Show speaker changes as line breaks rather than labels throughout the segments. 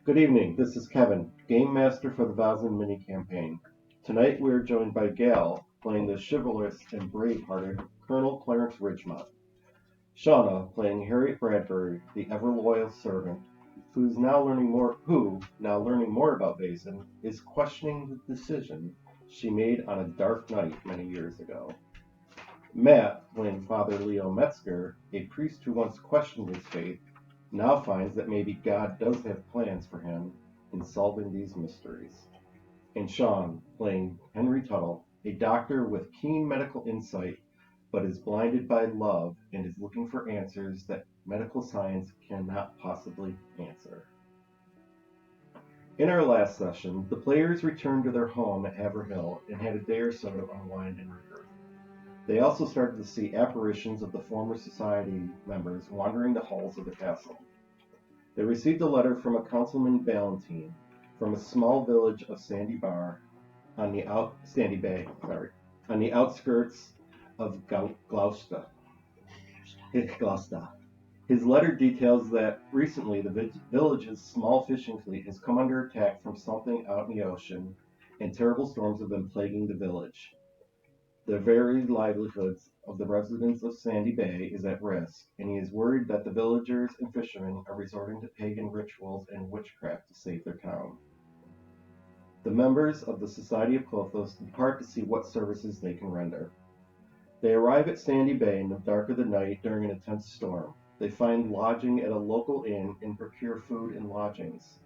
Good evening, this is Kevin, Game Master for the Vaesen mini-campaign. Tonight we are joined by Gail, playing the chivalrous and brave-hearted Colonel Clarence Ridgemont. Shawna, playing Harriet Bradbury, the ever-loyal servant, who, now learning more about Vaesen, is questioning the decision she made on a dark night many years ago. Matt, playing Father Leo Metzger, a priest who once questioned his faith, now finds that maybe God does have plans for him in solving these mysteries. And Shawn, playing Henry Tuttle, a doctor with keen medical insight, but is blinded by love and is looking for answers that medical science cannot possibly answer. In our last session, the players returned to their home at Haverhill and had a day or so to unwind and regroup. They also started to see apparitions of the former society members wandering the halls of the castle. They received a letter from a Councilman Valentine from a small village of Sandy Bay on the outskirts of Gloucester. His letter details that recently the village's small fishing fleet has come under attack from something out in the ocean, and terrible storms have been plaguing the village. The very livelihoods of the residents of Sandy Bay is at risk, and he is worried that the villagers and fishermen are resorting to pagan rituals and witchcraft to save their town. The members of the Society of Clothos depart to see what services they can render. They arrive at Sandy Bay in the dark of the night during an intense storm. They find lodging at a local inn and procure food and lodgings.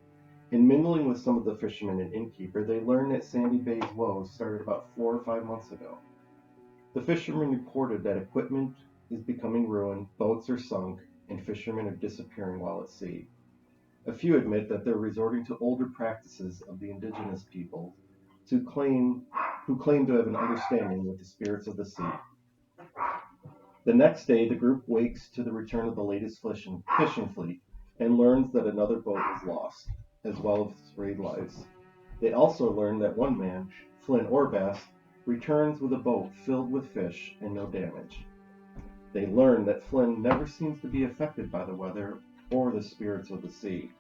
In mingling with some of the fishermen and innkeeper, they learn that Sandy Bay's woes started about 4 or 5 months ago. The fishermen reported that equipment is becoming ruined, boats are sunk, and fishermen are disappearing while at sea. A few admit that they're resorting to older practices of the indigenous people who claim to have an understanding with the spirits of the sea. The next day, the group wakes to the return of the latest fishing fleet and learns that another boat was lost, as well as 3 lives. They also learn that one man, Flynn Orbass, returns with a boat filled with fish and no damage. They learn that Flynn never seems to be affected by the weather or the spirits of the sea.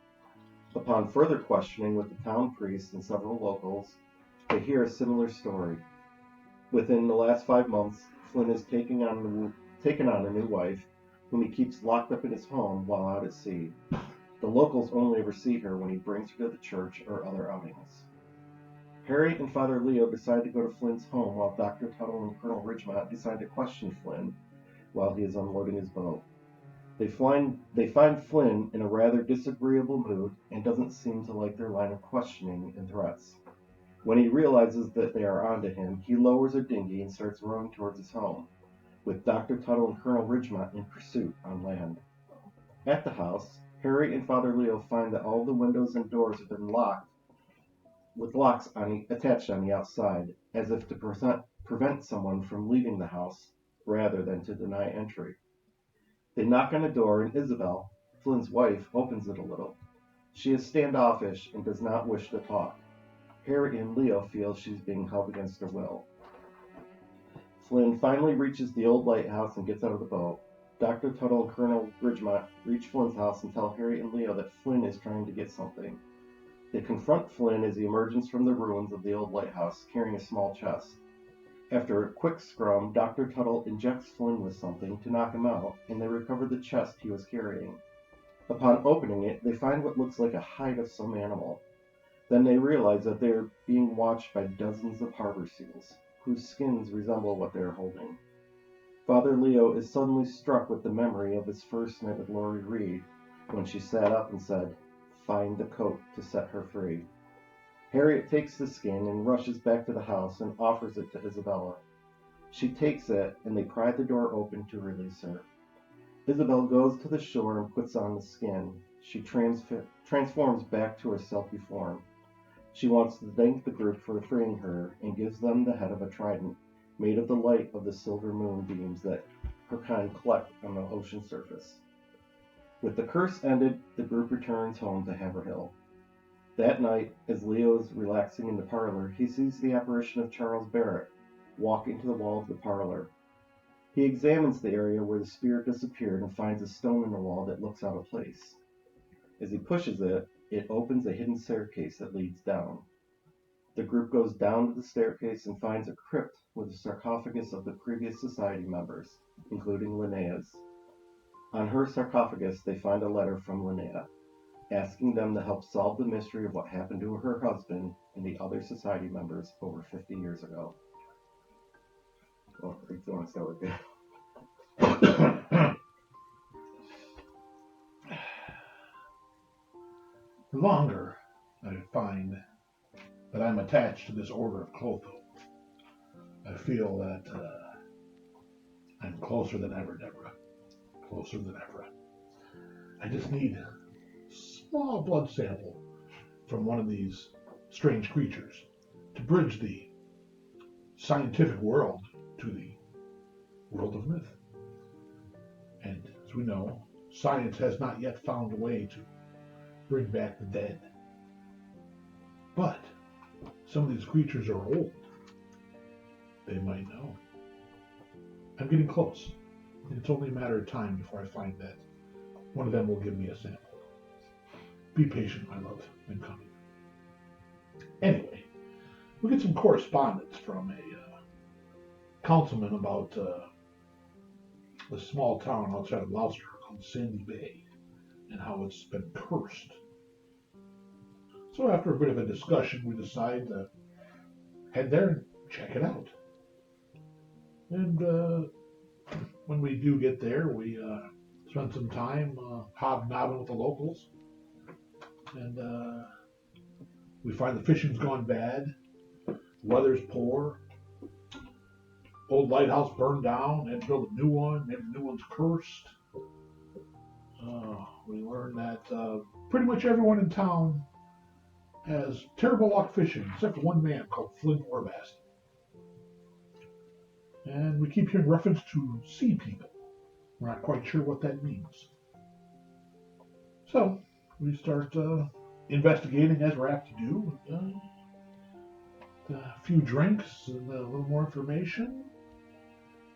Upon further questioning with the town priest and several locals, they hear a similar story. Within the last 5 months, Flynn has taken on a new wife, whom he keeps locked up in his home while out at sea. The locals only ever see her when he brings her to the church or other outings. Harriet and Father Leo decide to go to Flynn's home, while Dr. Tuttle and Colonel Ridgemont decide to question Flynn while he is unloading his boat. They find Flynn in a rather disagreeable mood and doesn't seem to like their line of questioning and threats. When he realizes that they are onto him, he lowers a dinghy and starts rowing towards his home, with Dr. Tuttle and Colonel Ridgemont in pursuit on land. At the house, Harriet and Father Leo find that all the windows and doors have been locked with locks attached on the outside, as if to prevent someone from leaving the house rather than to deny entry. They knock on the door, and Isabel, Flynn's wife, opens it a little. She is standoffish and does not wish to talk. Harriet and Leo feel she's being held against her will. Flynn finally reaches the old lighthouse and gets out of the boat. Dr. Tuttle and Colonel Ridgemont reach Flynn's house and tell Harriet and Leo that Flynn is trying to get something. They confront Flynn as he emerges from the ruins of the old lighthouse, carrying a small chest. After a quick scrum, Dr. Tuttle injects Flynn with something to knock him out, and they recover the chest he was carrying. Upon opening it, they find what looks like a hide of some animal. Then they realize that they are being watched by dozens of harbor seals, whose skins resemble what they are holding. Father Leo is suddenly struck with the memory of his first night with Laurie Reed, when she sat up and said, "Find the coat to set her free." Harriet takes the skin and rushes back to the house and offers it to Isabella. She takes it, and they pry the door open to release her. Isabel goes to the shore and puts on the skin. She transforms back to her selfie form. She wants to thank the group for freeing her and gives them the head of a trident made of the light of the silver moon beams that her kind collect on the ocean surface. With the curse ended, the group returns home to Haverhill. That night, as Leo is relaxing in the parlor, he sees the apparition of Charles Barrett walking to the wall of the parlor. He examines the area where the spirit disappeared and finds a stone in the wall that looks out of place. As he pushes it, It opens a hidden staircase that leads down. The group goes down to the staircase and finds a crypt with a sarcophagus of the previous society members, including Linnea's. On her sarcophagus, they find a letter from Linnea, asking them to help solve the mystery of what happened to her husband and the other society members over 50 years ago. Well, I don't want to start with that.
The longer I find that I'm attached to this order of Clotho, I feel that I'm closer than ever, Deborah. Closer than ever. I just need a small blood sample from one of these strange creatures to bridge the scientific world to the world of myth. And as we know, science has not yet found a way to bring back the dead. But some of these creatures are old. They might know. I'm getting close. It's only a matter of time before I find that one of them will give me a sample. Be patient, my love. I'm coming. Anyway, we get some correspondence from a councilman about a small town outside of Gloucester called Sandy Bay and how it's been cursed. So after a bit of a discussion, we decide to head there and check it out. And when we do get there, we spend some time hobnobbing with the locals. And we find the fishing's gone bad, weather's poor, old lighthouse burned down, they had to build a new one, maybe the new one's cursed. We learn that pretty much everyone in town has terrible luck fishing, except for one man called Flint Orbast. And we keep hearing reference to sea people. We're not quite sure what that means. So we start investigating as we're apt to do. A few drinks and a little more information.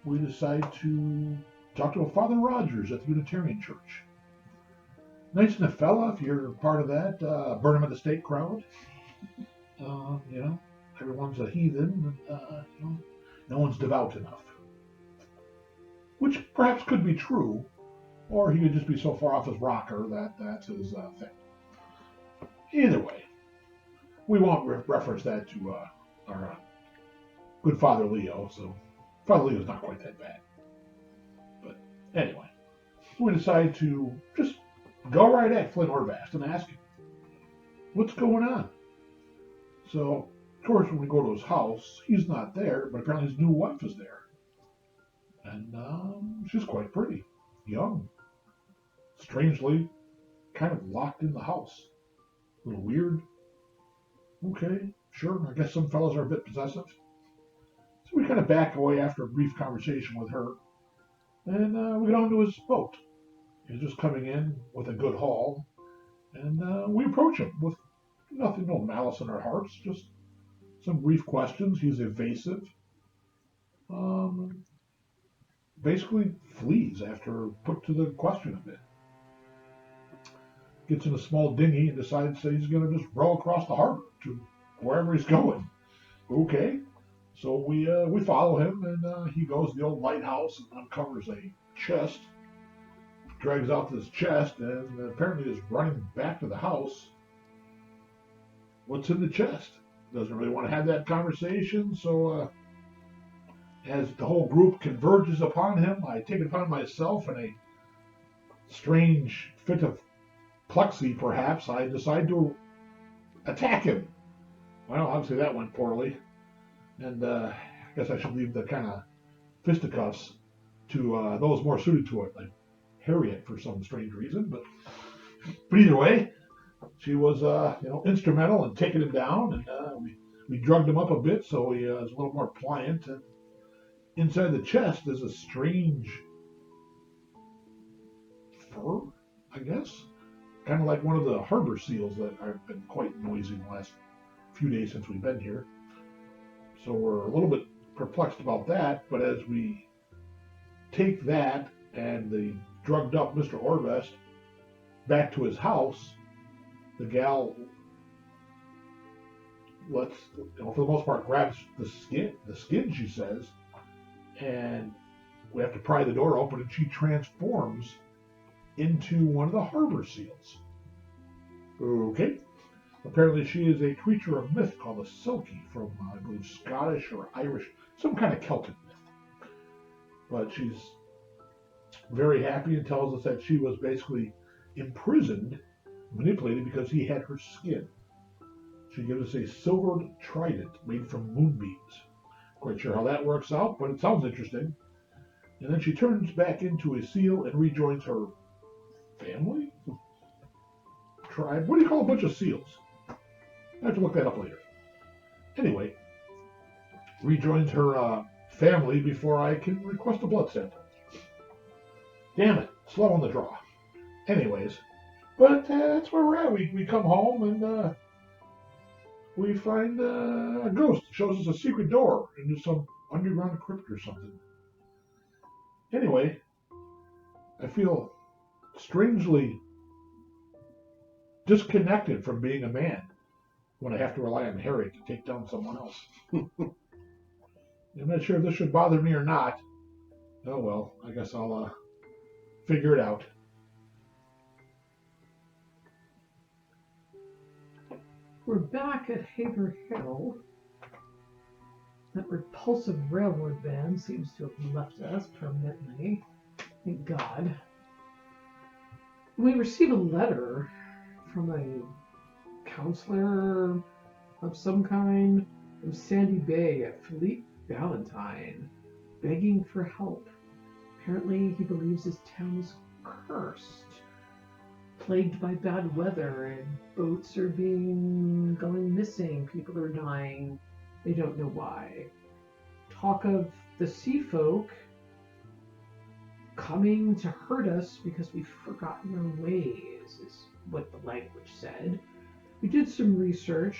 We decide to talk to a Father Rogers at the Unitarian Church. Nice enough fella, if you're part of that burn him at the stake crowd. Everyone's a heathen, and no one's devout enough. Which perhaps could be true, or he could just be so far off his rocker that that's his thing. Either way, we won't reference that to our good Father Leo, so Father Leo's not quite that bad. But anyway, we decide to just go right at Flint Orbast and ask him, what's going on? So, of course, when we go to his house, he's not there, but apparently his new wife is there. And she's quite pretty, young, strangely kind of locked in the house. A little weird. Okay, sure, I guess some fellas are a bit possessive. So we kind of back away after a brief conversation with her, and we get onto his boat. He's just coming in with a good haul, and we approach him with nothing, no malice in our hearts, just some brief questions. He's evasive. Basically flees after put to the question a bit. Gets in a small dinghy and decides that he's going to just row across the harbor to wherever he's going. Okay, so we follow him, and he goes to the old lighthouse and uncovers a chest, drags out this chest, and apparently is running back to the house. What's in the chest? Doesn't really want to have that conversation, so as the whole group converges upon him, I take it upon myself in a strange fit of plexy, perhaps, I decide to attack him. Well, obviously that went poorly, and I guess I should leave the kind of fisticuffs to those more suited to it, like Harriet for some strange reason. But either way, she was instrumental in taking him down, and we drugged him up a bit so he was a little more pliant. And inside the chest is a strange fur, I guess. Kind of like one of the harbor seals that have been quite noisy in the last few days since we've been here. So we're a little bit perplexed about that, but as we take that and the drugged up Mr. Orvest back to his house, the gal lets, for the most part, grabs the skin, she says, and we have to pry the door open, and she transforms into one of the harbor seals. Okay. Apparently she is a creature of myth called a Selkie from, I believe, Scottish or Irish, some kind of Celtic myth. But she's very happy and tells us that she was basically imprisoned, manipulated because he had her skin. She gives us a silvered trident made from moonbeams. Quite sure how that works out, but it sounds interesting. And then she turns back into a seal and rejoins her family? Tribe? What do you call a bunch of seals? I have to look that up later. Anyway, rejoins her family before I can request a blood sample. Damn it, slow on the draw. Anyways, but that's where we're at. We come home and we find a ghost. Shows us a secret door into some underground crypt or something. Anyway, I feel strangely disconnected from being a man when I have to rely on Harriet to take down someone else. I'm not sure if this should bother me or not. Oh well, I guess I'll figure it out.
We're back at Haver Hill. That repulsive railroad band seems to have left us permanently. Thank God. We receive a letter from a counselor of some kind from Sandy Bay at Philippe Valentine, begging for help. Apparently he believes his town is cursed, plagued by bad weather, and boats are going missing, people are dying, they don't know why. Talk of the sea folk coming to hurt us because we've forgotten our ways, is what the language said. We did some research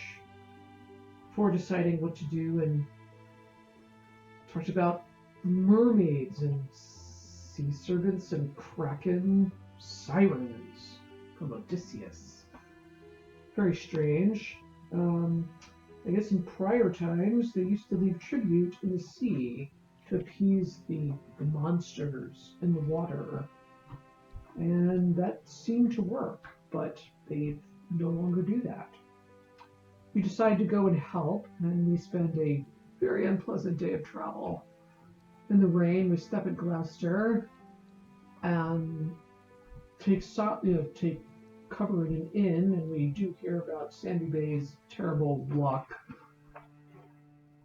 before deciding what to do and talked about mermaids and sea serpents and kraken sirens from Odysseus. Very strange. I guess in prior times they used to leave tribute in the sea to appease the monsters in the water. And that seemed to work, but they no longer do that. We decide to go and help, and we spend a very unpleasant day of travel. In the rain, we stop at Gloucester and take cover in an inn, and we do hear about Sandy Bay's terrible luck.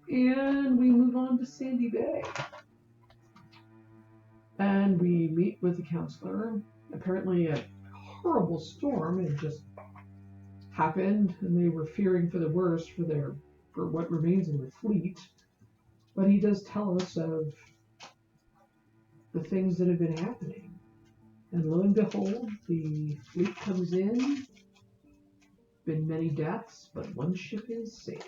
And we move on to Sandy Bay. And we meet with the counselor. Apparently a horrible storm had just happened, and they were fearing for the worst for what remains of the fleet. But he does tell us of the things that have been happening. And lo and behold, the fleet comes in. Been many deaths, but one ship is safe.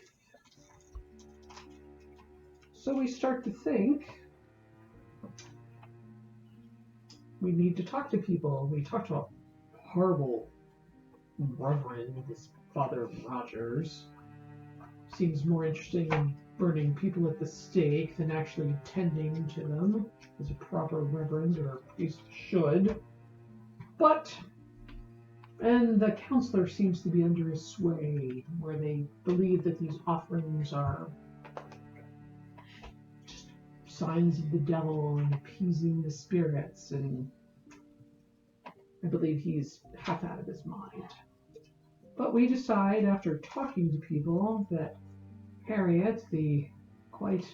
So we start to think we need to talk to people. We talked to a horrible reverend, this Father Rogers. Seems more interesting in burning people at the stake than actually tending to them, as a proper reverend or a priest should. And the counselor seems to be under his sway, where they believe that these offerings are just signs of the devil and appeasing the spirits, and I believe he's half out of his mind. But we decide, after talking to people, that Harriet, the quite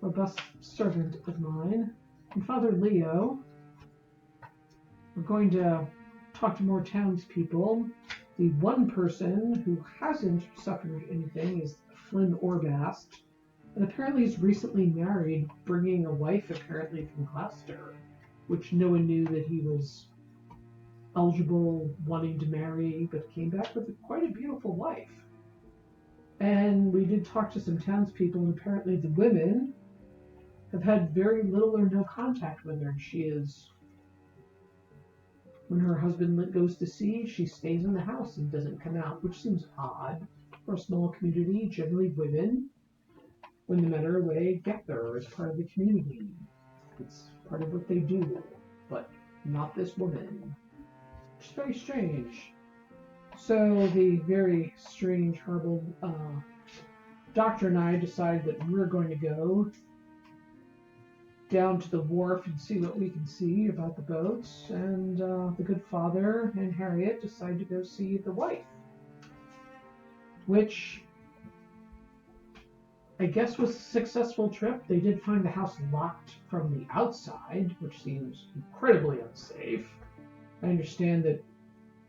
robust servant of mine, and Father Leo are going to talk to more townspeople. The one person who hasn't suffered anything is Flynn Orbast, and apparently he's recently married, bringing a wife apparently from Gloucester, which no one knew that he was eligible, wanting to marry, but came back with quite a beautiful wife. And we did talk to some townspeople, and apparently the women have had very little or no contact with her. She is when her husband goes to sea, she stays in the house and doesn't come out, which seems odd for a small community. Generally, women, when the men are away, get there as part of the community. It's part of what they do, but not this woman. It's very strange. So the very strange, horrible doctor and I decide that we're going to go down to the wharf and see what we can see about the boats, and the good father and Harriet decide to go see the wife, which I guess was a successful trip. They did find the house locked from the outside, which seems incredibly unsafe. I understand that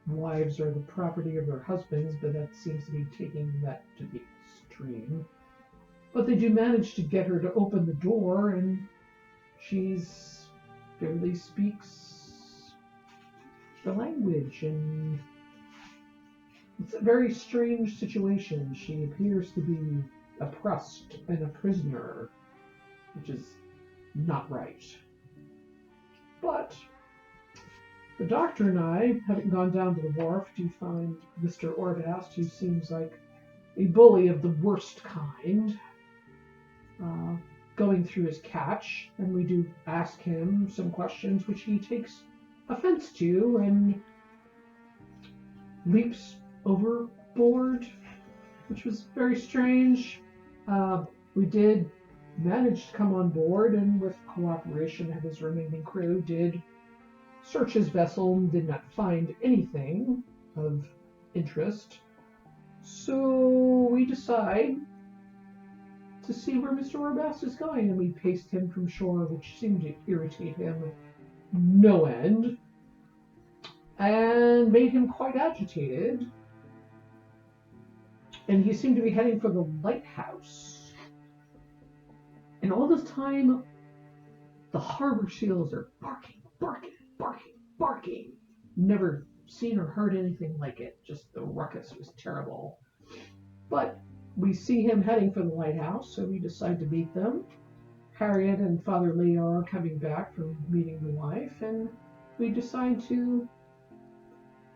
wives are the property of their husbands, but that seems to be taking that to the extreme. But they do manage to get her to open the door, and she's barely speaks the language, and it's a very strange situation. She appears to be oppressed and a prisoner, which is not right. But the doctor and I, having gone down to the wharf, do find Mr. Orbast, who seems like a bully of the worst kind, going through his catch, and we do ask him some questions which he takes offense to and leaps overboard, which was very strange. We did manage to come on board, and with cooperation of his remaining crew, did search his vessel and did not find anything of interest. So we decide to see where Mr. Orbast is going, and we paced him from shore, which seemed to irritate him no end, and made him quite agitated. And he seemed to be heading for the lighthouse. And all this time, the harbor seals are barking, barking, barking, barking. Never seen or heard anything like it. Just the ruckus was terrible. But we see him heading for the lighthouse, so we decide to meet them. Harriet and Father Leo are coming back from meeting the wife, and we decide to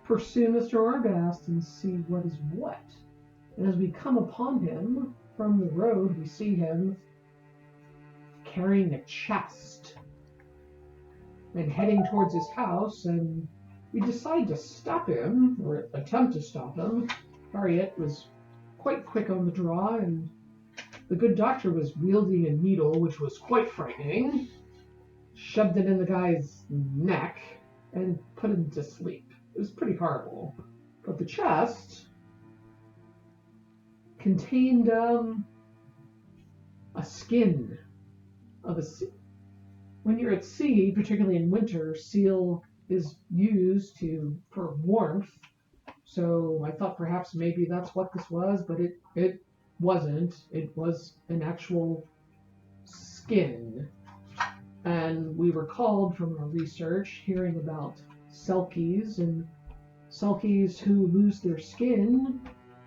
pursue Mr. Orbast and see what is what. And as we come upon him from the road, we see him carrying a chest and heading towards his house, and we decide to stop him, or attempt to stop him. Harriet was quite quick on the draw, and the good doctor was wielding a needle, which was quite frightening, shoved it in the guy's neck, and put him to sleep. It was pretty horrible. But the chest contained a skin of a seal. When you're at sea, particularly in winter, seal is used for warmth. So I thought perhaps maybe that's what this was, but it wasn't. It was an actual skin. And we were called from our research hearing about selkies, and selkies who lose their skin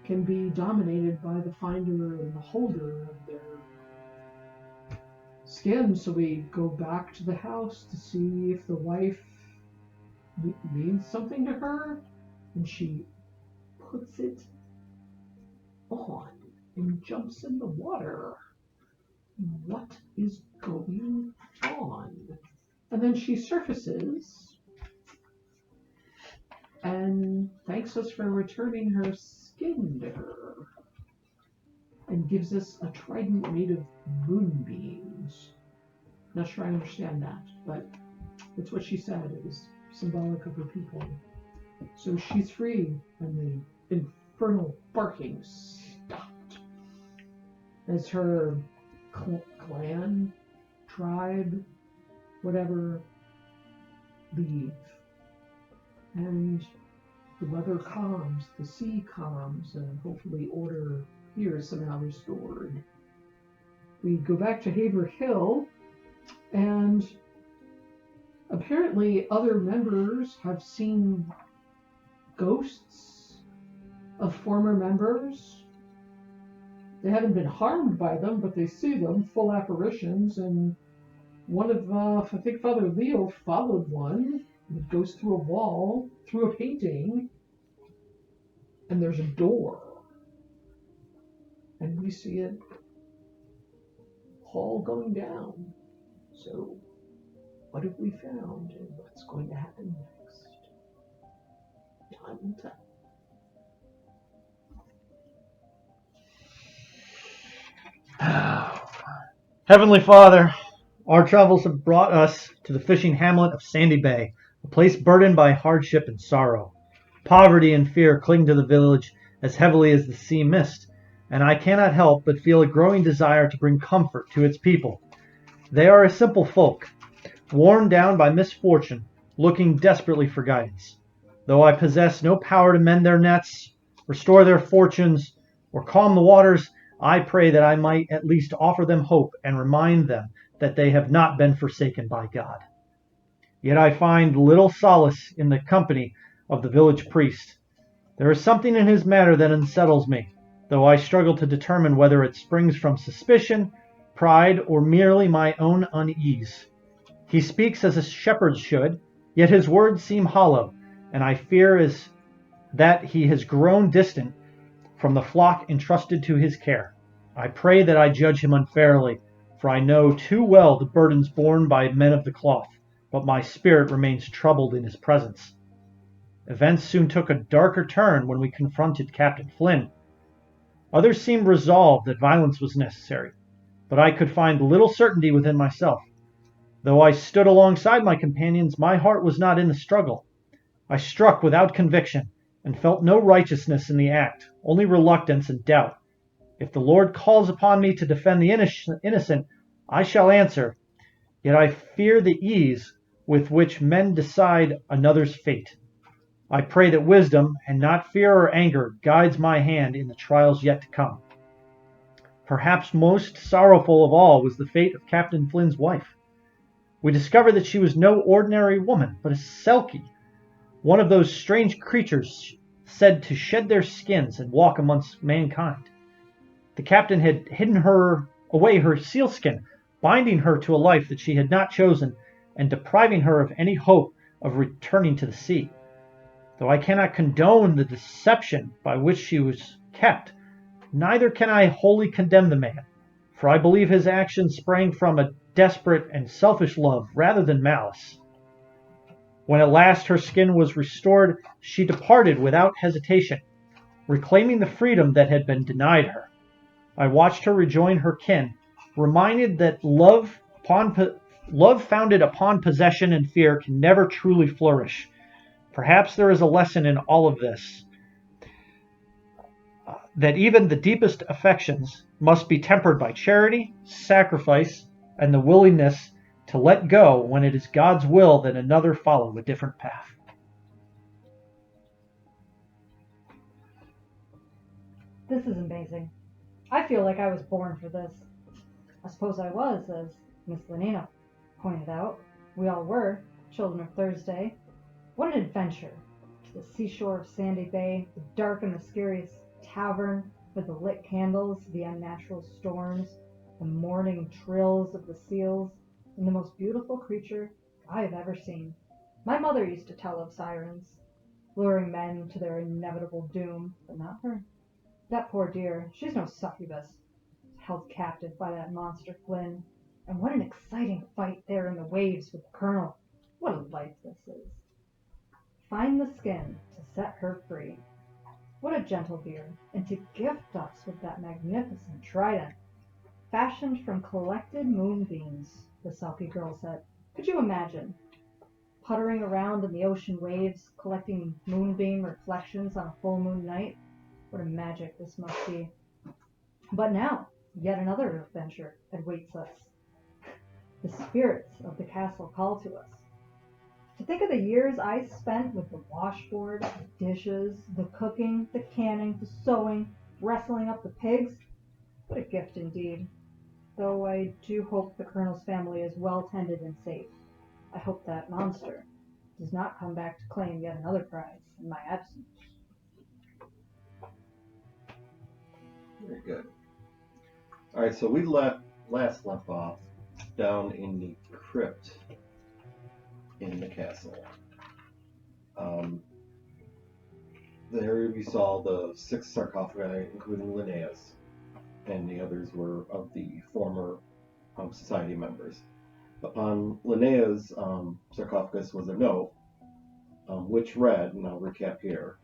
can be dominated by the finder and the holder of their skin. So we go back to the house to see if the wife means something to her, and she puts it on and jumps in the water. What is going on? And then she surfaces and thanks us for returning her skin to her, and gives us a trident made of moonbeams. Not sure I understand that, but it's what she said. It was symbolic of her people. So she's free, and the infernal barking stopped as her clan, tribe, whatever, leave. And the weather calms, the sea calms, and hopefully order here is somehow restored. We go back to Haver Hill, and apparently other members have seen ghosts of former members. They haven't been harmed by them, but they see them, full apparitions, and one of, I think Father Leo followed one, It goes through a wall, through a painting, and there's a door. And we see a hall going down. So, what have we found, and what's going to happen next? Time will tell.
Heavenly Father, our travels have brought us to the fishing hamlet of Sandy Bay, a place burdened by hardship and sorrow. Poverty and fear cling to the village as heavily as the sea mist, and I cannot help but feel a growing desire to bring comfort to its people. They are a simple folk, worn down by misfortune, looking desperately for guidance. Though I possess no power to mend their nets, restore their fortunes, or calm the waters, I pray that I might at least offer them hope and remind them that they have not been forsaken by God. Yet I find little solace in the company of the village priest. There is something in his manner that unsettles me, though I struggle to determine whether it springs from suspicion, pride, or merely my own unease. He speaks as a shepherd should, yet his words seem hollow, and I fear is that he has grown distant from the flock entrusted to his care. I pray that I judge him unfairly, for I know too well the burdens borne by men of the cloth, but my spirit remains troubled in his presence. Events soon took a darker turn when we confronted Captain Flynn. Others seemed resolved that violence was necessary, but I could find little certainty within myself. Though I stood alongside my companions, my heart was not in the struggle. I struck without conviction, and felt no righteousness in the act, only reluctance and doubt. If the Lord calls upon me to defend the innocent, I shall answer, yet I fear the ease with which men decide another's fate. I pray that wisdom, and not fear or anger, guides my hand in the trials yet to come. Perhaps most sorrowful of all was the fate of Captain Flynn's wife. We discovered that she was no ordinary woman, but a Selkie, one of those strange creatures said to shed their skins and walk amongst mankind. The captain had hidden away her sealskin, binding her to a life that she had not chosen, and depriving her of any hope of returning to the sea. Though I cannot condone the deception by which she was kept, neither can I wholly condemn the man, for I believe his actions sprang from a desperate and selfish love rather than malice. When at last her skin was restored, she departed without hesitation, reclaiming the freedom that had been denied her. I watched her rejoin her kin, reminded that love founded upon possession and fear can never truly flourish. Perhaps there is a lesson in all of this, that even the deepest affections must be tempered by charity, sacrifice, and the willingness to let go when it is God's will that another follow a different path.
This is amazing. I feel like I was born for this. I suppose I was, as Miss Lenina pointed out. We all were, children of Thursday. What an adventure! To the seashore of Sandy Bay, the dark and mysterious tavern with the lit candles, the unnatural storms, the morning trills of the seals, and the most beautiful creature I have ever seen. My mother used to tell of sirens, luring men to their inevitable doom, but not her. That poor dear, she's no succubus, held captive by that monster Flynn. And what an exciting fight there in the waves with the Colonel. What a life this is. Find the skin to set her free. What a gentle beard, and to gift us with that magnificent trident, fashioned from collected moonbeams, the sulky girl said. Could you imagine? Puttering around in the ocean waves, collecting moonbeam reflections on a full moon night? What a magic this must be. But now, yet another adventure awaits us. The spirits of the castle call to us. To think of the years I spent with the washboard, the dishes, the cooking, the canning, the sewing, wrestling up the pigs. What a gift indeed. Though I do hope the Colonel's family is well tended and safe. I hope that monster does not come back to claim yet another prize in my absence.
Very good. All right, so we left off down in the crypt in the castle. There you saw the 6 sarcophagi, including Linnaeus, and the others were of the former society members. Upon Linnaeus' sarcophagus was a note, which read, and I'll recap here: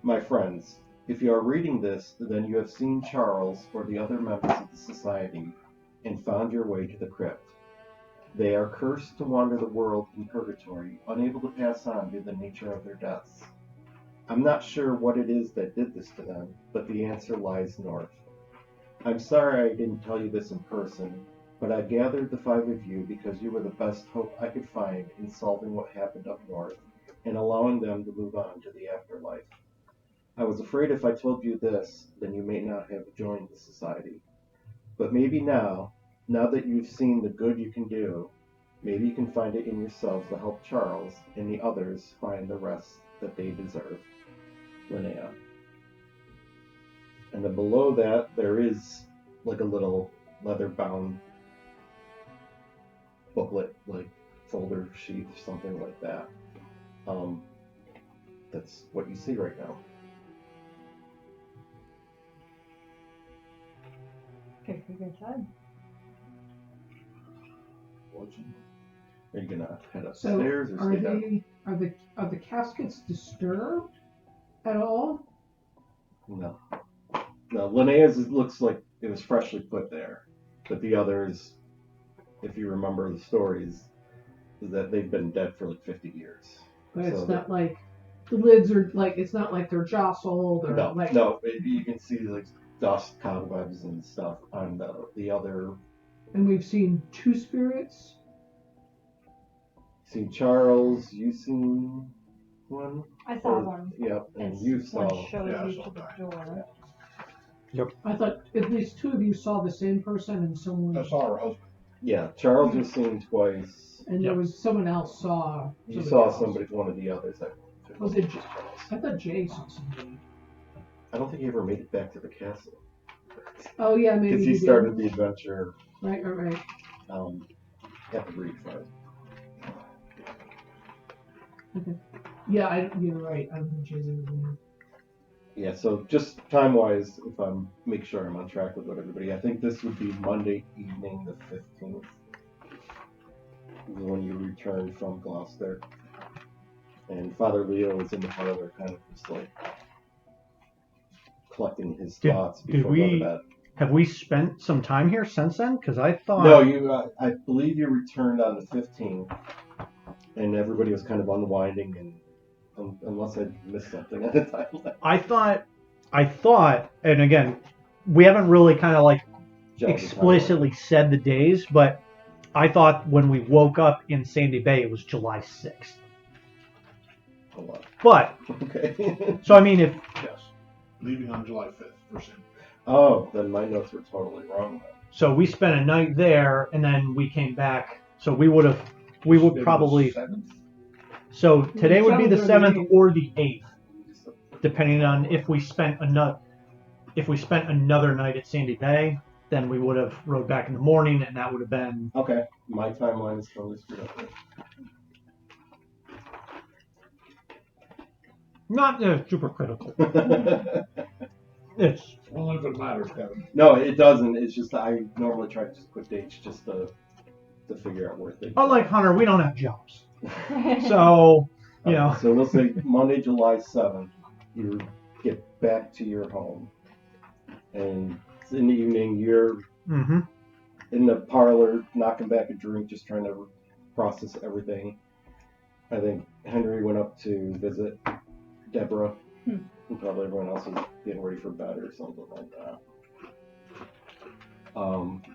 "My friends, if you are reading this, then you have seen Charles or the other members of the society and found your way to the crypt. They are cursed to wander the world in purgatory, unable to pass on due to the nature of their deaths. I'm not sure what it is that did this to them, but the answer lies north. I'm sorry I didn't tell you this in person, but I gathered the 5 of you because you were the best hope I could find in solving what happened up north and allowing them to move on to the afterlife. I was afraid if I told you this, then you may not have joined the society. But maybe now that you've seen the good you can do, maybe you can find it in yourselves to help Charles and the others find the rest that they deserve. Linnea." And then below that, there is like a little leather-bound booklet, like folder sheet, something like that. That's what you see right now.
Okay, we go inside.
Are you gonna head upstairs or stay down?
Are the caskets disturbed at all?
No. No, Linnaeus looks like it was freshly put there, but the others, if you remember the stories, is that they've been dead for like 50 years.
But it's not like the lids are like, it's not like they're jostled or like.
No, you can see like dust, cobwebs, and stuff on the other.
And we've seen 2 spirits.
Seen Charles, you seen one?
I saw one.
Yep, and
It's
you saw.
one shows
Yeah, I
you
saw
to the
that.
door.
I thought at least 2 of you saw the same person and someone.
I saw her husband.
Yeah, Charles was seen twice.
And there was someone else saw.
You saw
else.
somebody, one of the others.
Was it? I thought Jay saw somebody.
I don't think he ever made it back to the castle.
Oh yeah, maybe
Because he started the adventure
Right.
at the Reed Farm.
Okay. Yeah, you're right. I don't think Jay's ever been
Yeah, so just time-wise, if I'm make sure I'm on track with what everybody, I think this would be Monday evening, the 15th, when you return from Gloucester. And Father Leo was in the parlor, kind of just like collecting his thoughts before going to bed.
Have we spent some time here since then? Because I thought...
No, I believe you returned on the 15th, and everybody was kind of unwinding, and unless I missed something at the time.
I thought, and again, we haven't really kind of like explicitly said the days, but I thought when we woke up in Sandy Bay, it was July 6th. But,
okay.
So I mean, if...
Yes. Leaving on July 5th for Sandy Bay.
Oh, then my notes were totally wrong then.
So we spent a night there, and then we came back. So we would probably...
7th?
So today would be the 7th or the 8th, depending on if we spent another night at Sandy Bay, then we would have rode back in the morning, and that would have been...
Okay, my timeline is totally screwed up there.
Not super critical. It's...
Only if it matters, Kevin.
No, it doesn't. It's just I normally try to just put dates just to figure out where things are.
Unlike Hunter, we don't have jobs. So, you know.
So we'll say Monday, July 7th, you get back to your home. And in the evening, you're in the parlor, knocking back a drink, just trying to process everything. I think Henry went up to visit Deborah. And probably everyone else is getting ready for bed or something like that.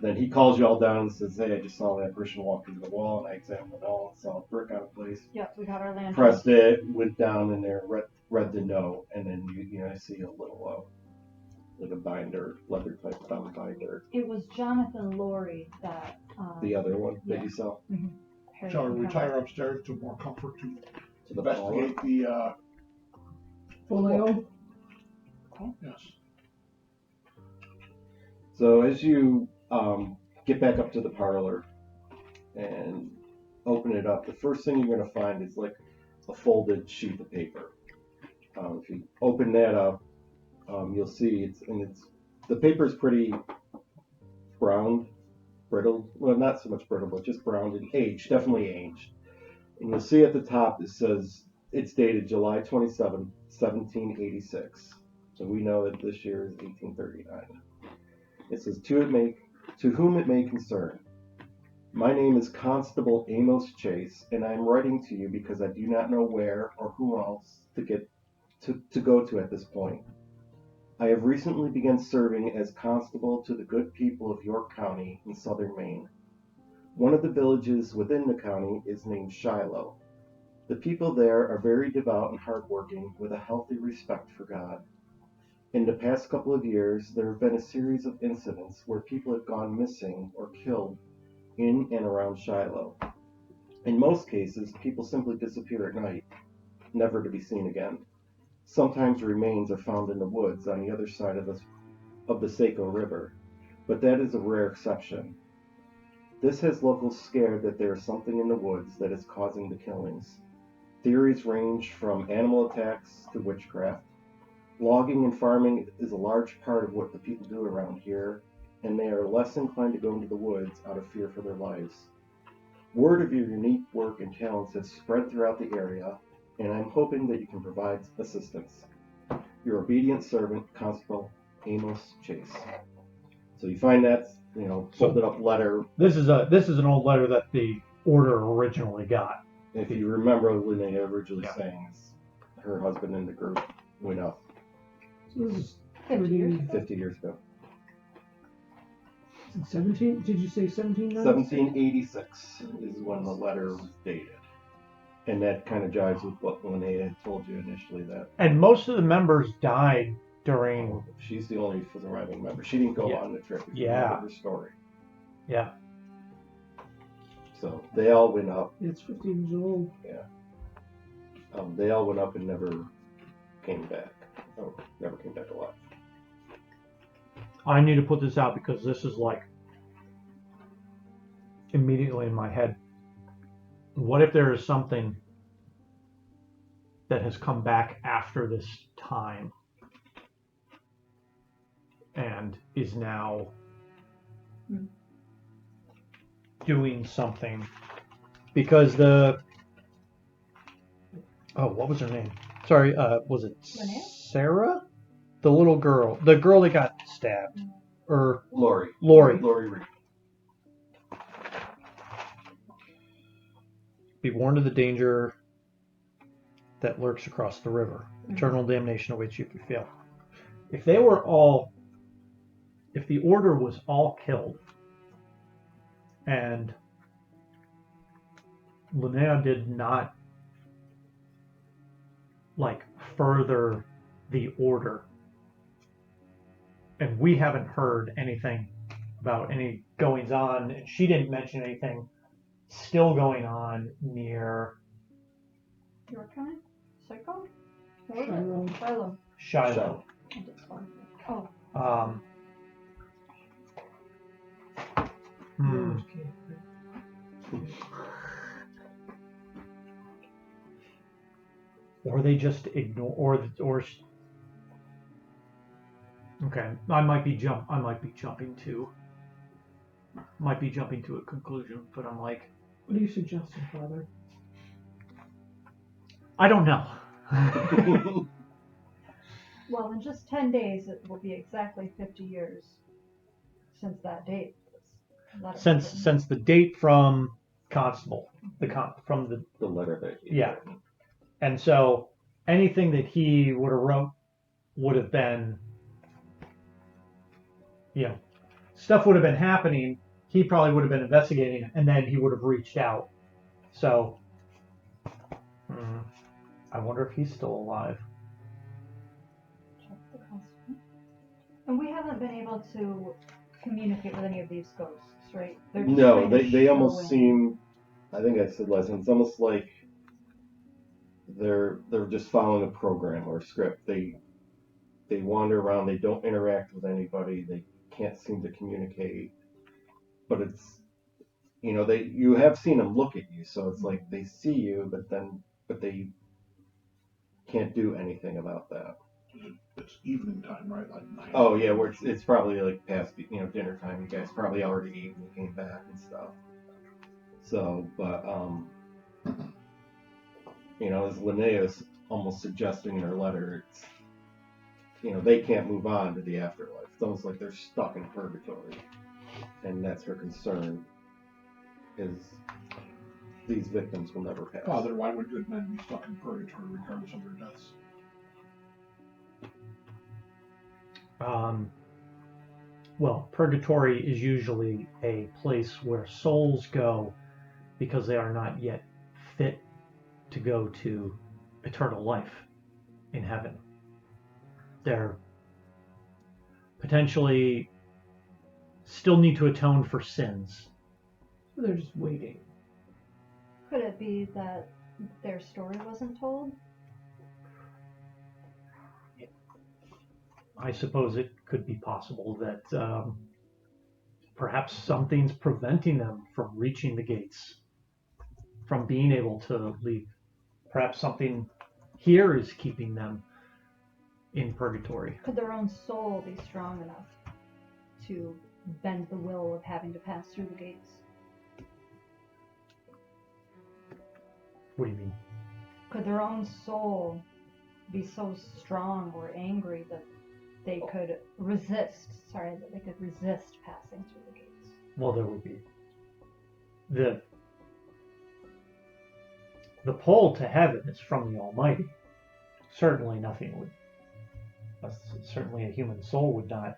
Then he calls you all down and says, "Hey, I just saw that person walk into the wall, and I examined the wall and saw a brick out of place.
Yep, we got our lantern.
Pressed it, went down in there, read the note, and then I see a little like a binder, leather type bound binder.
It was Jonathan Laurie that.
The other one that you saw.
Harriet
Shall we
and
retire
Harriet.
upstairs to more comfort to
To the
investigate the
Folio.
yes.
So as you get back up to the parlor and open it up, the first thing you're going to find is like a folded sheet of paper. If you open that up, you'll see the paper is pretty brown, brittle. Well, not so much brittle, but just brown and aged, definitely aged. And you'll see at the top it says it's dated July 27th, 1786. So we know that this year is 1839. It says, to whom it may concern. My name is Constable Amos Chase, and I am writing to you because I do not know where or who else to go to at this point. I have recently begun serving as constable to the good people of York County in southern Maine. One of the villages within the county is named Shiloh. The people there are very devout and hardworking, with a healthy respect for God. In the past couple of years, there have been a series of incidents where people have gone missing or killed in and around Shiloh. In most cases, people simply disappear at night, never to be seen again. Sometimes remains are found in the woods on the other side of the Saco River, but that is a rare exception. This has locals scared that there is something in the woods that is causing the killings. Theories range from animal attacks to witchcraft. Logging and farming is a large part of what the people do around here, and they are less inclined to go into the woods out of fear for their lives. Word of your unique work and talents has spread throughout the area, and I'm hoping that you can provide assistance. Your obedient servant, Constable Amos Chase. So you find that, folded up letter.
This is an old letter that the order originally got.
If you remember Linnea originally saying, her husband and the group went up
So this is
50 years ago.
50 years ago.
17? Did you say 17?
1786 is when the letter was dated. And that kind of jives with what Linnea had told you initially. That.
And most of the members died during.
She's the only surviving member. She didn't go on the trip. If you remember her story.
Yeah.
So they all went up.
It's 50 years old.
Yeah. They all went up and never came back. Oh, never came back alive.
I need to put this out because this is like immediately in my head. What if there is something that has come back after this time and is now doing something? Because what was her name? Sorry, was it
Linnea?
Sarah? The little girl. The girl that got stabbed. Or
Lori.
Lori.
Lori Reed.
Be warned of the danger that lurks across the river. Eternal damnation awaits you if you fail. If the order was all killed, and Linnea did not further the order, and we haven't heard anything about any goings on, and she didn't mention anything still going on near
York County? Psycho? What was
Shiloh.
it?
Shiloh.
I did one. Oh.
Or they just ignore, or okay, I might be jumping to a conclusion, but I'm like,
What are you suggesting, Father?
I don't know.
Well, in just 10 days, it will be exactly 50 years since that date.
Since the date from Constable, from the
letter that he
yeah, and so anything that he would have wrote would have been, stuff would have been happening. He probably would have been investigating, and then he would have reached out. So, I wonder if he's still alive.
Check the constable. And we haven't been able to communicate with any of these ghosts, right? They're just
No,
kind of
they almost
showing.
seem. I think I said last time. It's almost like they're just following a program or a script. They wander around. They don't interact with anybody. They can't seem to communicate. But it's, you have seen them look at you, so it's like they see you, but they can't do anything about that.
It's evening time, right? Like 9.
Oh yeah, it's probably like past dinner time. You guys probably already ate and came back and stuff. So, but as Linnaeus almost suggesting in her letter, it's they can't move on to the afterlife. It's almost like they're stuck in purgatory, and that's her concern. Is these victims will never pass.
Father, why would good men be stuck in purgatory regardless of their deaths?
Well, purgatory is usually a place where souls go because they are not yet fit to go to eternal life in heaven. They're potentially still need to atone for sins.
So they're just waiting.
Could it be that their story wasn't told?
I suppose it could be possible that perhaps something's preventing them from reaching the gates, from being able to leave. Perhaps something here is keeping them in purgatory.
Could their own soul be strong enough to bend the will of having to pass through the gates?
What do you mean?
Could their own soul be so strong or angry that they could resist passing through the gates?
Well, there would be the pull to heaven is from the Almighty. Certainly certainly a human soul would not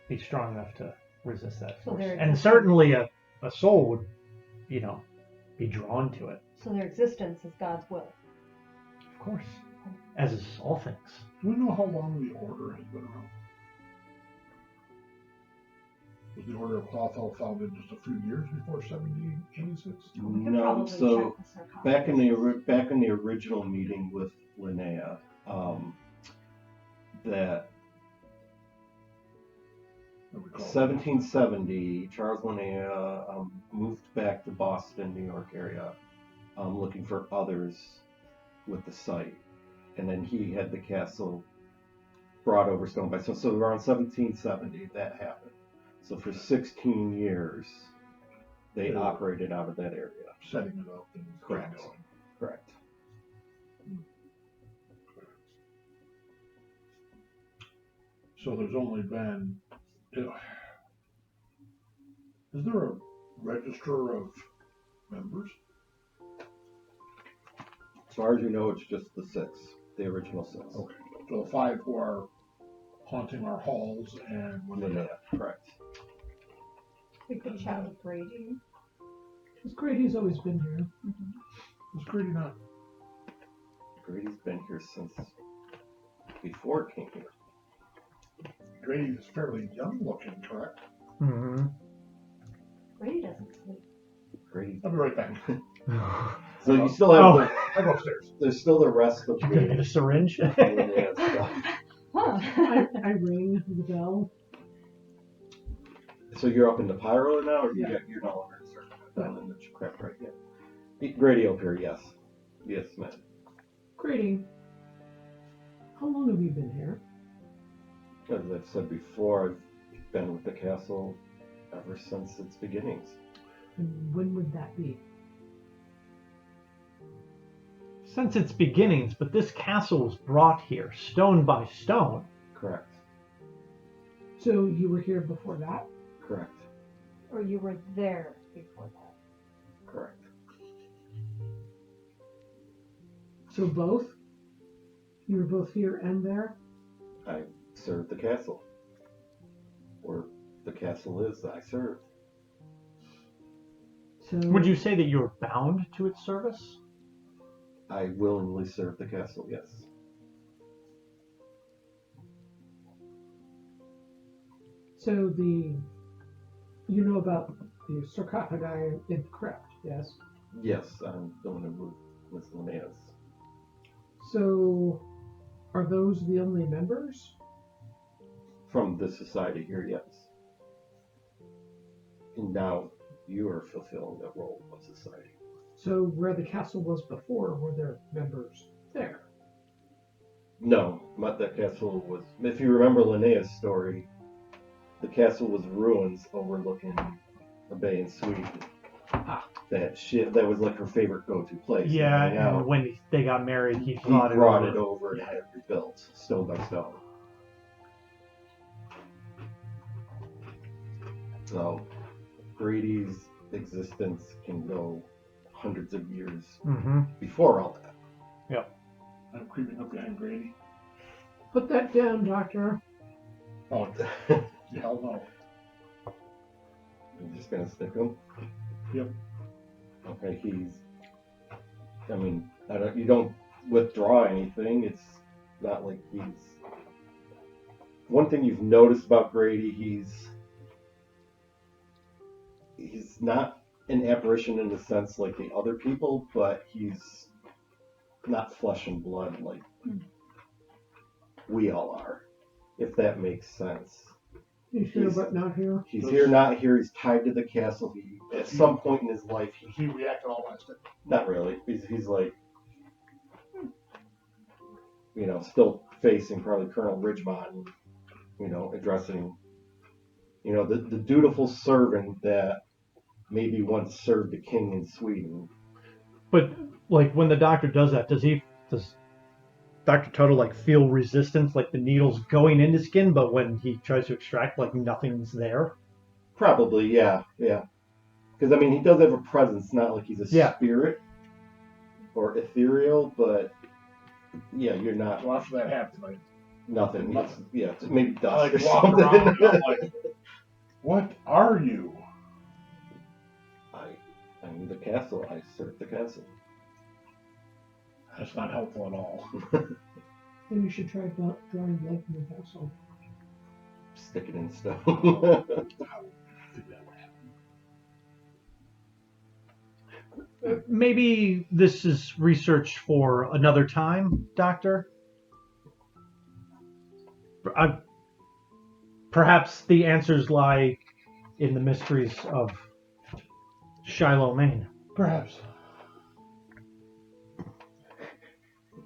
be strong enough to resist that force. And certainly a soul would, be drawn to it.
So their existence is God's will.
Of course. As is all things.
Do we know how long the order has been around? Was the Order of Clotho founded just a few years before 1786?
No, so back in the original meeting with Linnea, that 1770, Charles Linnea moved back to Boston, New York area, looking for others with the site, and then he had the castle brought over stone by stone. So around 1770, that happened. So for 16 years, they operated out of that area.
Setting it up and
Correct.
going.
Correct.
So there's only been... Is there a register of members?
As far as you know, it's just the original 6.
Okay. So the 5 who are haunting our halls and
Linnea, correct.
We could chat with Grady.
Because Grady's always been here.
Was Grady not?
Grady's been here since before it came here.
Grady is fairly young looking, correct?
Mm-hmm.
Grady doesn't sleep.
Grady.
I'll be right back.
So you still have
I go upstairs.
there's still the rest of
You gonna get a
the
syringe?
Linnea stuff.
Huh.
I ring the bell.
So you're up in the pyro now, or you're no longer in circuit down in the crap right yet? Grady up here, yes. Yes, man.
Grady, how long have you been here?
As I've said before, I've been with the castle ever since its beginnings.
And when would that be?
Since its beginnings, but this castle was brought here, stone by stone.
Correct.
So you were here before that?
Correct.
Or you were there before that?
Correct.
So both? You were both here and there?
I served the castle. Or the castle is that I served.
So
Would you say that you're bound to its service?
I willingly served the castle, yes.
So you know about the sarcophagi in the crypt, yes?
Yes, I'm the one who was Linnaeus.
So are those the only members?
From the society here, yes. And now you are fulfilling the role of society.
So where the castle was before, were there members there?
No, but that castle was. If you remember Linnea's story, the castle was ruins overlooking a bay in Sweden.
Ah.
That was like her favorite go-to place.
Yeah,
hang out.
and when they got married, he
He
brought
brought it over and had it rebuilt, stone by stone. So, Grady's existence can go hundreds of years
Mm-hmm.
before all that.
I'm creeping up behind Grady.
Put that down, Doctor.
Oh, hell no.
I'm just gonna stick him.
Yep.
Okay, you don't withdraw anything. It's not like he's. One thing you've noticed about Grady, he's not an apparition in the sense like the other people, but he's not flesh and blood like we all are, if that makes sense.
He's here but not here.
He's here, not here. He's tied to the castle. At some point in his life,
He reacted all that stuff.
not really. He's like, still facing probably Colonel Ridgemont, addressing, the dutiful servant that maybe once served the king in Sweden.
But like when the doctor does that, does Dr. Tuttle like feel resistance, like the needle's going into skin, but when he tries to extract, like nothing's there?
Probably, yeah. Because he does have a presence, not like he's a spirit or ethereal, but yeah, you're not.
Well, after that happened,
Nothing. It's maybe
I
dust or
walk
something.
around and I'm like, what are you?
I'm the castle. I serve the castle.
That's not helpful at all.
Maybe you should try drawing blood from the castle.
Stick it in stone.
I would think that would happen.
Maybe this is research for another time, Doctor. Perhaps the answers lie in the mysteries of Shiloh, Maine.
Perhaps.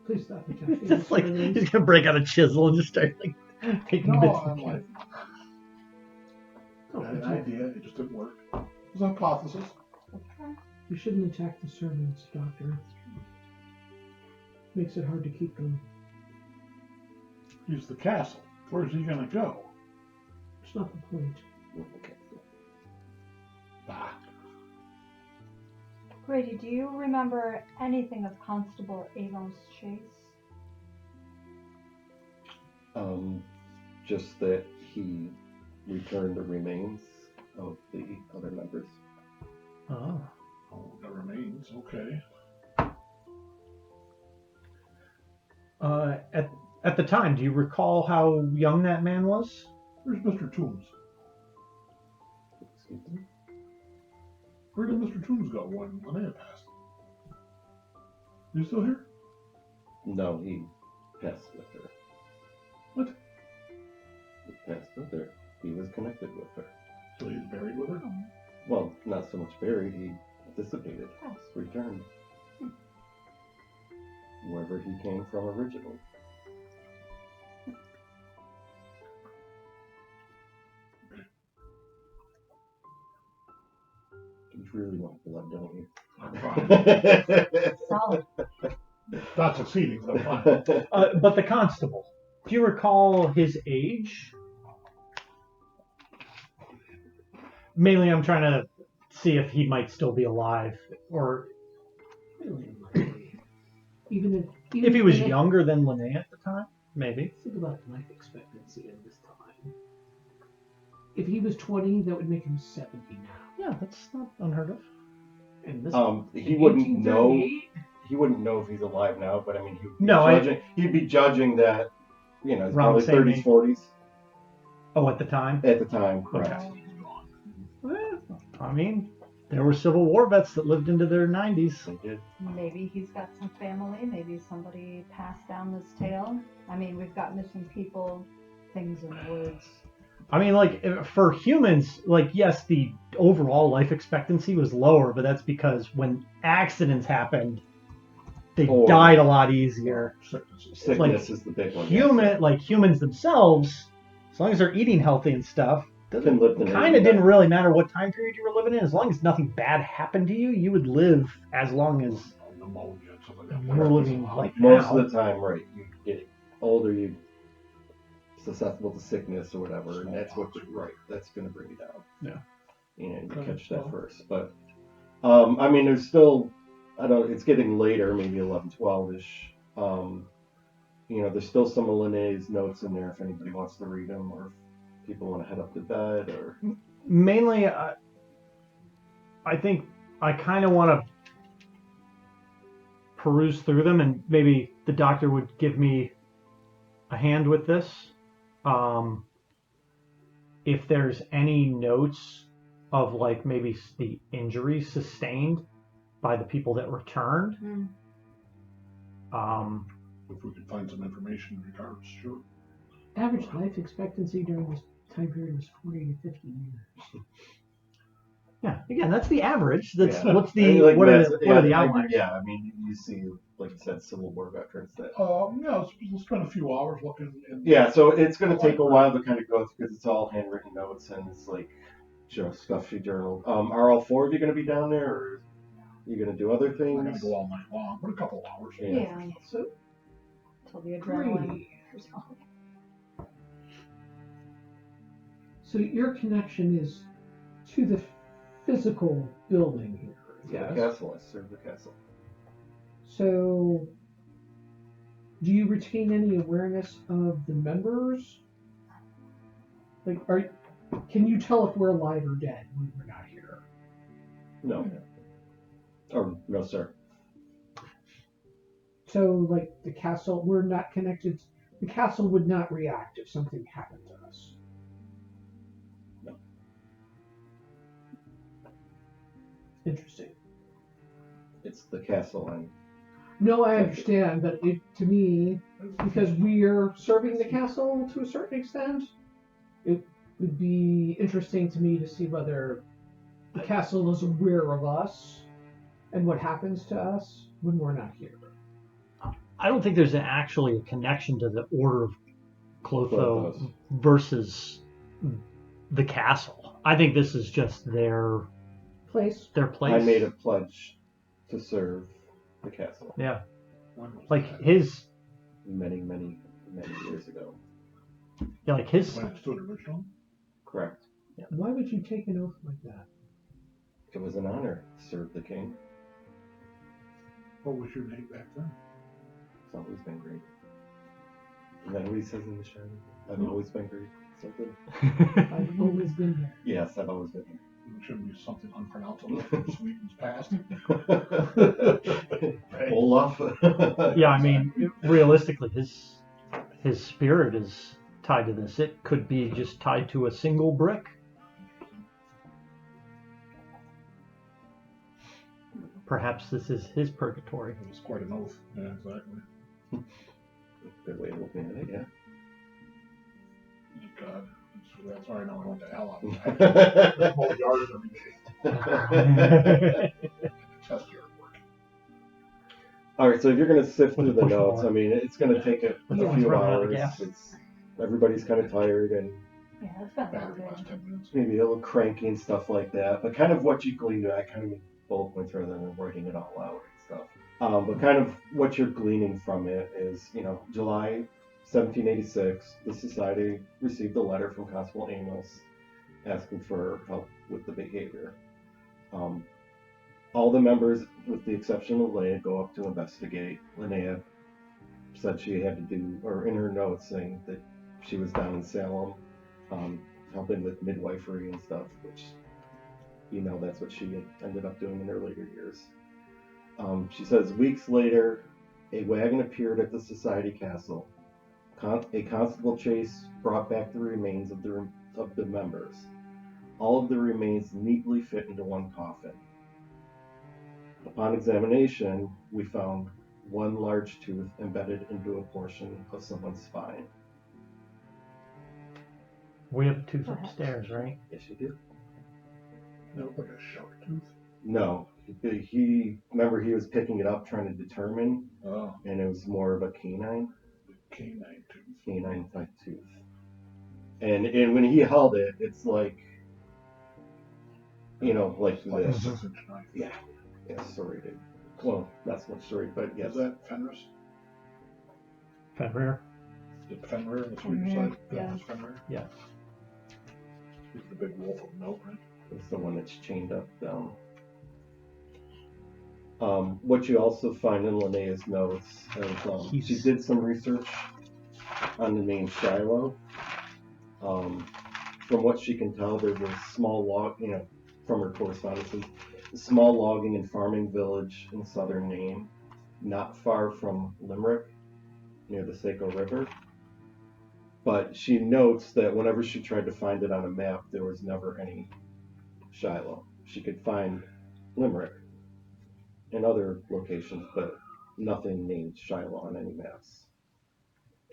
Please stop attacking
Just
the
like
servants.
he's gonna break out a chisel and just start like taking
No,
bits.
I'm like, I had an idea, it just didn't work. It was a hypothesis.
You shouldn't attack the servants, Doctor. Makes it hard to keep them.
He's the castle. Where's he gonna go?
It's not the point.
Ah,
Grady, do you remember anything of Constable Avon's chase?
Just that he returned the remains of the other members.
Oh.
oh, the remains. Okay.
At the time, do you recall how young that man was?
Where's Mr. Toombs?
Excuse me?
Where did Mr. Toombs go when Linnea passed? Is he still here?
No, he passed with her.
What?
He passed with her. He was connected with her.
So he's buried with her?
Well, not so much buried. He dissipated.
Yes.
Returned. Wherever he came from originally. You really want blood, don't you?
I'm fine.
Solid.
Not succeeding, but I'm fine.
But the constable, do you recall his age? Mainly, I'm trying to see if he might still be alive, or
Really unlikely. Even
if he was
if-
younger than Linnea at the time, maybe.
Think about life expectancy at this time. If he was 20, that would make him 70 now.
Yeah, that's not unheard of.
And this
He
in
wouldn't know.
1838,
He wouldn't know if he's alive now, but he'd be judging that. He's
Around
probably
the same
30s,
age.
40s
Oh, at the time?
at the time. Correct.
Okay. Well, I mean, there were Civil War vets that lived into their 90s.
They did.
Maybe he's got some family. Maybe somebody passed down this tale. I mean, we've got missing people, things in the woods.
I mean, like, for humans, like, yes, the overall life expectancy was lower, but that's because when accidents happened, they
Or-
died a lot easier.
Sickness is the big one.
Humans themselves, as long as they're eating healthy and stuff,
Can live the
kind of didn't really matter what time period you were living in. As long as nothing bad happened to you, you would live as long as
Pneumonia and stuff like that.
you're living like
Most
now.
of the time, right? You get older, you susceptible to sickness or whatever, and that's what that's going to bring you down.
Yeah.
And you catch that first. But I mean, there's still, it's getting later, maybe 11, 12-ish. There's still some of Linnaeus notes in there if anybody wants to read them, or if people want to head up to bed, or
Mainly, I think I kind of want to peruse through them, and maybe the doctor would give me a hand with this. If there's any notes of like maybe the injuries sustained by the people that returned.
If we could find some information in regards, sure.
Average life expectancy during this time period was 40 to 50 years.
Yeah, again, that's the average. That's
Yeah.
what's
I mean,
the
like
what
Matt's-
are the
I agree.
outliers?
Yeah, I mean, you see, like you said, Civil War veterans that.
We'll spend a few hours looking.
Yeah, so it's going to take a while to kind of go through because it's all handwritten notes and it's like stuffy journal. Are all four of you going to be down there, or are you going to do other
We're going
things?
to go all night long, but a couple hours.
Yeah.
So
Till the adrenaline.
great. So your connection is to the physical building here.
Yeah, the castle. I serve the castle.
So, do you retain any awareness of the members? Like, can you tell if we're alive or dead when we're not here?
No. Or no, sir.
So, like, the castle, we're not connected. The castle would not react if something happened to us.
No.
Interesting.
It's the castle and.
No, I understand, but to me, because we are serving the castle to a certain extent, it would be interesting to me to see whether the castle is aware of us and what happens to us when we're not here.
I don't think there's actually a connection to the Order of Clotho versus the castle. I think this is just their
Place.
place.
I made a pledge to serve the castle.
Yeah. Like his.
Many, many, many years ago.
Yeah, like his.
When it stood original?
Correct.
Yeah.
Why would you take an oath like that?
It was an honor to serve the king.
What was your name back then?
It's always been great. Is that what he says in The Shining? I've always been great. Something?
I've always been there.
Yes, I've always been here.
It shouldn't be something unpronounceable from Sweden's past.
Olaf.
Yeah, I mean, realistically, his spirit is tied to this. It could be just tied to a single brick. Perhaps this is his purgatory.
It was quite an oath. Yeah, exactly.
Good way of looking at it, yeah.
Thank God. That's why I know I went to hell. I mow the yard every day. Test yard work.
All right, so if you're going to sift
With
through
the
the
push
notes,
mower.
I mean, it's going to take a
Yeah,
few
running out of
hours.
gas.
Everybody's kind of tired and
Yeah, it's been a long
Battery last
day.
10 minutes.
maybe a little cranky and stuff like that. But kind of what you glean, I kind of make bullet points rather than writing it all out and stuff. But kind of what you're gleaning from it is, July 1786, the society received a letter from Constable Amos asking for help with the behavior. All the members, with the exception of Linnea, go up to investigate. Linnea said she had to do, or in her notes saying that she was down in Salem, helping with midwifery and stuff, which, that's what she had ended up doing in her later years. She says, weeks later, a wagon appeared at the society castle. A constable chase brought back the remains of the members. All of the remains neatly fit into one coffin. Upon examination, we found one large tooth embedded into a portion of someone's spine.
We have tooth upstairs, right?
Yes, you do.
It looked like a shark tooth.
No, he remember he was picking it up trying to determine,
Oh,
and it was more of a canine
canine tooth.
type tooth. And when he held it, it's like, like
It's like a
this.
6-inch knife.
Yeah, serrated. Well, not so much serrated, but yes.
Is that Fenris?
Fenrir.
The Fenrir, the sweeter
Fenrir,
side?
yeah.
That's Fenrir?
Yes.
He's the big wolf of note, right?
It's the one that's chained up down. What you also find in Linnea's notes is she did some research on the name Shiloh. From what she can tell, there's a small log, from her correspondences, a small logging and farming village in southern Maine, not far from Limerick, near the Saco River. But she notes that whenever she tried to find it on a map, there was never any Shiloh. She could find Limerick and other locations, but nothing named Shiloh on any maps.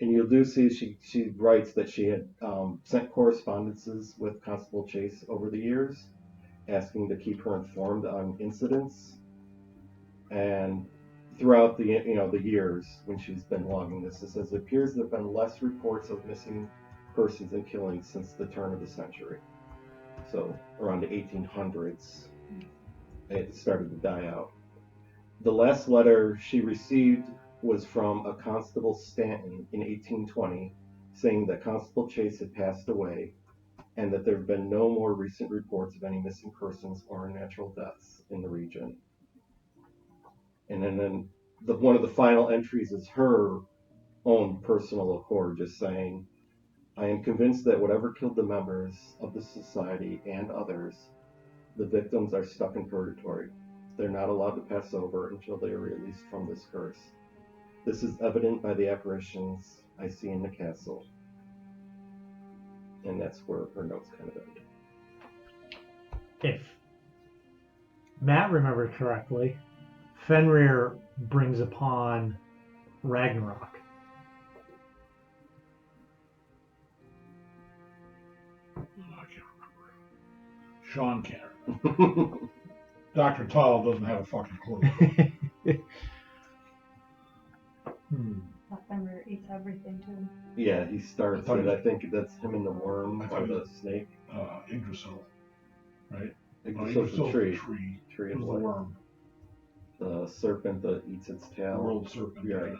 And you do see she writes that she had sent correspondences with Constable Chase over the years, asking to keep her informed on incidents. And throughout the years when she's been logging this, it says it appears there have been less reports of missing persons and killings since the turn of the century. So around the 1800s, it started to die out. The last letter she received was from a Constable Stanton in 1820, saying that Constable Chase had passed away and that there have been no more recent reports of any missing persons or natural deaths in the region. And then one of the final entries is her own personal accord, just saying, I am convinced that whatever killed the members of the society and others, the victims are stuck in purgatory. They're not allowed to pass over until they are released from this curse. This is evident by the apparitions I see in the castle. And that's where her notes kind of end.
If Matt remembered correctly, Fenrir brings upon Ragnarok.
Oh, I can't remember. Shawn can't remember. Dr. Tuttle doesn't have a fucking clue.
Fenrir eats everything too.
Yeah, he starts it. I think that's him and the worm or the snake.
Yggdrasil, right?
Yggdrasil's the
Yggdrasil's
tree.
the
Tree
tree.
of
The
life.
worm.
The serpent that eats its
The
tail.
world serpent.
Yeah.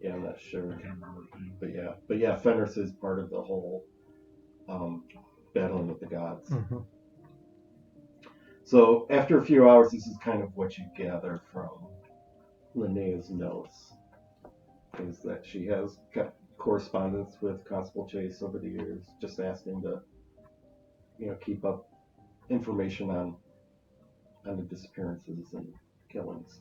Yeah, I'm not sure.
I can't remember his name.
But yeah, Fenris is part of the whole battling with the gods.
Mm-hmm.
So after a few hours, this is kind of what you gather from Linnea's notes, is that she has kept correspondence with Constable Chase over the years, just asking to, keep up information on the disappearances and killings.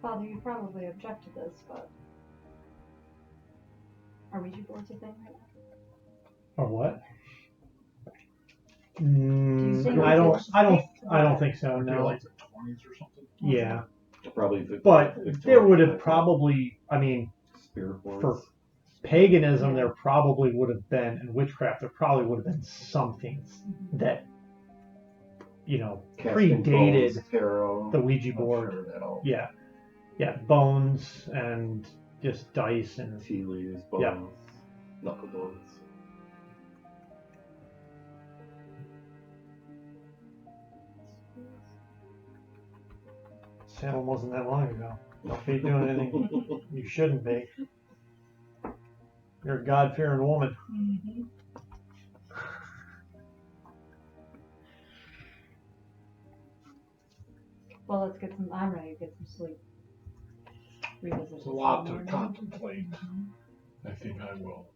Father, you probably object to this, but are Ouija boards a thing right now?
Or what?
you think
I don't
it's
think so.
They're
No.
like the 20s or something.
Yeah,
Probably,
but
Victorian
there would have
type
probably. I mean,
spirit boards.
for paganism, there probably would have been, and witchcraft, there probably would have been something that
Casting
predated
bones, tarot,
the Ouija
I'm
board.
sure that'll-
Yeah, bones and just dice and
tea leaves, bones,
Yeah.
knuckle bones.
Salem wasn't that long ago. Don't be doing anything you shouldn't be. You're a God-fearing woman.
Mm-hmm. Well, let's get some. I'm ready to get some sleep. Revisit
It's
this
a lot to
tomorrow.
contemplate. I think I will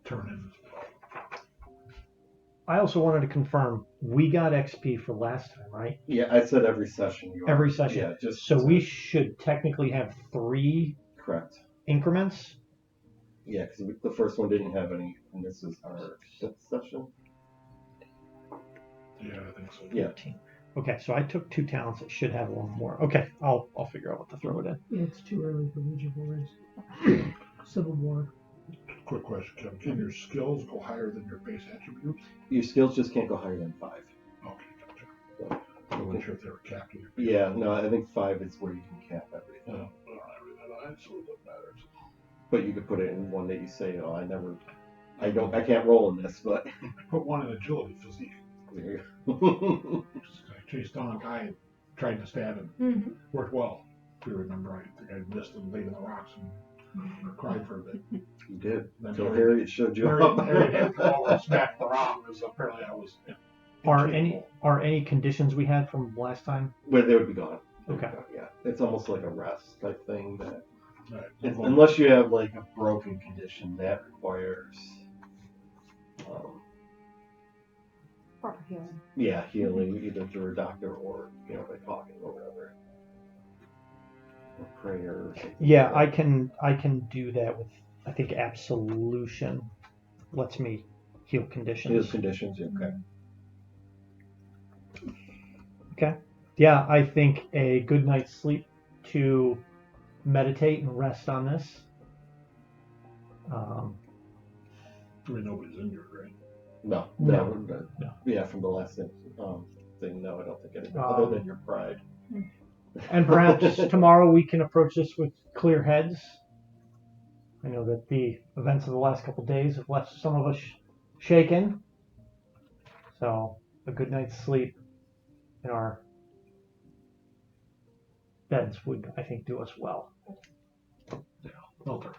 turn in.
I also wanted to confirm we got XP for last time, right?
Yeah, I said every session.
Every session.
Yeah, just
So we should technically have 3
correct.
increments.
Yeah, because the first one didn't have any, and this is our 5th session.
Yeah, I think so.
Yeah.
Okay, so I took 2 talents. It should have a little more. Okay, I'll figure out what to throw it in.
Yeah, it's too early for Legion Wars. Civil War.
Quick question, Kevin. Can your skills go higher than your base attributes?
Your skills just can't go higher than 5.
Okay, gotcha. I wasn't sure if they were capped with your base.
Yeah, no, I think 5 is where you can cap everything.
Well, so what matters.
But you could put it in one that you say, oh, I can't roll in this, but
I put one in agility physique.
there
I chased down a guy and tried to stab him.
Mm-hmm.
Worked well. If you remember, I think I missed and laid in the rocks and cried for a bit.
you did.
Then
Until Harriet showed you up.
Harriet had to come over and smack the rock because apparently I was
Are any conditions we had from last time?
But they would be gone.
Okay.
Yeah, it's almost like a rest type thing. That
Right.
unless you have like a broken condition that requires,
Proper healing.
healing either through a doctor or by talking or whatever, or prayer. Or something
Yeah,
like
I can do that with, I think, absolution lets me heal
that.
conditions.
His conditions. Okay.
Okay. Yeah, I think a good night's sleep to meditate and rest on this.
I mean, nobody's injured, right?
No.
No.
Yeah, from the last thing, no, I don't think anything other than your pride.
And perhaps tomorrow we can approach this with clear heads. I know that the events of the last couple of days have left some of us shaken. So a good night's sleep in our beds would, I think, do us well.
Well done.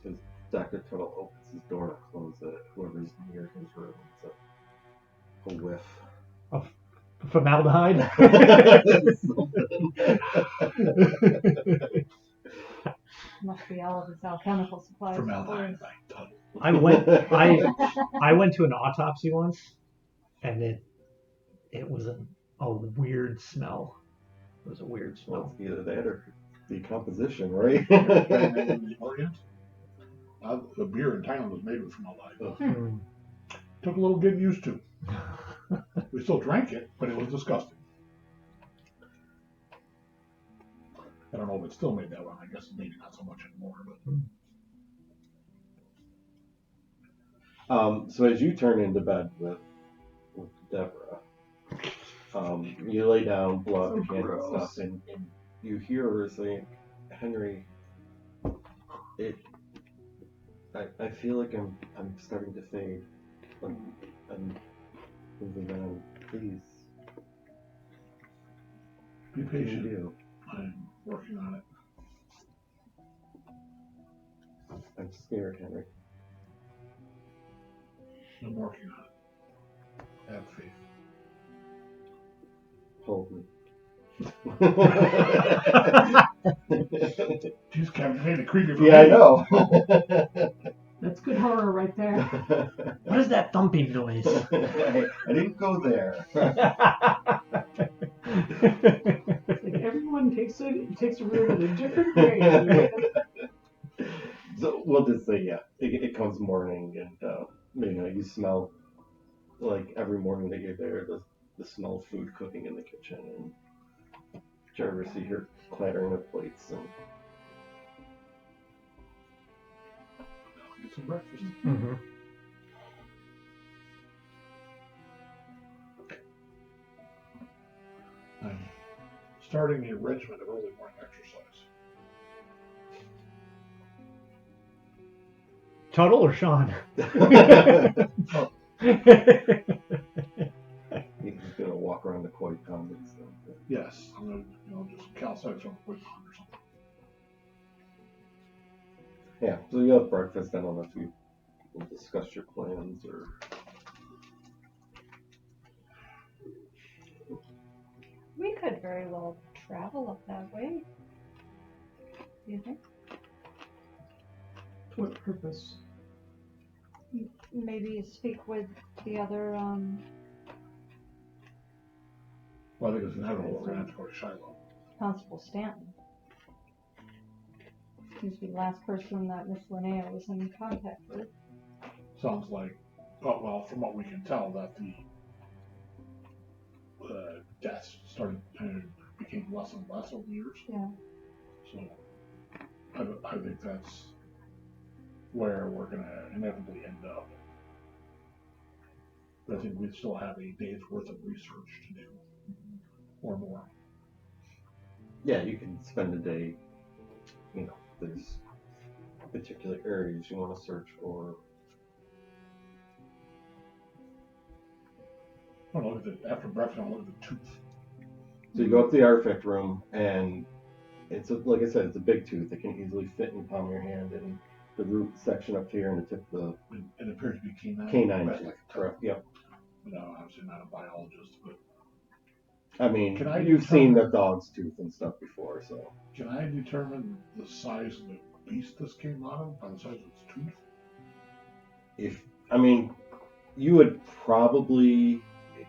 Because Dr. Tuttle opens his door and closes it. Whoever's near his room, it's a whiff.
Formaldehyde?
Must be all of his alchemical supplies.
Formaldehyde by Tuttle.
I went to an autopsy once, and it was a weird smell. It was a weird
Well,
smell.
it's either that or decomposition, right?
In the Orient, the beer in Thailand was made with formaldehyde.
Mm.
Took a little getting used to. We still drank it, but it was disgusting. I don't know if it's still made that way. I guess maybe not so much anymore. But
So as you turn into bed with Deborah, you lay down, blow out the candle and stuff, and you hear her say, "Henry, I feel like I'm starting to fade. I'm moving on. Please,
be
what can you
patient.
do?
I'm working on it.
I'm scared, Henry."
I'm working on it. Have faith.
Hold me.
Jeez, Kevin, hey, the creepy.
Yeah, I know.
That's good horror right there.
What is that thumping noise?
I didn't go there.
Like everyone takes a room in a different way.
So we'll just say, it comes morning, and you smell like every morning that you're there, the smell of food cooking in the kitchen, and Jarvis, you hear clattering of plates, and
Get some breakfast.
Mm-hmm.
I'm starting a regimen of early morning exercise.
Tuttle or Shawn?
he's gonna walk around the koi pond and stuff.
Yes, I'm gonna just calcite from a quick pond or something.
Yeah, so you have breakfast. I don't know if you will discuss your plans or.
We could very well travel up that way. Do you think?
For what purpose?
Maybe speak with the other,
Well, I think it's inevitable we're gonna have to go to Shiloh.
Constable Stanton. Seems to be the last person that Miss Linnea was in contact with.
Sounds like, well, from what we can tell, that the deaths started and became less and less over the years.
Yeah.
So I think that's where we're going to inevitably end up. But I think we still have a day's worth of research to do, or more.
Yeah, you can spend a day, there's particular areas you want to search for.
I don't know, after breakfast, I'll look at the tooth.
So you go up to the artifact room, and like I said, it's a big tooth. It can easily fit in the palm of your hand, and the root section up here, and the tip of
And it appears to be canine.
canine
Right,
tooth.
like a
Correct. Yep.
Obviously not a biologist, but
I mean,
Can I
you've seen the
determine-
dog's tooth and stuff before, so.
can I determine the size of the beast this came out of by the size of its tooth?
You would probably,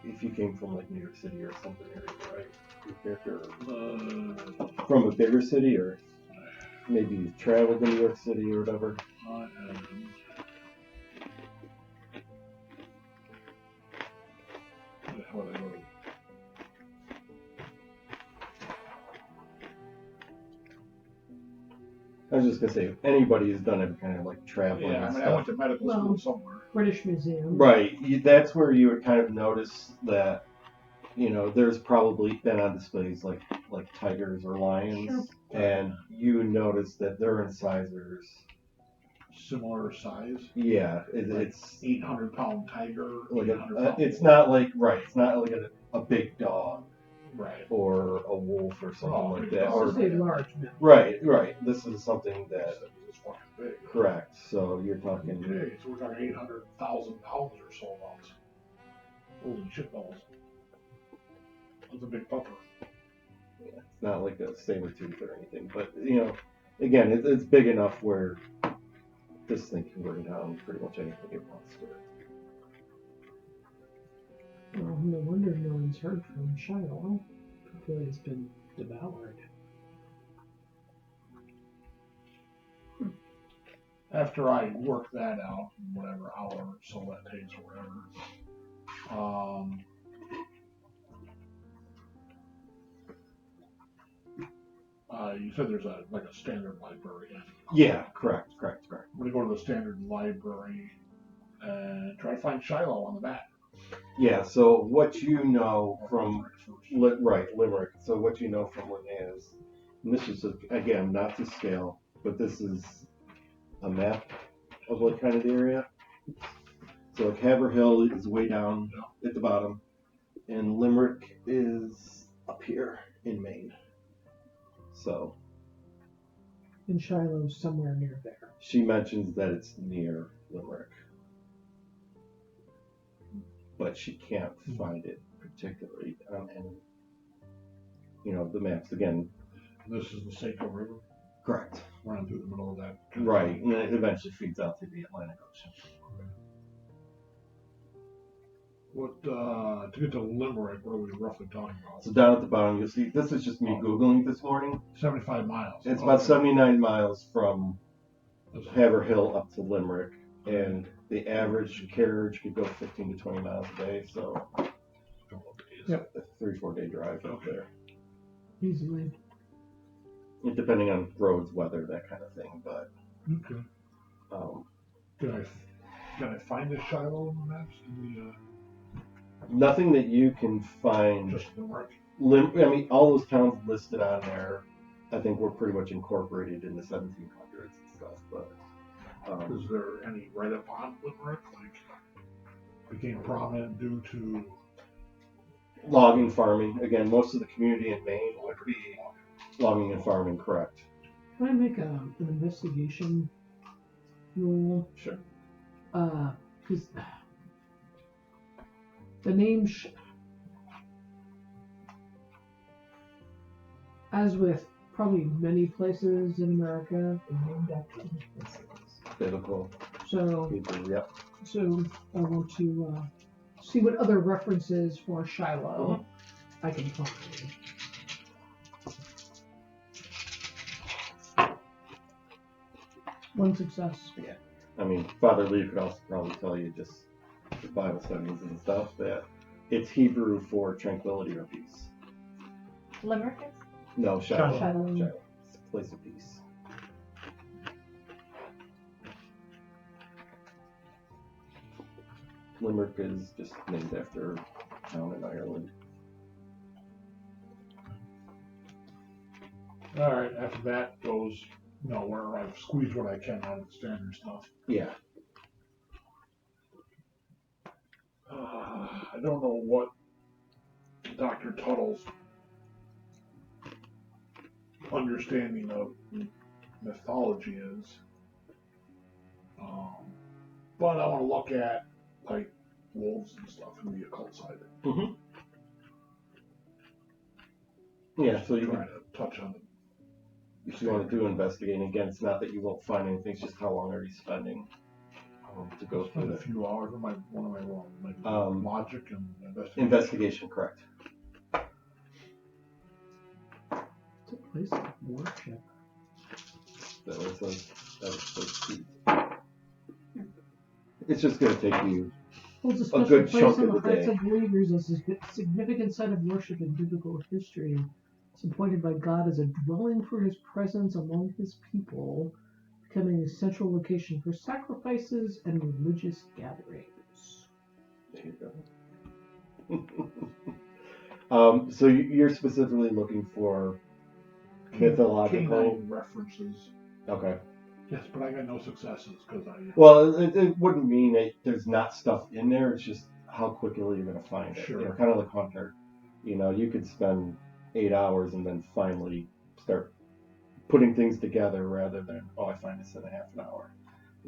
if you came from like New York City or something, right? Your character, from a bigger city, or maybe you've traveled to New York City or whatever.
I am. How would I go?
I was just gonna say, if anybody who's done any kind of like traveling
Yeah,
and
I
stuff.
went to medical
Well-
school somewhere.
British Museum.
Right, that's where you would kind of notice that, there's probably been on displays like tigers or lions, and you notice that their incisors.
Similar size.
Yeah,
Like
it's
800-pound tiger.
like
800-pound
it's not like it's not like a big dog
right.
or a wolf or something
Oh,
like
big
that.
dog.
Or
This is a large mammal.
right. This is something that
It's fucking big.
correct. So you're talking.
Okay, so we're talking 800,000 pounds or so about. Holy shit balls. That's a big pupper.
It's not like a saber tooth or anything, but again, it's big enough where this thing can bring down pretty much anything it wants to.
Well, no wonder no one's heard from Shiloh. Hopefully it's been devoured.
After I work that out, whatever hour or so that takes or whatever, you said there's a standard library.
Yeah, correct.
I'm gonna go to the standard library and try to find Shiloh on the map.
Yeah. So what you know from
Limerick first.
Limerick. So what you know from Linnaeus is, and this is again not to scale, but this is a map of like kind of the area. So like Haverhill is way down at the bottom, and Limerick is up here in Maine. So
And Shiloh's somewhere near there.
she mentions that it's near Limerick, but she can't find it particularly on any, the maps again.
This is the Saco River
Correct.
running through the middle of that.
Right, and then it eventually feeds out to the Atlantic Ocean.
What to get to Limerick? What are we roughly talking about?
So down at the bottom, you'll see, this is just me Googling this morning.
75 miles.
It's about 79 miles from
That's-
Haverhill up to Limerick, and the average carriage could go 15 to 20 miles a day, so
Yep.
a 3-4 day drive up there.
Easily.
Depending on roads, weather, that kind of thing, but
Okay.
um,
Did I find the Shiloh on the maps?
nothing that you can find.
Just Limerick.
All those towns listed on there, I think were pretty much incorporated in the 1700s and stuff, but
Is there any right up on Limerick? Like became prominent due to
logging, farming. Again, most of the community in Maine would be logging and farming, correct?
Can I make an investigation roll?
Sure.
Because the name, as with probably many places in America, they're named after places.
Biblical
So,
people, yep.
so I want to see what other references for Shiloh I can find. One success.
Father Lee could also probably tell you just the Bible studies and stuff that It's Hebrew for tranquility or peace.
Limerick?
No, Shiloh.
Shiloh.
Shiloh. It's a place of peace. Limerick is just named after a town in Ireland.
All right. After that goes, where I've squeezed what I can out of the standard stuff.
Yeah.
I don't know what Dr. Tuttle's understanding of mythology is, but I want to look at like wolves and stuff in the occult side.
Mm-hmm. Yeah, so you
try
can,
to touch on it.
if you want to do investigating, again, it's not that you won't find anything, it's just how long are you spending to go
Spend
through
a
it.
few hours. What am I wrong? Maybe logic and investigation.
Investigation, correct.
It's a place of worship.
That was it's just going to take you
Holds a
a
special
good
place
chunk
in
of
the
the
hearts
day.
of believers as a significant site of worship in biblical history. It's appointed by God as a dwelling for his presence among his people, becoming a central location for sacrifices and religious gatherings.
There you go. So you're specifically looking for mythological
canine references.
Okay.
Yes, but I got no successes because I.
Well, it wouldn't mean that there's not stuff in there. It's just how quickly you're going to find it.
Sure.
Kind of like Hunter. You could spend 8 hours and then finally start putting things together rather than, I find this in a half an hour.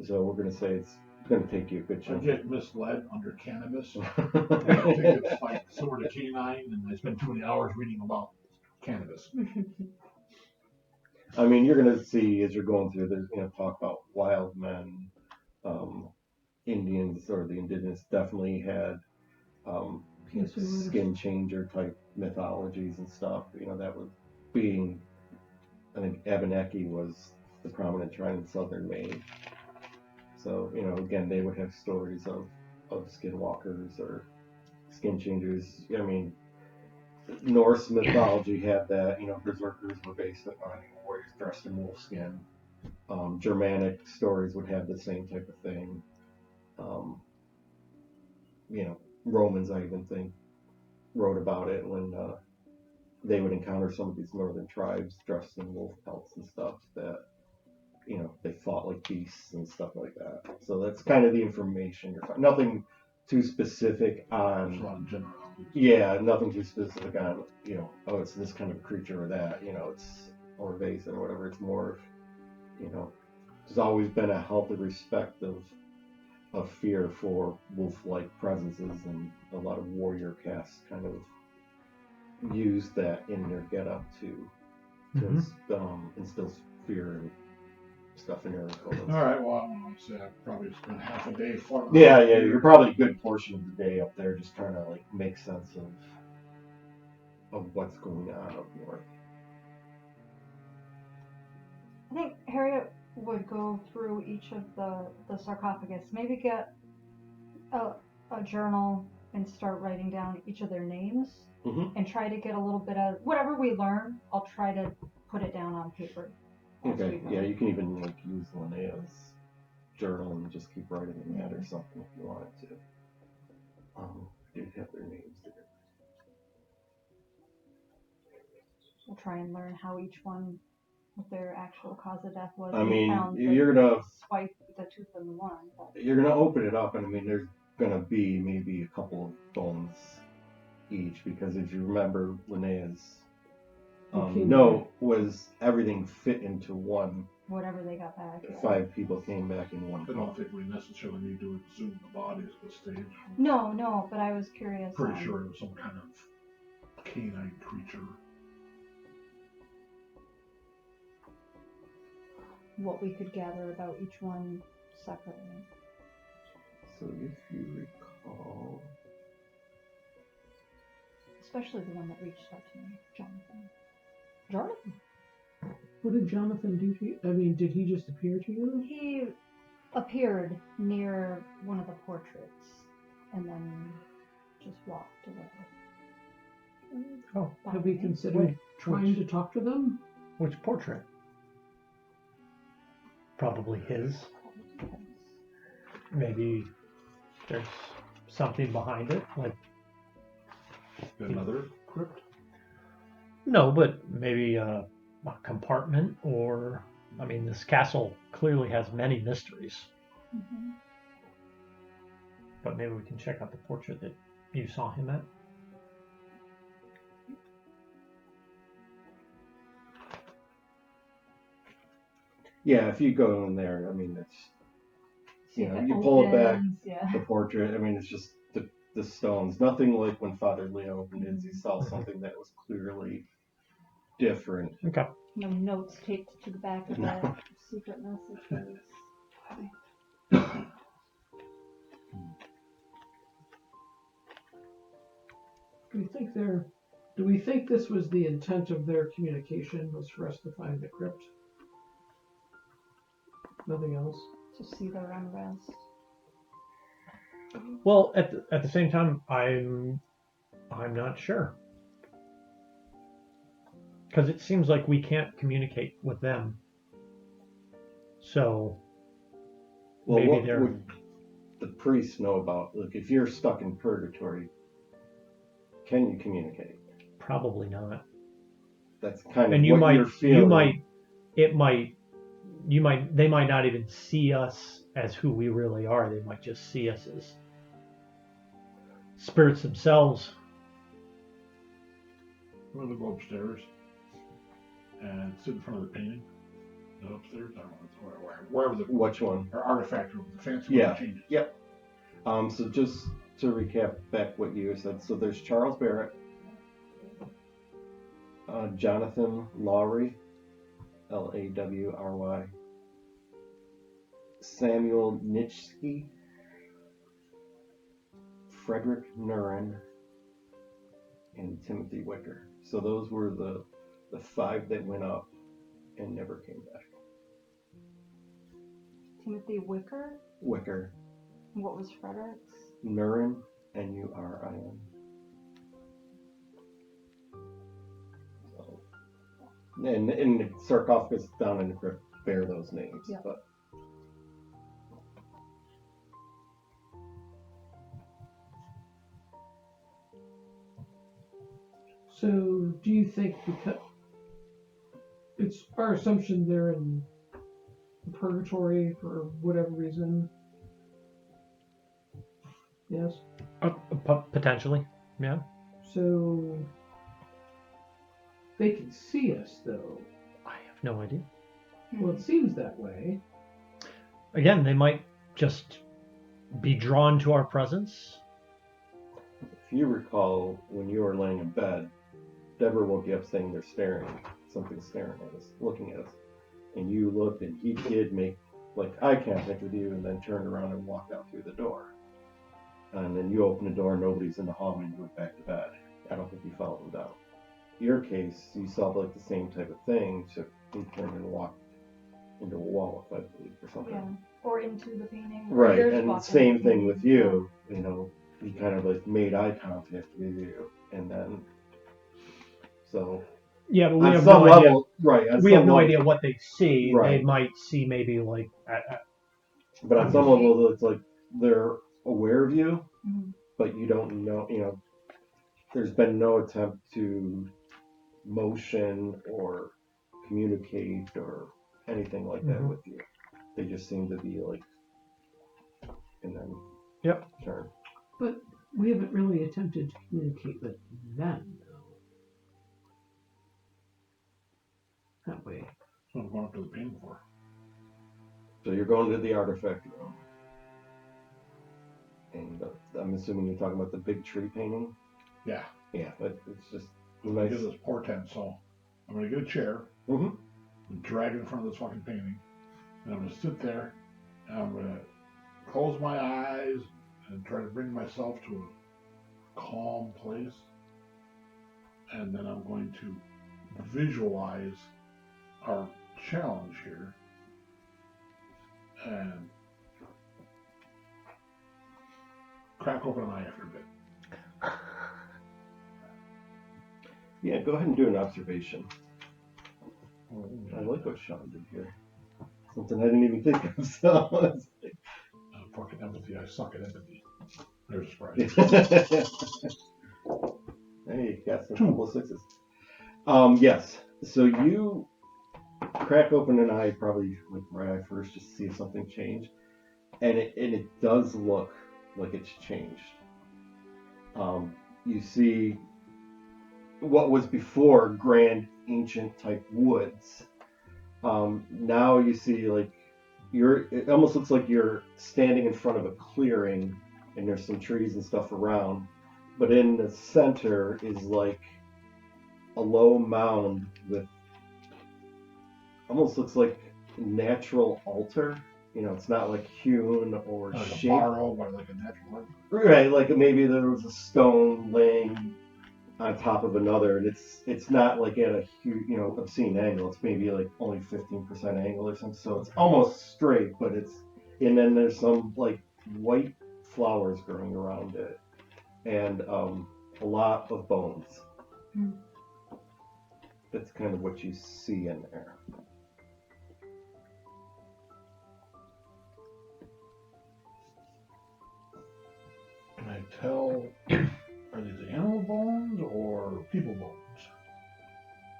So we're going to say it's going to take you a good
I
chunk.
get misled under cannabis. And I think it's like sort of canine, and I spend too many hours reading about cannabis.
I mean, you're going to see as you're going through, there's going to talk about wild men, Indians or the indigenous definitely had skin changer type mythologies and stuff. That was being, I think Abenaki was the prominent tribe in southern Maine. So, again, they would have stories of skinwalkers or skin changers. I mean, Norse mythology had that, berserkers were based on warriors dressed in wolf skin. Germanic stories would have the same type of thing. Romans, I even think, wrote about it when they would encounter some of these northern tribes dressed in wolf pelts and stuff that, they fought like beasts and stuff like that. So that's kind of the information you're finding. Nothing too specific on...
It's a lot of generalities.
Yeah, nothing too specific on, it's this kind of creature or that, or Vaesen or whatever. It's more of, there's always been a healthy respect of fear for wolf-like presences, and a lot of warrior casts kind of use that in their get-up to instill fear and stuff in their opponents.
All right, well, I want to say I probably spent half a day farming.
Yeah, you're probably a good portion of the day up there just trying to make sense of what's going on up north.
I think Harriet would go through each of the sarcophagus, maybe get a journal and start writing down each of their names, and try to get a little bit of whatever we learn. I'll try to put it down on paper.
Okay, yeah, you can even use Linnea's journal and just keep writing in that or something if you wanted to. They have their names there.
We'll try and learn how each one, what their actual cause of death was.
I mean, you're gonna
swipe the tooth in the one.
You're gonna open it up, and I mean, there's gonna be maybe a couple of bones each, because if you remember Linnea's note was everything fit into one.
Whatever they got back. Yeah.
5 people came back in one.
I don't think we necessarily need to exhume the bodies at this stage.
No, but I was curious.
Pretty sure it was some kind of canine creature.
What we could gather about each one separately.
So if you recall...
Especially the one that reached out to me, Jonathan. Jonathan?
What did Jonathan do to you? I mean, did he just appear to you?
He appeared near one of the portraits and then just walked away.
Oh,
Have we considered trying to talk to them?
which portrait? Probably his. Maybe there's something behind it, like
Another crypt?
no, but maybe a compartment, or I mean, this castle clearly has many mysteries.
Mm-hmm.
But maybe we can check out the portrait that you saw him at.
Yeah, if you go in there, I mean, it's,
See
you
if
know,
it
you pull it back,
opens, yeah.
the portrait, I mean, it's just the stones. Nothing like when Father Leo opened his, he saw something that was clearly different.
Okay.
No notes taped to the back of
No.
that secret messages.
Do we think this was the intent of their communication, was for us to find the crypt? Nothing else?
To see their unrest.
Well, at the same time, I'm not sure, because it seems like we can't communicate with them. So
Well,
maybe
what
they're
would the priests know about? Look, if you're stuck in purgatory, can you communicate?
probably not.
That's kind of
And you
what
might,
you're feeling.
they might not even see us as who we really are. They might just see us as spirits themselves.
I'm gonna go upstairs and sit in front of the painting. Is that upstairs? I don't know. It's wherever the
Which one?
or artifact room, the fancy
Yeah.
one changes.
Yep. So just to recap back what you said, so there's Charles Barrett, Jonathan Lawry, Lawry, Samuel Nitschke, Frederick Nuren, and Timothy Wicker. So those were the 5 that went up and never came back.
Timothy Wicker?
Wicker,
What was Frederick's?
Nurin, Nurin. So, and the sarcophagus down in the crypt bear those names.
Yeah.
But
So, do you think because it's our assumption they're in purgatory for whatever reason? Yes.
Potentially, yeah.
So they can see us, though.
I have no idea.
Well, it seems that way.
Again, they might just be drawn to our presence.
if you recall, when you were laying in bed, Deborah woke you up saying they're something's staring at us, looking at us. And you looked, and he did make like eye contact with you, and then turned around and walked out through the door. And then you opened the door, nobody's in the hallway, and you went back to bed. I don't think you followed him down. Your case, you saw like the same type of thing, so he turned and walked into a wall, I believe, or something.
Yeah. Or into the painting.
Right,
Yours
and
walked
same
into the
thing with
painting.
you. You know, he kind of like made eye contact with you, and then so
Yeah, but we
on
have
some
no idea.
level, right? On
We
some
have no
level,
idea what they see.
Right.
They might see maybe like
But on some level, it's like they're aware of you,
Mhm.
but you don't know. You know, there's been no attempt to motion or communicate or anything like that
Mhm.
with you. They just seem to be like, and then
Yep.
turn.
But we haven't really attempted to communicate with them, though. That way.
So I'm going up to the painting for.
So you're going to the artifact room, and I'm assuming you're talking about the big tree painting.
Yeah.
Yeah, but it's just
I'm
nice.
gonna give this portent, so I'm gonna get a chair
Mhm.
and drag it in front of this fucking painting. And I'm gonna sit there and I'm gonna close my eyes and try to bring myself to a calm place. And then I'm going to visualize our challenge here. And crack open an eye after a bit.
Yeah, go ahead and do an observation. I like what Shawn did here. Something I didn't even think of. So.
Fucking empathy. I suck at empathy. There's a surprise.
Hey, you got some couple of sixes. Yes. So you crack open an eye, probably like right eye first, just to see if something changed, and it does look like it's changed. You see what was before grand ancient type woods. Now you see like it almost looks like you're standing in front of a clearing, and there's some trees and stuff around, but in the center is like a low mound with almost looks like natural altar. You know, it's not like hewn or
like
shaped.
A borrow by like a natural one.
Right, like maybe there was a stone laying on top of another, and it's not like at a huge, obscene angle. It's maybe like only 15% angle or something. So it's almost straight, but and then there's some like white flowers growing around it, and a lot of bones.
Mm.
That's kind of what you see in there.
Can I tell, are these animal bones or people bones?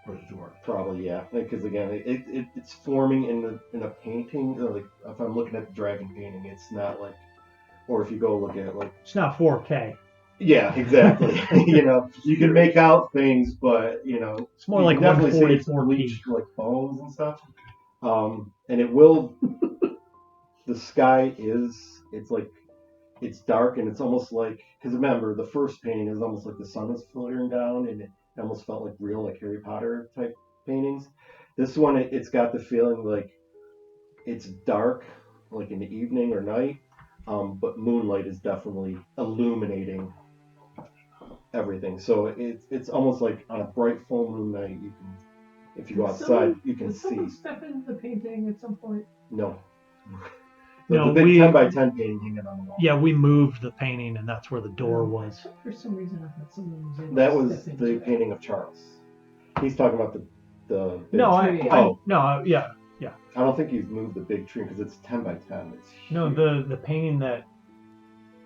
Or is it too hard?
Probably, yeah. Because again, it's forming in a painting. Like if I'm looking at the dragon painting, it's not like, or if you go look at it, like
It's not 4K.
yeah, exactly. You can make out things, but
It's more
you
like
can definitely see it's
144p.
bleached, like bones and stuff. And it will. The sky it's dark, and it's almost like, because remember the first painting is almost like the sun was flickering down, and it almost felt like real, like Harry Potter type paintings. This one, it's got the feeling like it's dark, like in the evening or night, but moonlight is definitely illuminating everything. So it's almost like on a bright full moon night, you can, if you go outside, you can
did
see.
someone step into the painting at some point?
No.
No,
the big
we-
10 by 10 painting hanging on the wall.
Yeah, we moved the painting, and that's where the door was.
For some reason, I thought someone was able
That
to
was
step
the
into it.
painting of Charles. He's talking about the big
No,
tree.
yeah.
I don't think you've moved the big tree because it's 10 by 10. It's
No,
huge.
the painting that.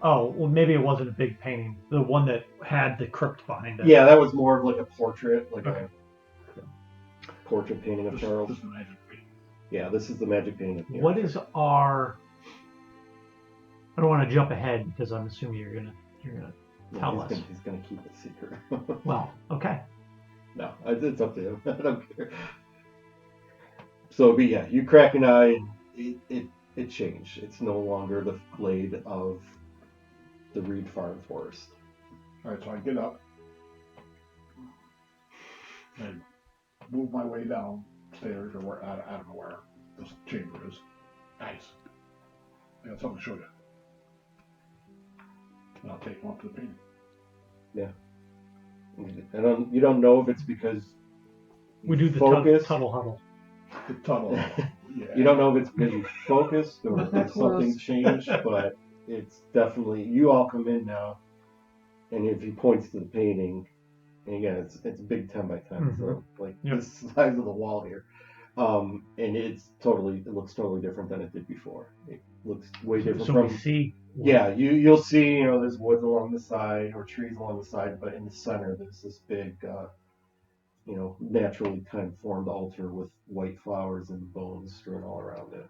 Oh, well, maybe it wasn't a big painting. The one that had the crypt behind it.
Yeah, that was more of like a portrait, like
Okay.
a portrait painting of Charles.
This is the magic painting.
Yeah, this is the magic painting of
What is our? I don't want to jump ahead because I'm assuming you're gonna tell us.
He's gonna keep it secret.
Well, okay.
No, it's up to him. I don't care. So, but yeah, you crack an eye, it changed. It's no longer the glade of the Reed Farm Forest.
Alright, so I get up. I move my way downstairs or where, I don't know where this chamber is. Guys, I got something to show you. And I'll take him up to the painting.
You don't know if it's because
We do the
focus.
Tuttle huddle.
The tunnel. Yeah.
You don't know if it's because you focused or
Not that
if something
close.
changed, but it's definitely, you all come in now, and if he points to the painting, and again, it's a big 10 by 10, so like
Yep.
this size of the wall here, and it looks totally different than it did before. It looks way different
So
from.
we see.
Yeah, you'll see, there's woods along the side or trees along the side, but in the center there's this big, naturally kind of formed altar with white flowers and bones strewn all around it.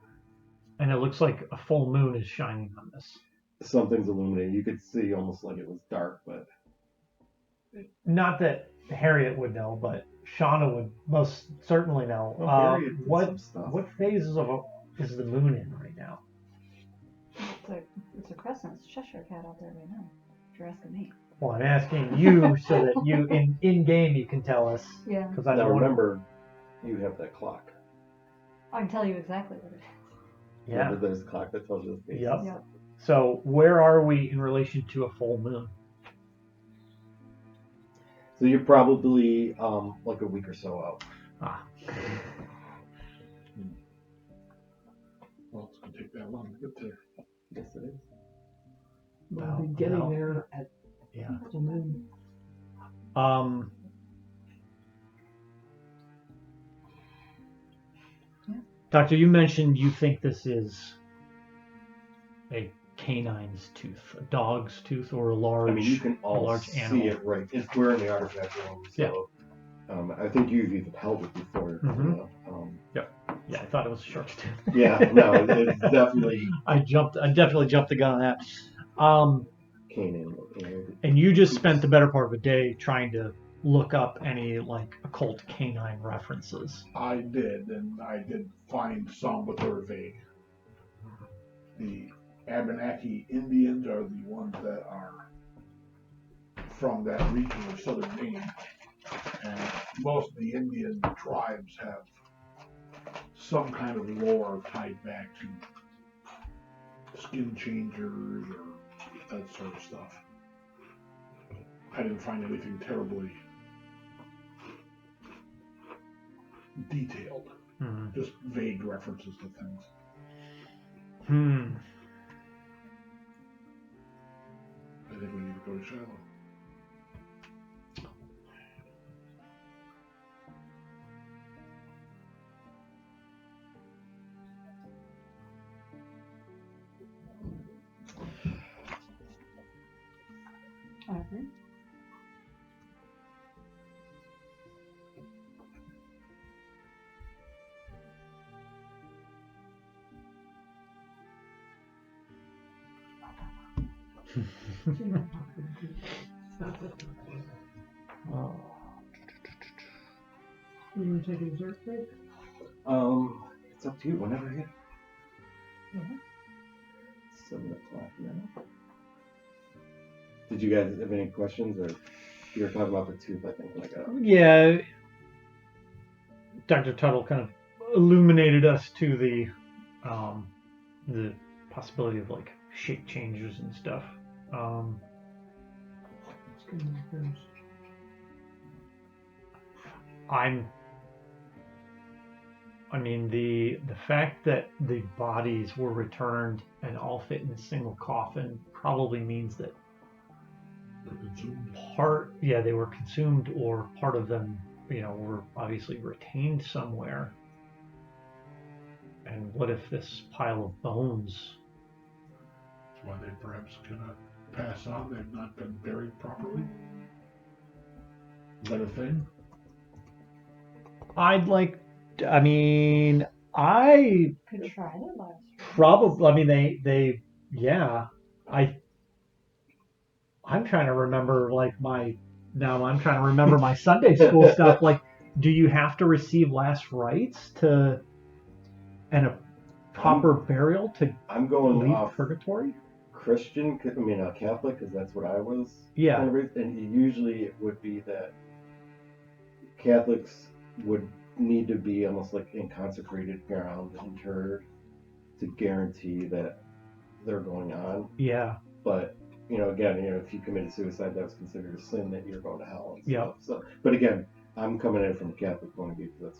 And it looks like a full moon is shining on this.
Something's illuminated. You could see almost like it was dark, but
Not that Harriet would know, but Shawna would most certainly know.
Well, Harriet did
what
some stuff.
what phases is the moon in right now?
It's a crescent. It's a Cheshire cat out there right now. If you're asking me.
Well, I'm asking you so that you in game you can tell us.
Yeah.
Because I
now
don't want.
remember, you have that clock.
I can tell you exactly what it is.
Yeah.
Remember, there's a clock that tells you the phases.
Yep.
Yep.
So where are we in relation to a full moon?
So you're probably like a week or so out.
Ah.
Well, it's going to take that long to get there.
Yes, it is.
We'll be getting
Well,
there at
Yeah.
full moon.
Doctor, you mentioned you think this is a canine's tooth, a dog's tooth, or a large.
I mean, you can
a
all
large
see
animal.
it right. We're in the artifact room, so I think you've even held it before.
Mhm. Yeah, I thought it was a shark's tooth.
Yeah, no, it's definitely
I definitely jumped the gun on that.
canine.
And you just spent the better part of a day trying to look up any like occult canine references.
I did, and I did find some, but they were vague. The Abenaki Indians are the ones that are from that region of southern Maine, and most of the Indian tribes have some kind of lore tied back to skin changers or that sort of stuff. I didn't find anything terribly detailed, just vague references to things. I think we need to go to Shiloh.
I agree.
You want to take a dessert break?
It's up to you. Whenever you.
Mhm.
7:00 now. Did you guys have any questions, or you were talking about the tooth? I think when I got.
Yeah, Dr. Tuttle kind of illuminated us to the possibility of like shape changes and stuff.
Let's get in there first.
I mean, the fact that the bodies were returned and all fit in a single coffin probably means that they were consumed, or part of them, were obviously retained somewhere. And what if this pile of bones?
That's why they perhaps cannot pass on. They've not been buried properly. Is that a thing?
I
Could try to last.
probably. I mean, they. Yeah. I'm trying to remember I'm trying to remember my Sunday school stuff. Like, do you have to receive last rites and a proper burial to
I'm going
leave
off
purgatory?
Christian. I mean, Catholic, because that's what I was.
Yeah.
Kind of raised, and usually it would be that Catholics would need to be almost like in consecrated ground interred to guarantee that they're going on.
Yeah.
But again, if you committed suicide, that was considered a sin, that you're going to hell. And
Yeah.
stuff. So, but again, I'm coming in from a Catholic point of view, because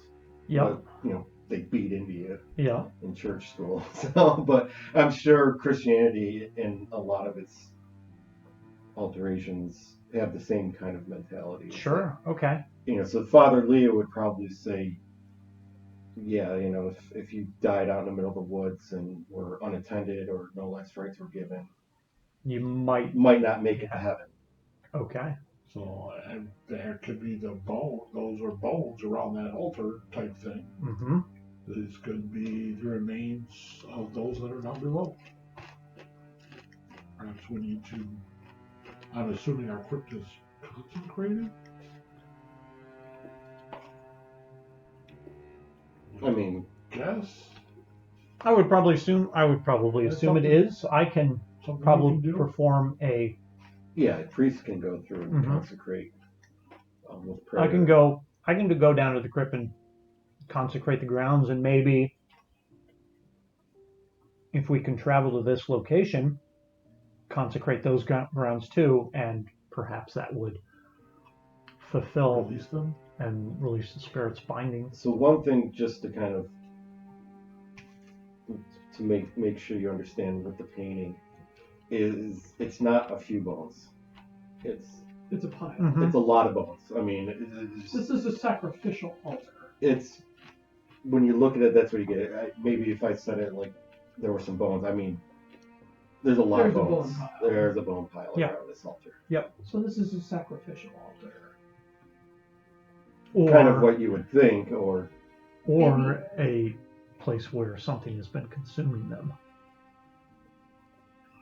that's they beat India in church school. So, but I'm sure Christianity and a lot of its alterations have the same kind of mentality.
Sure. Okay.
So Father Leo would probably say, yeah, if you died out in the middle of the woods and were unattended or no last rites were given,
You might.
not make it to heaven.
Okay.
So there could be those are bones around that altar type thing.
Mm-hmm.
This could be the remains of those that are down below. Perhaps we need to. I'm assuming our crypt is consecrated.
I mean,
Yes.
I would probably assume
That's
it is. I can
Something
probably
we can do.
perform a.
yeah, a priest can go through and
Mhm.
consecrate with prayer.
I can go down to the crypt and consecrate the grounds, and maybe if we can travel to this location, consecrate those grounds too, and perhaps that would fulfill
Release them.
and release the spirit's binding.
So one thing, just to kind of to make sure you understand with the painting, is it's not a few bones.
It's a pile.
Mhm.
It's a lot of bones. I mean,
This is a sacrificial altar.
it's when you look at it, that's what you get. Maybe if I said it like there were some bones, I mean, there's a lot
There's a
of bones.
bone pile.
There's a bone pile
Yeah.
around this altar.
So this is a sacrificial altar.
Or,
Kind of what you would think, or
a place where something has been consuming them.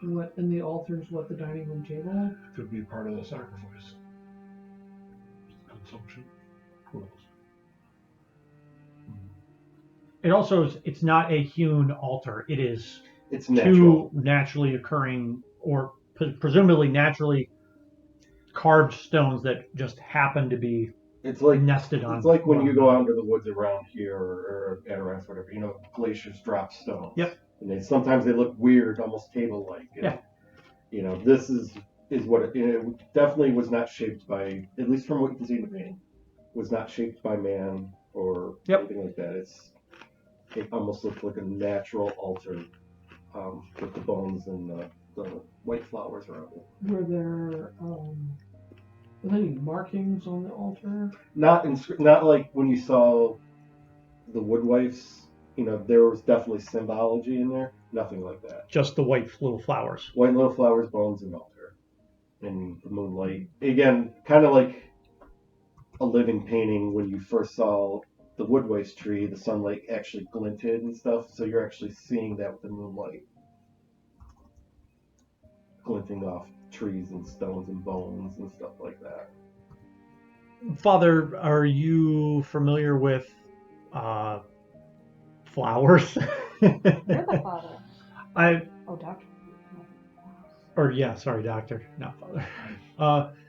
What in the altars? What the dining room table?
Could be part of the sacrifice. Consumption. Who knows?
It also it's not a hewn altar. It is
it's natural.
two naturally occurring or presumably naturally carved stones that just happen to be
It's like
nested on.
It's like when
one
you go
another.
out into the woods around here or Adirondacks, whatever. You know, glaciers drop stones.
Yep.
And sometimes they look weird, almost table-like. And,
Yeah.
You know, this is what it definitely was not shaped by, at least from what you can see in the painting, was not shaped by man or anything like that. It almost looked like a natural altar with the bones and the white flowers around it.
Were there any markings on the altar?
Not like when you saw the woodwifes. You know, there was definitely symbology in there. Nothing like that.
Just the white little flowers.
White little flowers, bones, and altar. And the moonlight. Again, kind of like a living painting when you first saw the woodwife's tree, the sunlight actually glinted and stuff. So you're actually seeing that with the moonlight. Glinting off trees and stones and bones and stuff like that.
Father, are you familiar with flowers?
You're the father. Oh, doctor.
Doctor, not father.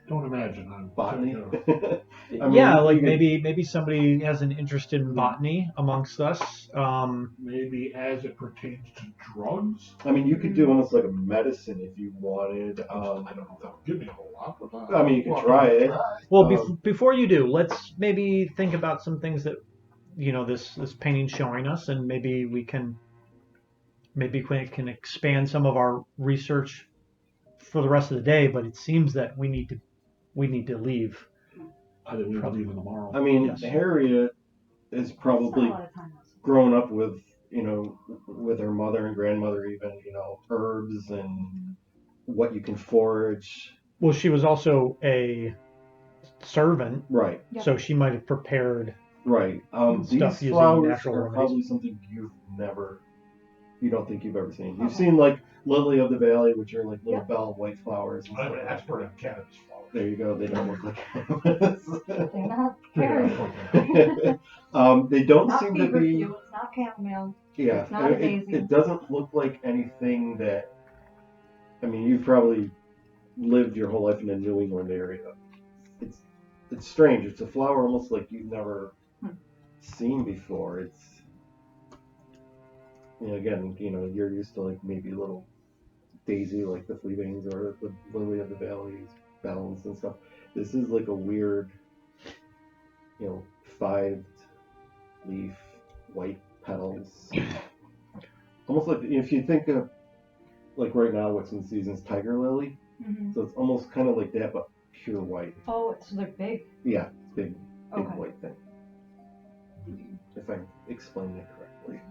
Don't imagine I'm
Botany.
I mean,
Like maybe somebody has an interest in botany amongst us.
maybe as it pertains to drugs.
I mean, you could do almost like a medicine if you wanted.
I don't know if that would give me a whole lot, but
I mean, you could try it.
Well, before you do, let's maybe think about some things that this painting's showing us, and maybe we can expand some of our research for the rest of the day. But it seems that we need to leave.
I think we would leave in tomorrow.
I mean,
Yes.
Harriet is probably grown up with, with her mother and grandmother, even, herbs and what you can forage.
Well, she was also a servant,
Right.
Yep.
so she might have prepared.
Right.
Stuff
These
using
flowers
natural
are
remedies.
probably something you don't think you've ever seen. You've seen like lily of the valley, which are like little bell white flowers. And
I'm
stuff
an
like
expert
that.
in cannabis flowers.
There you go. They don't look like cannabis.
They're not
They're
very
They don't
not
seem to be.
feverfew, it's not chamomile.
Yeah,
It's not a daisy.
it doesn't look like anything that. I mean, you've probably lived your whole life in the New England area. It's strange. It's a flower almost like you've never seen before. It's again, you're used to like maybe a little daisy like the fleabings or the lily of the valleys, bells and stuff. This is like a weird, 5-leaf white petals. Almost like if you think of like right now what's in season is tiger lily.
Mm-hmm.
So it's almost kind of like that but pure white.
Oh, so they're big.
Yeah, big
Okay.
white thing. If I explain it correctly.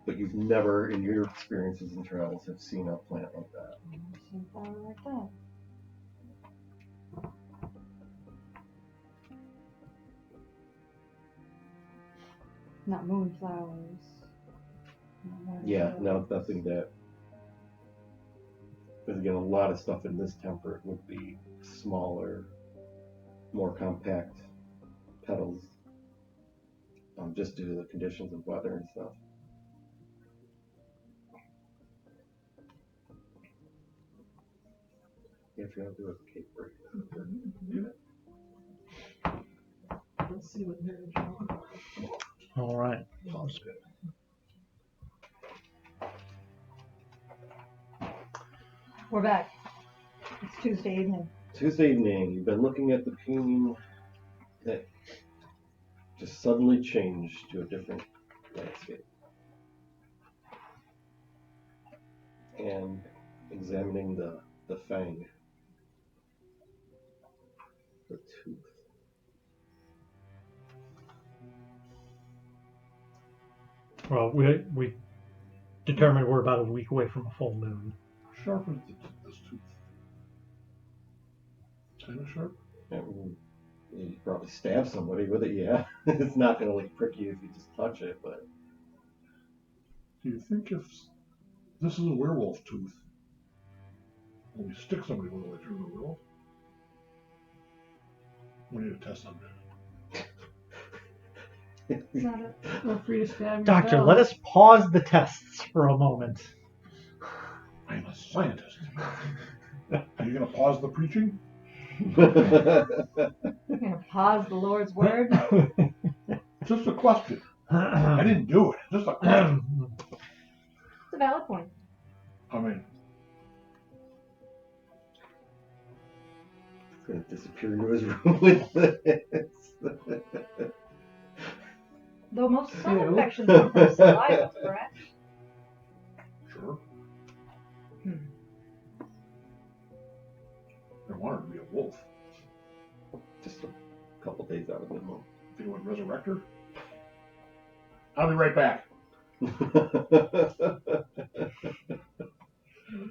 But you've never, in your experiences and travels, have seen a plant like that.
Seen a flower like that. Not moonflowers.
Yeah, no, nothing that. Because again, a lot of stuff in this temperate would be smaller, more compact petals, just due to the conditions of weather and stuff. If you're gonna do a cake break.
Let's see what they're drawing.
All right.
Sounds good.
We're back. It's Tuesday evening.
Tuesday evening, you've been looking at the painting that just suddenly changed to a different landscape. And examining the fang. The tooth.
Well, we determined we're about a week away from a full moon.
Sharpen this tooth. Kind of sharp.
Yeah, you probably stab somebody with it, yeah. It's not going to like prick you if you just touch it, but...
Do you think if this is a werewolf tooth, when we stick somebody with it, like you're a werewolf? We need to test on that.
Not a,
Feel free to stab
Doctor,
yourself.
let us pause the tests for a moment.
I'm a scientist. Are you going to pause the preaching?
I'm gonna pause the Lord's word.
Just a question. I didn't do it. Just a question.
It's a valid point.
I mean,
It's going to disappear into his room with this.
Though most sun
Ew.
infections come from saliva, correct?
sure.
Hmm.
I wanted to be a wolf.
Just a couple days out of the month.
Think you would resurrect her? I'll be right back.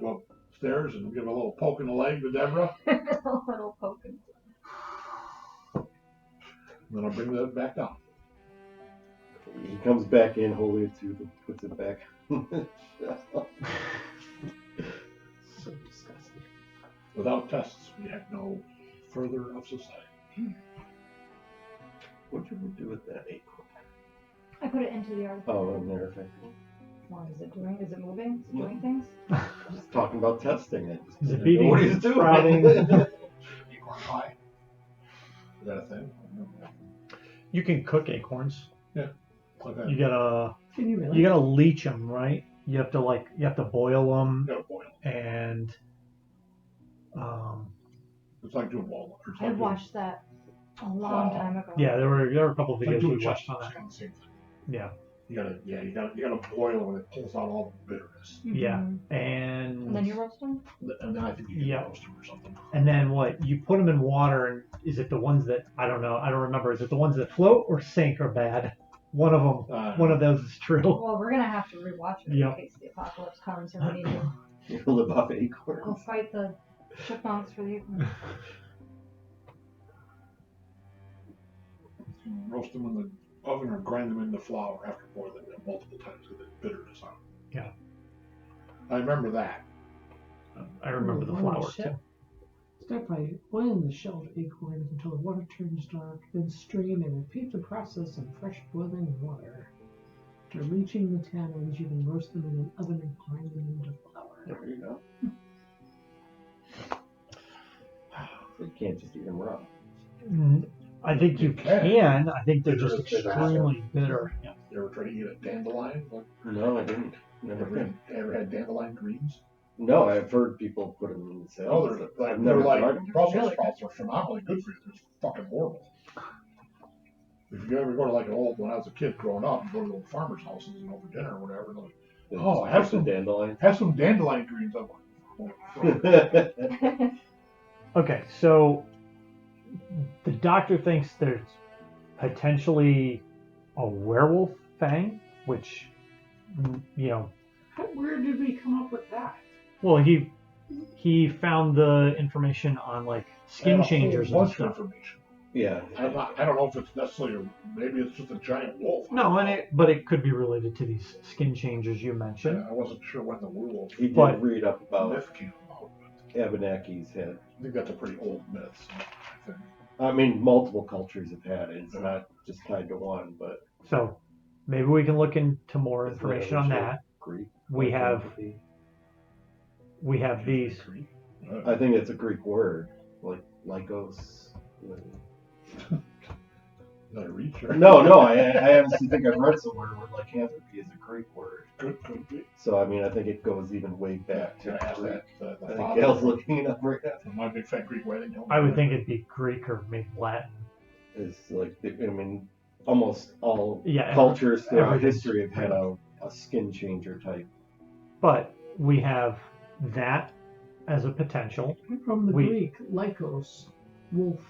Go upstairs and give a little poke in the leg to Deborah.
A little poking.
And then I'll bring that back down.
He comes back in, holding it tooth, and puts it back on the shelf. So disgusting.
Without tests, we had no further of society.
What should we do with that acorn?
I put it into the artifact.
Oh, in there, effectively.
What is it doing? Is it moving? Is it doing things?
Just talking about testing it.
Is it
Just
beating?
what he's doing.
Sprouting?
Acorn pie. Is that a thing?
You can cook acorns.
Okay.
You gotta
Can you really?
you gotta leach them, right? You have to boil them,
You gotta boil.
and
It's like doing walnut. Or it's
I
like doing-
watched that a long time ago.
yeah, there were a couple of
it's like
videos
doing
we watched
chestnuts,
on that.
kind of the same thing.
Yeah,
You gotta boil it when it pulls out all the bitterness.
Mhm.
yeah,
And then you roast them?
And then I think you can
Yeah.
roast them or something.
and then what? You put them in water, and is it the ones that I don't know? I don't remember. Is it the ones that float or sink are bad? One of them. One of those is true.
Well, we're gonna have to rewatch it
Yep.
in case the apocalypse comes and we need to
You live off
go
acorns.
fight the chipmunks for the.
Roast them in the oven or grind them into flour after boiling them multiple times with the bitterness on them.
Yeah.
I remember that.
I remember the
Boil
flour
shell.
too.
Start by boiling the shelled acorns until the water turns dark, then strain and repeat the process in fresh boiling water. After leaching the tannins, you can roast them in an oven and grind them into flour.
There you go. You can't just eat them raw.
I think you can. I think they're just extremely bitter. Yeah.
You ever try to eat a dandelion? Like,
No, I didn't. Never been.
ever had dandelion greens?
No, I've heard people put them in the
Oh,
salad.
they're
I've never tried them.
Brussels sprouts are phenomenally good for you. They're fucking horrible. If you ever go to like an old, when I was a kid growing up, you go to old farmers' houses and over dinner or whatever, and they're like, oh, I have some
dandelion.
have some dandelion greens. I'm like, oh, fuck.
Okay, so the doctor thinks there's potentially a werewolf fang, which,
Where did we come up with that?
well, he found the information on like skin changers and
bunch of
stuff.
information.
Yeah.
I don't know if it's necessarily, maybe it's just a giant wolf.
No, but it could be related to these skin changers you mentioned.
I wasn't sure when the werewolf
He did
But-
read up about
myth came about, but
Abenakis had.
I think that's a pretty old myth. So I think.
I mean, multiple cultures have had it. It's not just tied to one, but
So maybe we can look into more
Isn't
information
that
on
also
that.
Greek.
We have these.
I think it's a Greek word, like lycos.
Did I reach? Or?
No, I honestly think I've read somewhere where lycanthropy is a Greek word.
Could be.
So I mean, I think it goes even way back
Can
to
I ask
Greek.
that? The
I think
father
Gail's looking it up right now.
from my big fat Greek wedding.
I would think it'd be Greek or maybe Latin.
It's like I mean, almost all
Yeah,
cultures throughout
everything's
history have had a skin changer type.
But we have that as a potential.
From the
We-
Greek, lycos, wolf,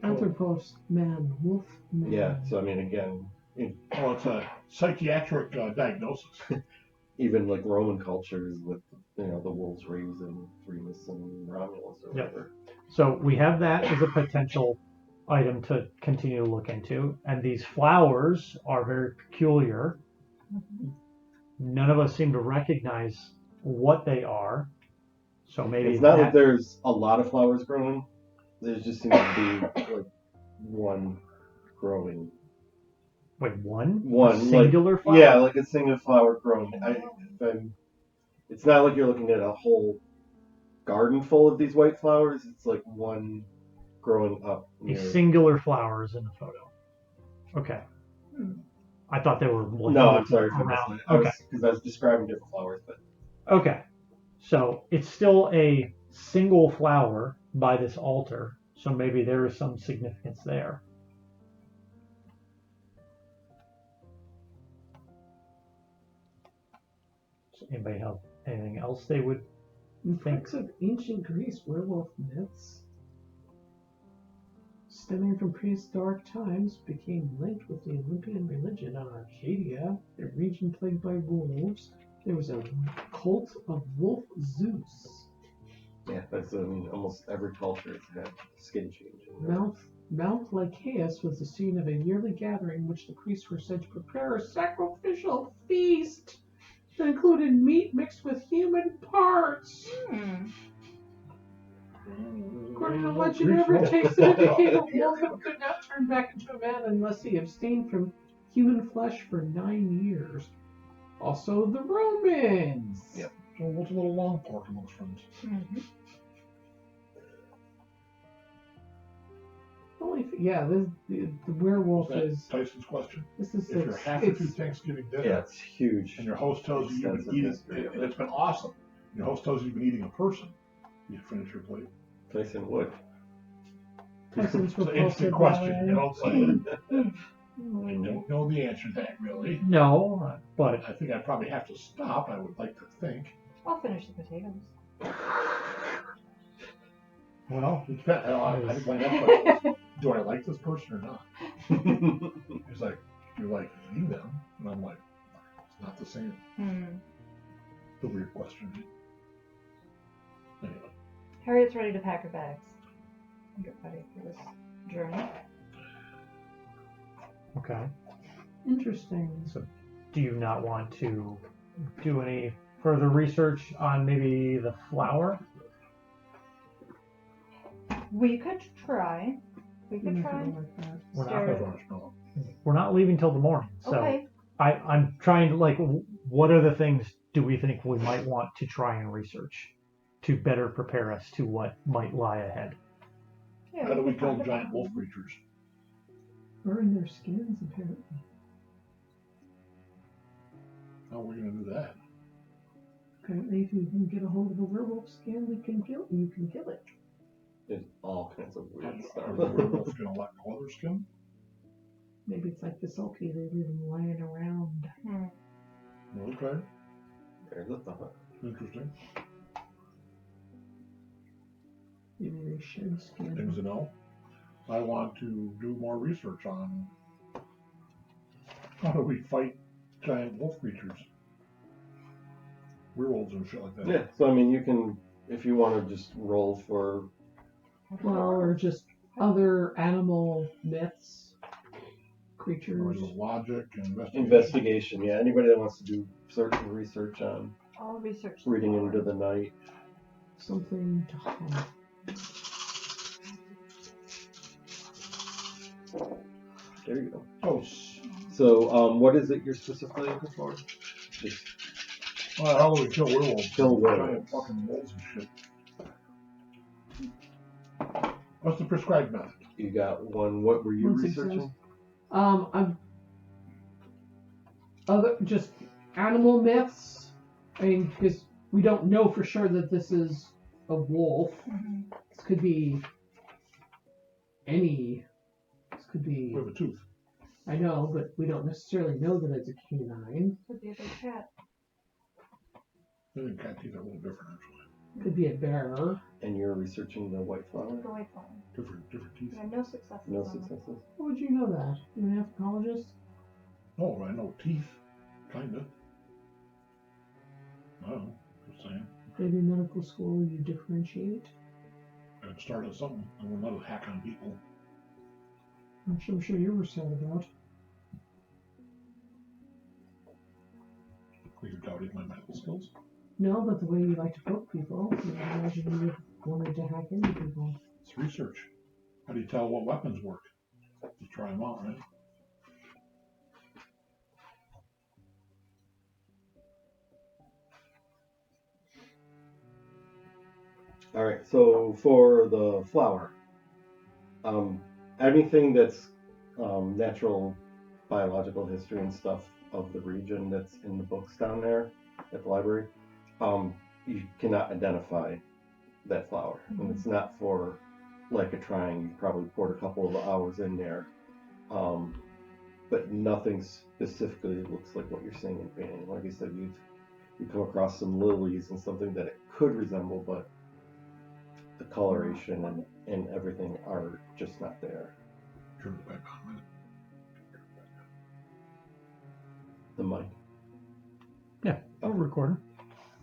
anthropos, man, wolf, man.
Yeah. So I mean, again,
Oh, it's a psychiatric diagnosis.
Even like Roman cultures with the wolves raising Remus and Romulus or
Yep.
whatever.
So we have that as a potential item to continue to look into. And these flowers are very peculiar. None of us seem to recognize what they are. So maybe
It's not
that,
like there's a lot of flowers growing. There just seems to be like one growing.
wait, one
One
singular
like,
flower.
Yeah, like a single flower growing. It's not like you're looking at a whole garden full of these white flowers. It's like one growing up
A
near.
singular flower is in the photo. Okay. I thought they were like,
No, I'm sorry for
around.
this. Because I was describing different flowers, but
Okay. So it's still a single flower by this altar. So maybe there is some significance there. Does anybody have anything else they would think?
Effects of ancient Greece werewolf myths stemming from prehistoric times became linked with the Olympian religion on Arcadia, a region plagued by wolves. There was a cult of wolf Zeus.
yeah, that's almost every culture has had skin change.
Mount Lycaeus was the scene of a yearly gathering in which the priests were said to prepare a sacrificial feast that included meat mixed with human parts. According to legend, whoever tasted it became a wolf and could not turn back into a man unless he abstained from human flesh for 9 years. Also, the Romans.
Yep.
So what's a little long pork amongst friends?
The werewolf
Is
is.
that Tyson's question?
This is
If you're halfway through Thanksgiving dinner
Yeah, it's huge.
and your host tells you you've been eating, it's been awesome. Your host tells you you've been eating a person, you finish your plate.
Tyson would.
Tyson's
It's an interesting
repulsive
question. You don't say. I
eye.
don't know the answer to that really.
No, but
I think I probably have to stop. I would like to think.
I'll finish the potatoes.
well,
It depends. I think my next question is, do I like this person or not? He's like, you're like, you them? And I'm like, it's not the same. It's a weird question. Anyway.
Harriet's ready to pack her bags and get ready for this journey.
okay.
Interesting.
So do you not want to do any further research on maybe the flower?
We could try. We could try.
Like that.
We're not,
Stare-
Marshmallow.
we're not leaving till the morning. So
Okay.
I'm trying to like, what are the things do we think we might want to try and research to better prepare us to what might lie ahead?
Yeah,
How do we
could
kill
find
giant
out.
wolf creatures?
Burn their skins, apparently.
How are we going to do that?
Apparently, if you can get a hold of a werewolf skin, you can kill it.
There's all kinds of weird stuff.
Are the werewolves going to let go of their skin?
Maybe it's like the sulky, they leave them lying around.
Okay.
There's a thought.
Interesting.
Maybe they shed skin.
Things to know. I want to do more research on how do we fight giant wolf creatures. Werewolves and shit like that.
Yeah, so you can, if you want to just roll for.
Well, or just other animal myths, creatures.
Or do logic and
Investigation, yeah. Anybody that wants to do certain research on
I'll research the
reading
flower.
into the night.
Something to hum.
There you go.
Oh,
So, what is it you're specifically looking for? Just
well, how do we kill werewolves?
Kill werewolves.
Giant fucking wolves and shit. What's the prescribed method?
you got one. What were you
One
researching?
I'm just animal myths. I mean, because we don't know for sure that this is a wolf. This could be any. This could be.
With a tooth.
I know, but we don't necessarily know that it's a canine.
Could be a big cat.
I think cat teeth are a little different actually.
Could be a bear.
And you're researching the white flower?
The white flower.
Different teeth.
We had no successes.
No
on it.
successes.
How would you know that? You an anthropologist?
Oh, I know teeth. Kinda. Oh, just saying.
Maybe medical school you differentiate.
I'd start at something. I will not hack on people.
I'm sure you were sad about.
Are you doubting my medical skills?
No, but the way you like to poke people, I imagine you wanted to hack into people.
It's research. How do you tell what weapons work? You try them out, right?
All right. So for the flower, anything that's natural biological history and stuff of the region that's in the books down there at the library, you cannot identify that flower. And it's not for lack of trying. You probably poured a couple of hours in there. But nothing specifically looks like what you're seeing in painting. Like I said, you come across some lilies and something that it could resemble, but the coloration and everything are just not there.
Turn it back on a minute.
The mic.
Yeah, we're recording.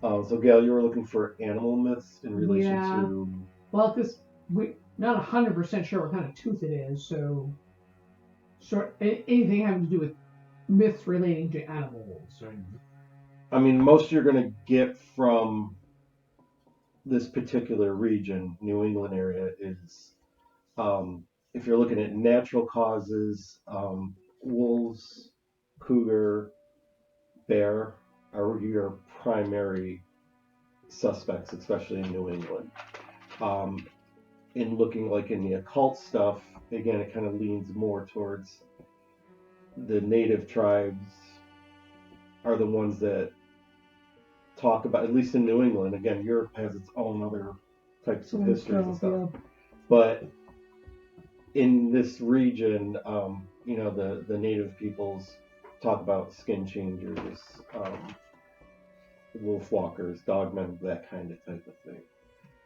So Gail, you were looking for animal myths in relation
Yeah.
to.
Well, because we're not 100% sure what kind of tooth it is, so anything having to do with myths relating to animals.
I mean, most you're going to get from this particular region, New England area, is if you're looking at natural causes, wolves, cougar, bear are your primary suspects, especially in New England. In looking like in the occult stuff, again, it kind of leans more towards the native tribes are the ones that talk about, at least in New England. Again, Europe has its own other types of histories and stuff. But in this region, the native peoples talk about skin changers, wolf walkers, dogmen, that kind of type of thing,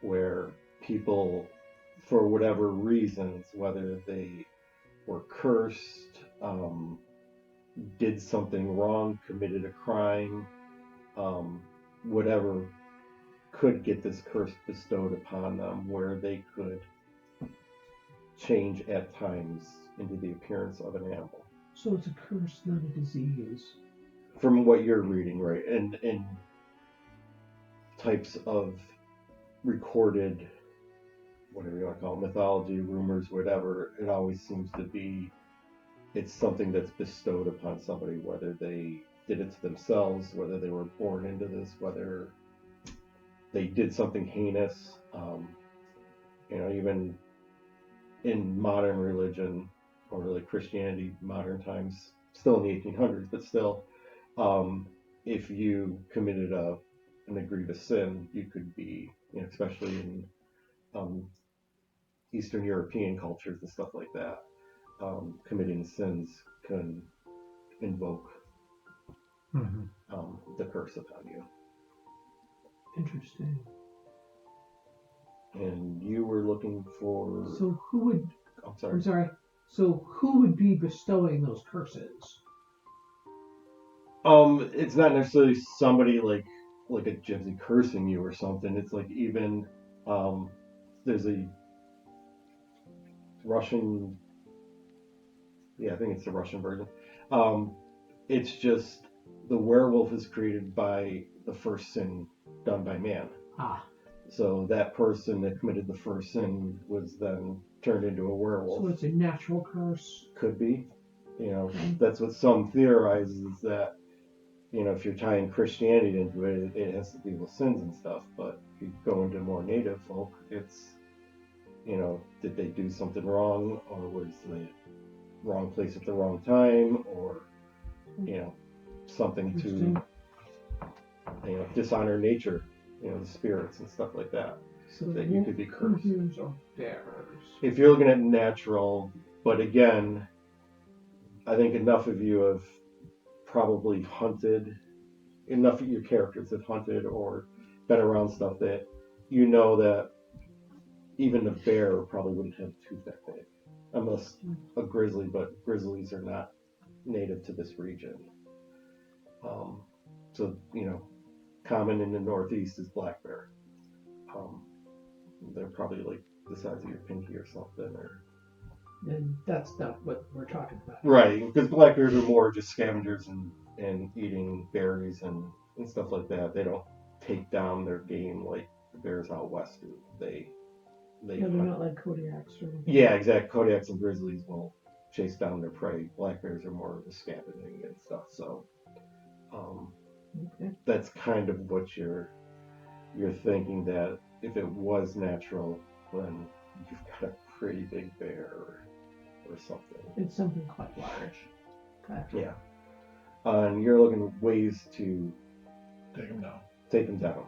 where people, for whatever reasons, whether they were cursed, did something wrong, committed a crime, whatever, could get this curse bestowed upon them, where they could change at times into the appearance of an animal.
So it's a curse, not a disease.
From what you're reading, right? And types of recorded, whatever you want to call it, mythology, rumors, whatever, it always seems to be, it's something that's bestowed upon somebody, whether they did it to themselves, whether they were born into this, whether they did something heinous. Even in modern religion, or really Christianity, modern times, still in the 1800s, but still, if you committed an egregious sin, you could be, especially in Eastern European cultures and stuff like that, committing sins can invoke the curse upon you.
Interesting.
And you were looking for.
So who would?
I'm sorry.
So who would be bestowing those curses?
It's not necessarily somebody like a gypsy cursing you or something. It's like even there's a Russian. Yeah, I think it's the Russian version. It's just the werewolf is created by the first sin done by man. So that person that committed the first sin was then turned into a werewolf.
So it's a natural curse.
Could be. That's what some theorize, is that, if you're tying Christianity into it, it has to do with sins and stuff. But if you go into more native folk, it's, did they do something wrong, or was the wrong place at the wrong time, or, something to, dishonor nature, the spirits and stuff like that.
So
that you could be cursed.
Or bears.
If you're looking at natural, but again, I think enough of you have probably hunted, enough of your characters have hunted or been around stuff that that even a bear probably wouldn't have a tooth that big, unless a grizzly, but grizzlies are not native to this region. So, common in the Northeast is black bear. They're probably like the size of your pinky or something, or
And that's not what we're talking about.
right, because black bears are more just scavengers and eating berries and stuff like that. They don't take down their game like the bears out west do. They
Yeah, they're not like Kodiaks or anything.
yeah, exact. Kodiaks and grizzlies will chase down their prey. Black bears are more of the scavenging and stuff. So
Okay.
that's kind of what you're thinking, that if it was natural, then you've got a pretty big bear or something.
It's something quite large. Okay.
Yeah. And you're looking at ways to
Take them down.
take them down.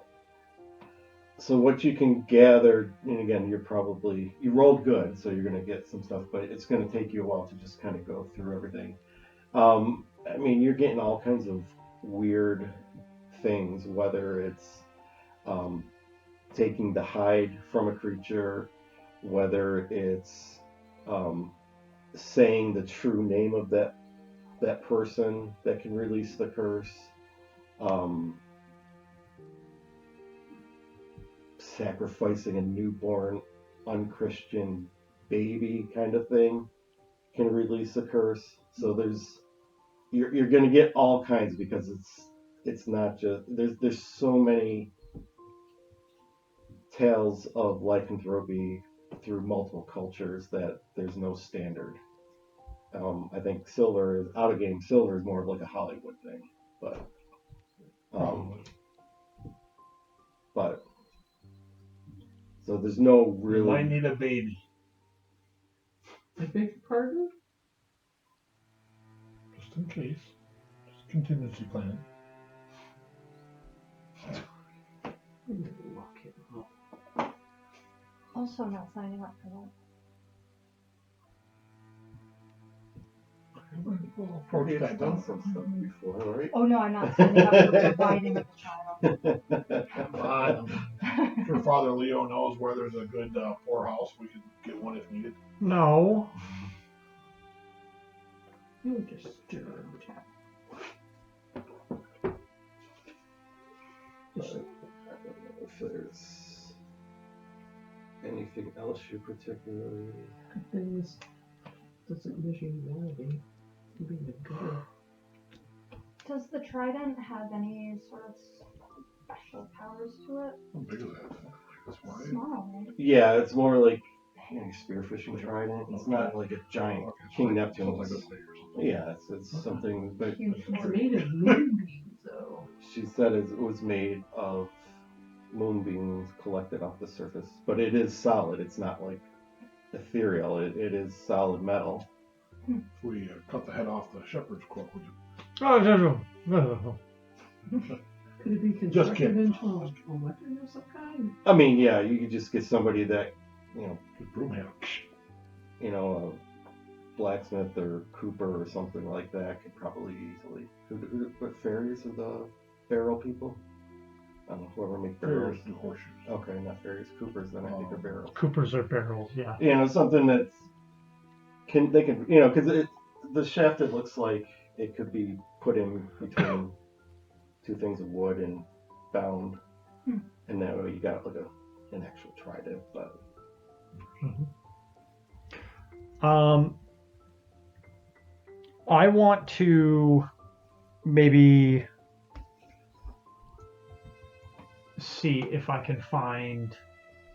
So what you can gather, and again, you rolled good, so you're going to get some stuff, but it's going to take you a while to just kind of go through everything. I mean, you're getting all kinds of weird things, whether it's taking the hide from a creature, whether it's saying the true name of that person that can release the curse, sacrificing a newborn unchristian baby kind of thing can release a curse. So you're going to get all kinds, because it's not just there's so many tales of lycanthropy through multiple cultures that there's no standard. I think silver is more of like a Hollywood thing, but so there's no
You
really.
might need a baby.
I beg your pardon?
Just in case. Just contingency planning.
I'm gonna lock him up.
Also not signing up for that.
Approach that done some stuff before, right?
Oh no, I'm not signing up for providing a child.
Come on. If your father Leo knows where there's a good poorhouse, we can get one if needed.
No.
You're disturbed.
I don't know if there's anything else you particularly.
Things doesn't measure humanity. Being a good.
Does the trident have any sort of special powers to it?
How big is that thing? Like this wide?
Small, right?
Yeah, it's more like spearfishing trident. It's not like a giant
Okay, so
King
like-
Neptune.
so it's like this big or something.
Yeah, it's something. But
Huge
It's
sword.
made of moonbeams, though.
she said it was made of moonbeams collected off the surface, but it is solid. It's not like ethereal. It is solid metal.
If we cut the head off the shepherd's crook, would you?
Could it be
Just
constructed
kidding.
into a weapon of some kind?
I mean, yeah, you could just get somebody that,
Just broom handle.
a blacksmith or cooper or something like that could probably easily. What farriers are the barrel people? I don't know, whoever make barrels.
Farriers do horseshoes.
Okay, not farriers, coopers. Then I think are barrels.
Coopers are barrels, yeah.
Something that's because the shaft, it looks like it could be put in between two things of wood and bound, and that way you got like an actual trident. But
I want to maybe see if I can find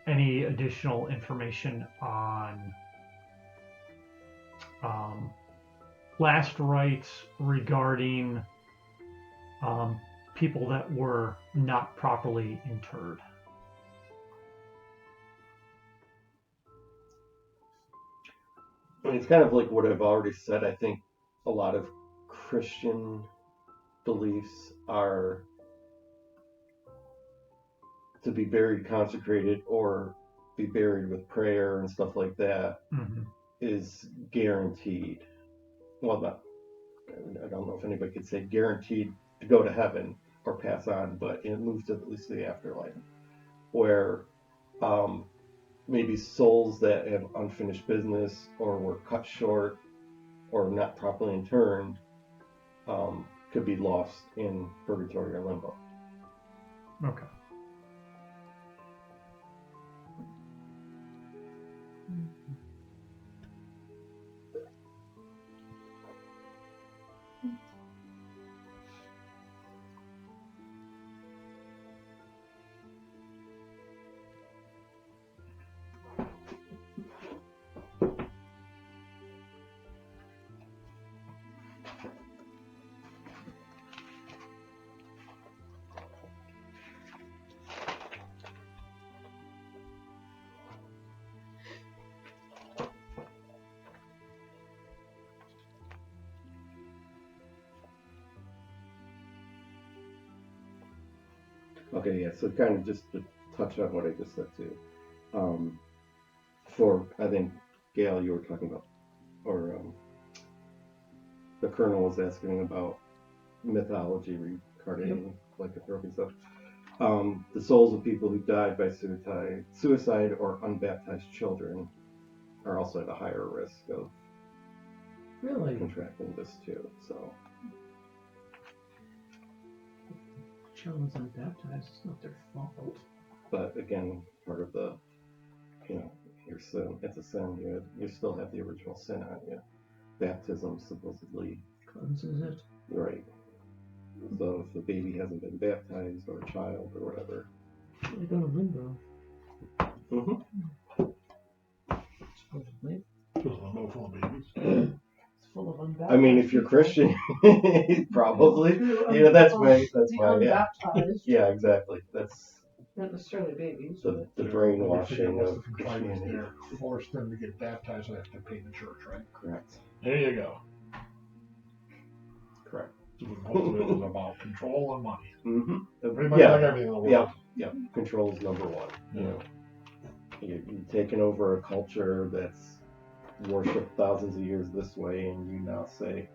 any additional information on last rites regarding people that were not properly interred.
I mean, it's kind of like what I've already said. I think a lot of Christian beliefs are to be buried consecrated or be buried with prayer and stuff like that is guaranteed. Well, I don't know if anybody could say guaranteed to go to heaven or pass on, but it moves to at least the afterlife, where maybe souls that have unfinished business or were cut short or not properly interned could be lost in purgatory or limbo.
Okay.
Okay, yeah, so kind of just to touch on what I just said too. For, I think, Gail, you were talking about, or the Colonel was asking about mythology regarding lycanthropy stuff. The souls of people who died by suicide or unbaptized children are also at a higher risk of
Really?
contracting this too. So,
Children's unbaptized. It's not their fault.
but again, part of the, your sin, it's a sin. You still have the original sin on you. Baptism supposedly
Cleanses it.
right. So if the baby hasn't been baptized or a child or whatever.
They go to limbo.
Mm-hmm.
Supposedly.
Just a limbo full of babies.
It's full of unbaptized.
I mean, if you're Christian, probably. That's why. That's
the
why. Yeah.
unbaptized.
Yeah, exactly. That's
Not necessarily babies.
the
What
brainwashing
was
of
the contrivance
Christianity.
there? Force them to get baptized so they have to pay the church, right?
Correct.
There you go.
Correct.
So most of it was about control and money.
Mm-hmm.
Pretty much like everything in the world.
Yeah. Control is number one.
Yeah.
You're taking over a culture that's worshipped thousands of years this way, and you now say,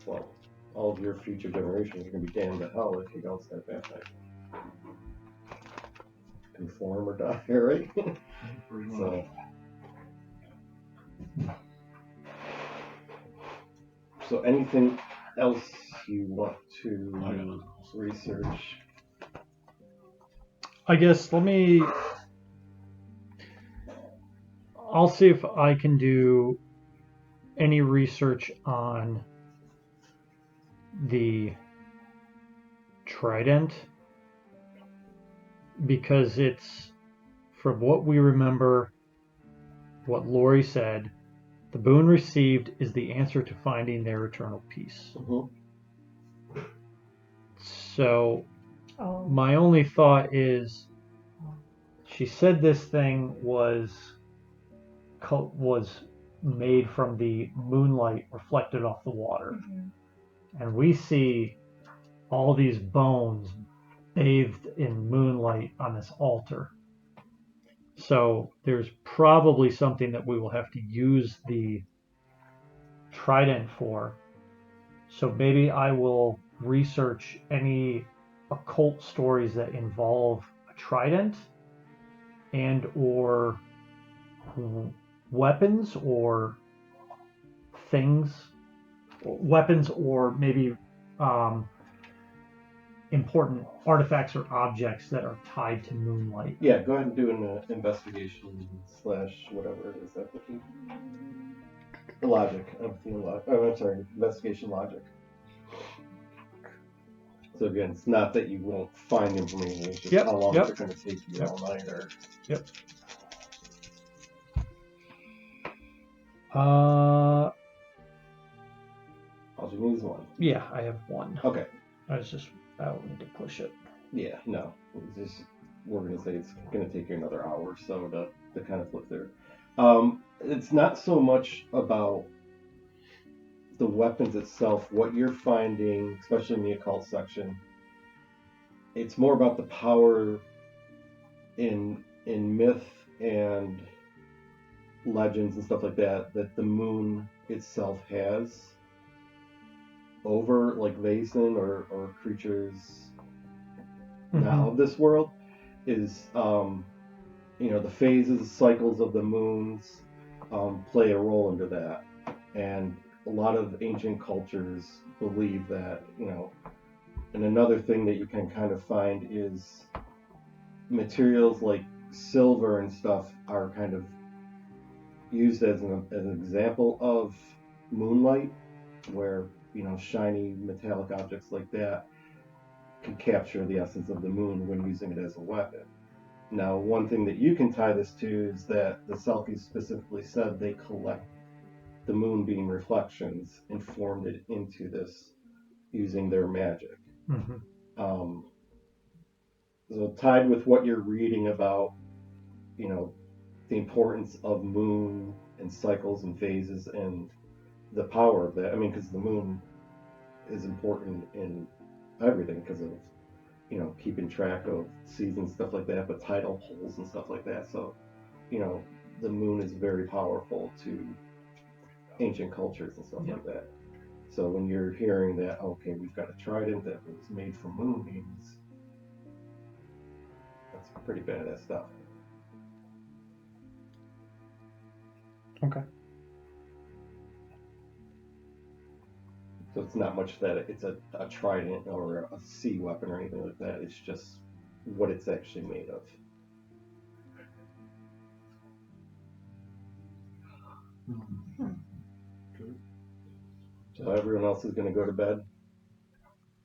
well, all of your future generations are going to be damned to hell if you don't start baptized. Conform or die, right?
Pretty much.
So, so anything else you want to research?
I guess I'll see if I can do any research on the trident, because it's, from what we remember, what Lori said, the boon received is the answer to finding their eternal peace.
Mm-hmm.
So
Oh.
my only thought is, she said this thing was made from the moonlight reflected off the water.
Mm-hmm.
And we see all these bones bathed in moonlight on this altar. So there's probably something that we will have to use the trident for. So maybe I will research any occult stories that involve a trident and or weapons or things, weapons or maybe important artifacts or objects that are tied to moonlight.
Yeah, go ahead and do an investigation / whatever. Is that what you... Logic. I'm sorry, investigation logic. So again, it's not that you won't find information, it's just how long it's going to take you all night.
Yep. All
you need is one.
Yeah, I have one.
Okay.
I don't need to push it.
Yeah, no. We're going to say it's going to take you another hour or so to kind of flip through. It's not so much about the weapons itself, what you're finding, especially in the occult section. It's more about the power in myth and legends and stuff like that the moon itself has over like Vaesen or creatures now of this world is the phases, cycles of the moons play a role into that, and a lot of ancient cultures believe that, and another thing that you can kind of find is materials like silver and stuff are kind of used as an example of moonlight, where, shiny metallic objects like that can capture the essence of the moon when using it as a weapon. Now, one thing that you can tie this to is that the Selkies specifically said they collect the moonbeam reflections and formed it into this using their magic.
Mm-hmm.
So tied with what you're reading about, the importance of moon and cycles and phases and the power of that. I mean, because the moon is important in everything because of, keeping track of seasons, stuff like that, but tidal poles and stuff like that. So, the moon is very powerful to ancient cultures and stuff like that. So when you're hearing that, okay, we've got a trident that was made from moonbeams, that's pretty badass stuff.
Okay.
So it's not much that it's a trident or a sea weapon or anything like that. It's just what it's actually made of. So everyone else is going to go to bed.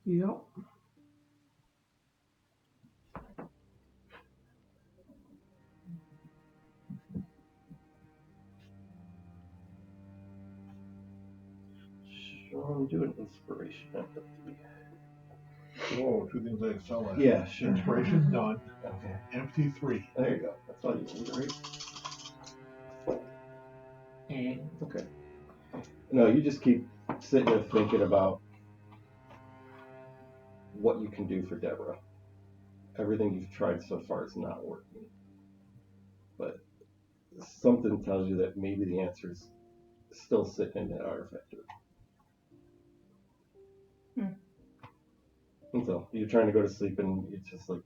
Yep.
Shawn, do an inspiration.
Whoa, 2 things I excel at.
Yeah, sure.
Inspiration, done.
Okay.
Empty, 3.
There you go. That's all you need, right? Okay. No, you just keep sitting there thinking about what you can do for Deborah. Everything you've tried so far is not working. But something tells you that maybe the answer is still sitting in that artifact. And so you're trying to go to sleep and it's just like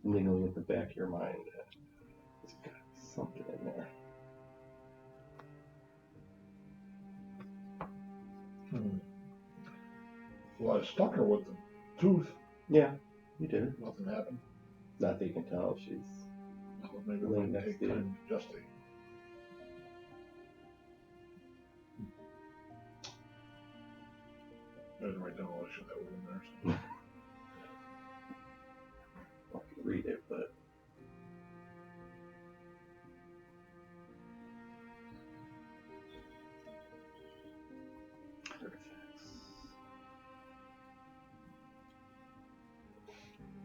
niggling at the back of your mind. There's got to be something in there.
Well, I stuck her with the tooth.
Yeah, you did.
Nothing happened.
Not that you can tell. She's
Well, maybe
laying
we
next
take
to you.
time to adjust it. I didn't write down all the shit that was in there. So.
I can read it, but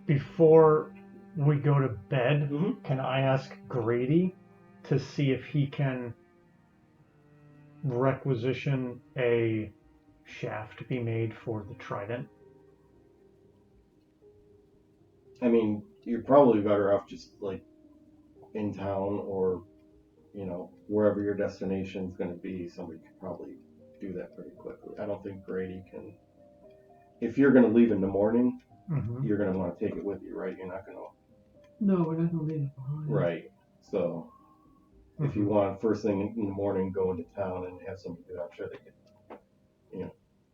Before we go to bed,
Mhm.
can I ask Grady to see if he can requisition a shaft to be made for the trident?
I mean, you're probably better off just like in town or, wherever your destination is going to be. Somebody could probably do that pretty quickly. I don't think Grady can. If you're going to leave in the morning,
Mm-hmm.
you're going to want to take it with you, right? You're not going to.
No, we're not going to leave it behind.
Right. So if you want first thing in the morning, go into town and have somebody do it, I'm sure they can.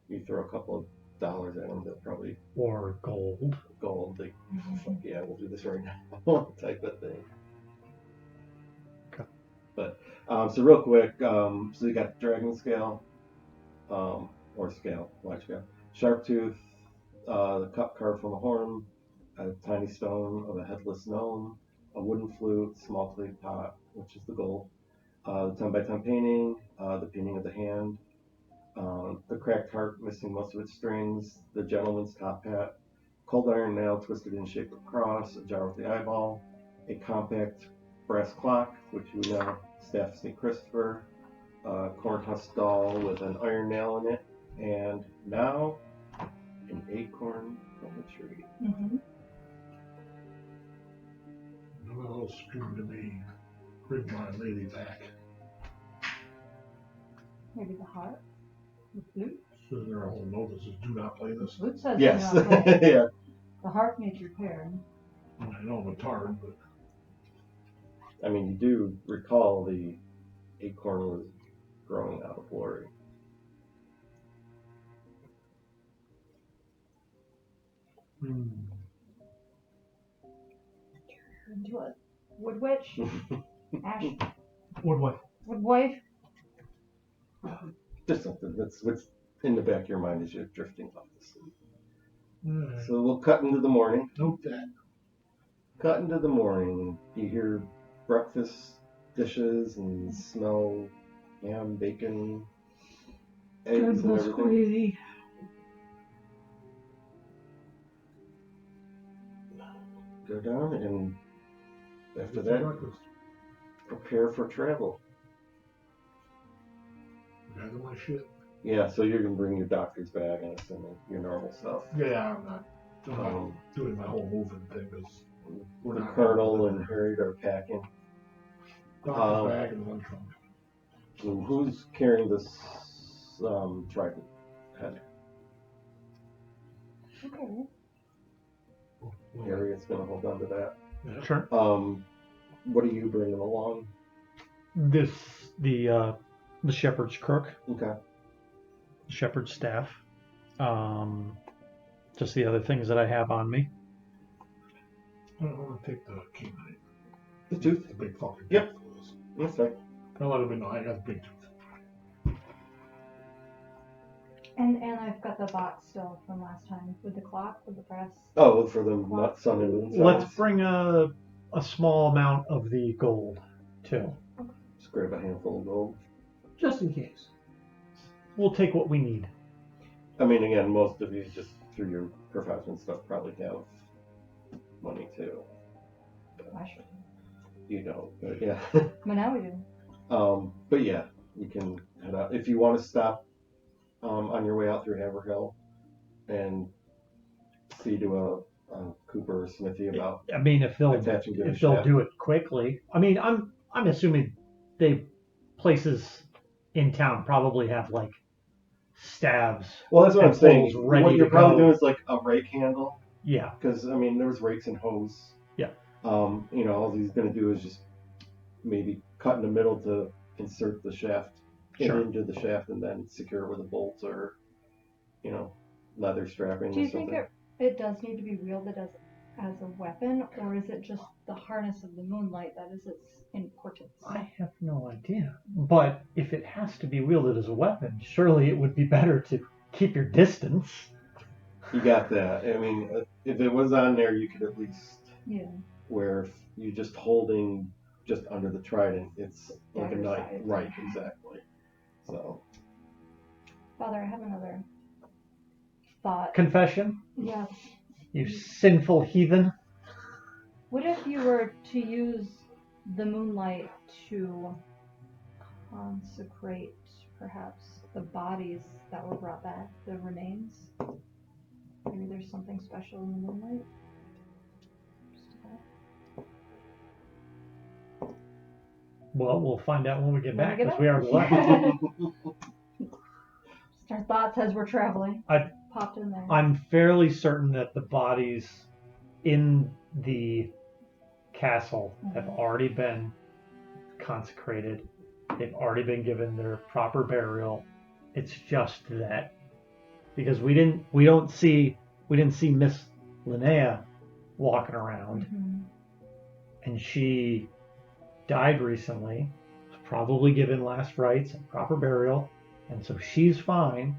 You throw a couple of dollars at them, they'll probably
Or gold.
Like, fuck yeah, we'll do this right now, type of thing.
Okay.
But so real quick, so you got dragon scale, or scale, large scale, sharp tooth, the cup carved from a horn, a tiny stone of a headless gnome, a wooden flute, small clay pot, which is the gold, the 10 by 10 painting, the painting of the hand, the cracked harp missing most of its strings, the gentleman's top hat, cold iron nail twisted in shape of a cross, a jar with the eyeball, a compact brass clock, which we know, staff of St. Christopher, a corn husk doll with an iron nail in it, and now an acorn from the tree.
Mm-hmm.
Noel screamed to me, bring my lady back.
Maybe the harp? The flute?
So there a whole note that says, do not play
The
this.
flute says
Yes,
do not play.
yeah.
The harp needs repaired.
I know I'm a tard, but
I mean, you do recall the acorn was growing out of glory.
Do it. Wood witch? Ash?
Wood what?
Wood wife?
Just something that's what's in the back of your mind as you're drifting off to sleep.
Alright.
So we'll cut into the morning.
Note that.
Cut into the morning. You hear breakfast dishes and smell ham, bacon, eggs, and
Plus
everything.
crazy.
Go down and after
What's
that,
for breakfast?
prepare for travel.
You guys want shit?
Yeah, so you're gonna bring your doctor's bag and your normal stuff.
Yeah, I'm not
Um,
doing my whole moving thing because we're
the
not
Colonel and Harriet are packing.
doctor's bag and one trunk.
So who's carrying this trident head?
Okay.
Harriet's gonna hold on to that.
Yeah.
Sure.
What are you bringing along?
The shepherd's crook,
Okay.
shepherd's staff. Just the other things that I have on me.
I don't want to take the key knife.
The tooth?
The big fucking
Yep.
tooth.
That's right.
Don't let them know I got the big tooth.
And I've got the box still from last time with the clock, with the brass.
Oh, for the sun and moon.
Let's
signs.
bring a small amount of the gold too.
Just grab a handful of gold.
Just in case.
We'll take what we need.
I mean, again, most of you just through your profession stuff probably have money too.
I should.
You know, but yeah.
But now we do.
But yeah, you can head out if you want to stop on your way out through Haverhill and see to a Cooper or Smithy about
I mean, if they'll
attaching to the shaft.
do it quickly. I mean, I'm assuming places in town probably have like stabs.
Well, that's what I'm
and
saying.
poles ready
What
to
you're probably
go.
doing is like a rake handle,
Yeah.
because I mean, there's rakes and hose.
Yeah.
You know, all he's going to do is just maybe cut in the middle to insert the shaft
Sure.
into the shaft and then secure it with a bolt or, you know, leather strapping
Do
or
you think
something.
it does need to be wielded as a weapon, or is it just the harness of the moonlight that is its importance?
I have no idea. But if it has to be wielded as a weapon, surely it would be better to keep your distance.
You got that. I mean, if it was on there, you could at least,
Yeah.
where if you're just holding just under the trident, it's like a
Dagger
knife.
side.
Right, exactly. So,
Father, I have another thought.
Confession,
Yeah.
you sinful heathen.
What if you were to use the moonlight to consecrate, perhaps, the bodies that were brought back, the remains? Maybe there's something special in the moonlight? Just a thought.
Well, we'll find out when we get
When
back
we get
because we already
back.
left.
Just our thoughts as we're traveling.
I-
Popped in there.
I'm fairly certain that the bodies in the castle have already been consecrated. They've already been given their proper burial. It's just that because we didn't see Miss Linnea walking around,
Mhm.
and she died recently. Was probably given last rites and proper burial, and so she's fine.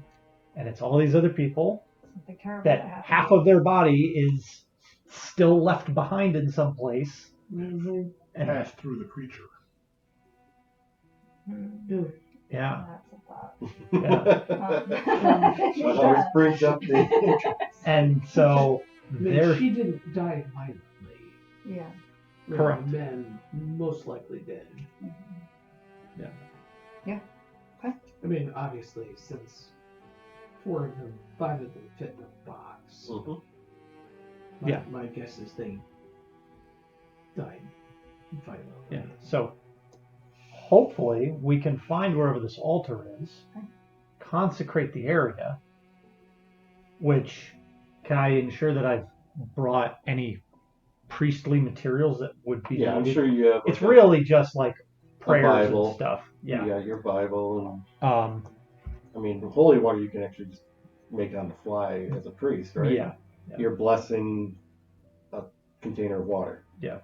And it's all these other people
Something terrible
that
happened.
half of their body is still left behind in some place.
Mm-hmm.
And
Pass through the creature.
Hmm.
yeah,
That's a thought.
yeah.
that always brings up the
And so
I mean,
they're
she didn't die violently.
Yeah.
Correct.
The men most likely did.
Mhm.
Yeah.
Okay.
I mean, obviously, since 4 of them, 5 of them fit the box.
Mhm.
Yeah.
My guess is they died violently.
yeah. So hopefully we can find wherever this altar is,
Okay.
consecrate the area. Which can I ensure that I've brought any priestly materials that would be
yeah, I'm
needed?
sure you have.
It's
like,
really just like prayers and
Bible.
stuff.
You
Yeah.
got your Bible,
Um.
and I mean, holy water you can actually just make on the fly as a priest, right?
Yeah. Yeah.
you're blessing a container of water.
Yeah.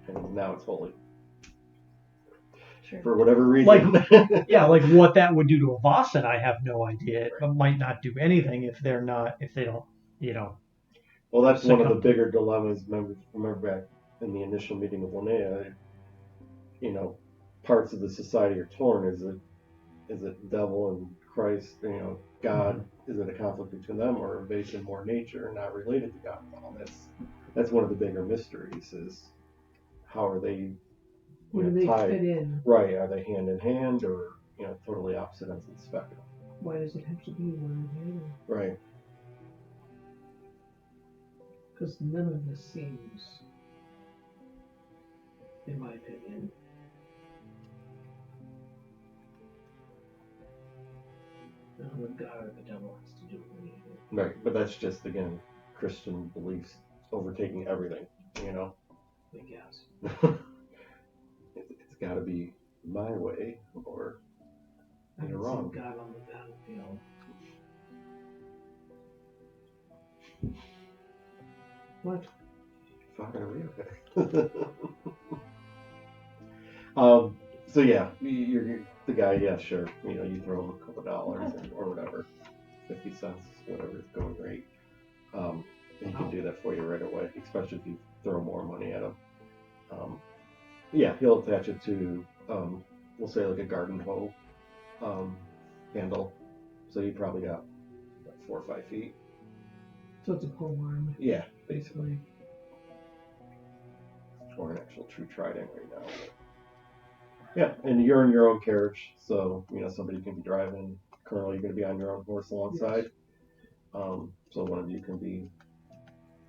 And now it's holy.
Sure.
For whatever reason.
Like, yeah, like what that would do to a Vaesen, I have no idea. It might not do anything if they don't,
Well, that's one of the
succumb to-
bigger dilemmas. Remember back in the initial meeting of Linnea, parts of the society are torn. Is it devil and Christ? God. Is it a conflict between them, or Vaesen more nature, not related to God at all? That's one of the bigger mysteries. Is how are they?
Where do they
tied?
fit in?
Right? Are they hand in hand, or totally opposite ends of the spectrum?
Why does it have to be one or the other?
Right.
Because none of this seems, in my opinion, what God or the devil has to do with anything.
Right. But that's just again Christian beliefs overtaking everything.
I guess.
It's got to be my way, or
I
you're
can
wrong.
see God on the battlefield. What?
Fuck, are we okay? So yeah, you're the guy. Yeah, sure. You throw him a couple dollars or whatever, 50 cents, whatever is going rate. And he can do that for you right away, especially if you throw more money at him. Yeah, he'll attach it to, we'll say like a garden hoe handle. So you probably got 4 or 5 feet.
So it's a pole arm,
Yeah, basically.
basically.
Or an actual true trident right now. Yeah, and you're in your own carriage, so somebody can be driving. Currently, you're going to be on your own horse alongside. So one of you can be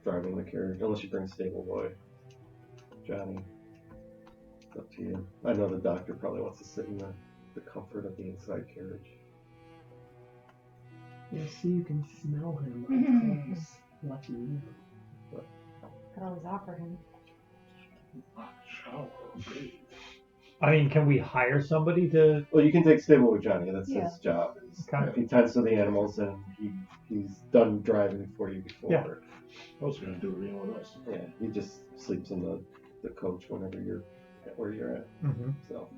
driving the carriage, unless you bring stable boy, Johnny. It's up to you. I know the doctor probably wants to sit in the comfort of the inside carriage.
Yeah, see, you can smell him up close. Lucky you.
Could always offer him.
I mean, can we hire somebody to?
Well, you can take stable with Johnny. That's
Yeah.
his job.
Okay.
He tends to the animals, and he's done driving for you before.
Yeah.
I was going to do it with us.
Yeah, he just sleeps in the coach whenever you're at where you're at.
Mm-hmm.
So,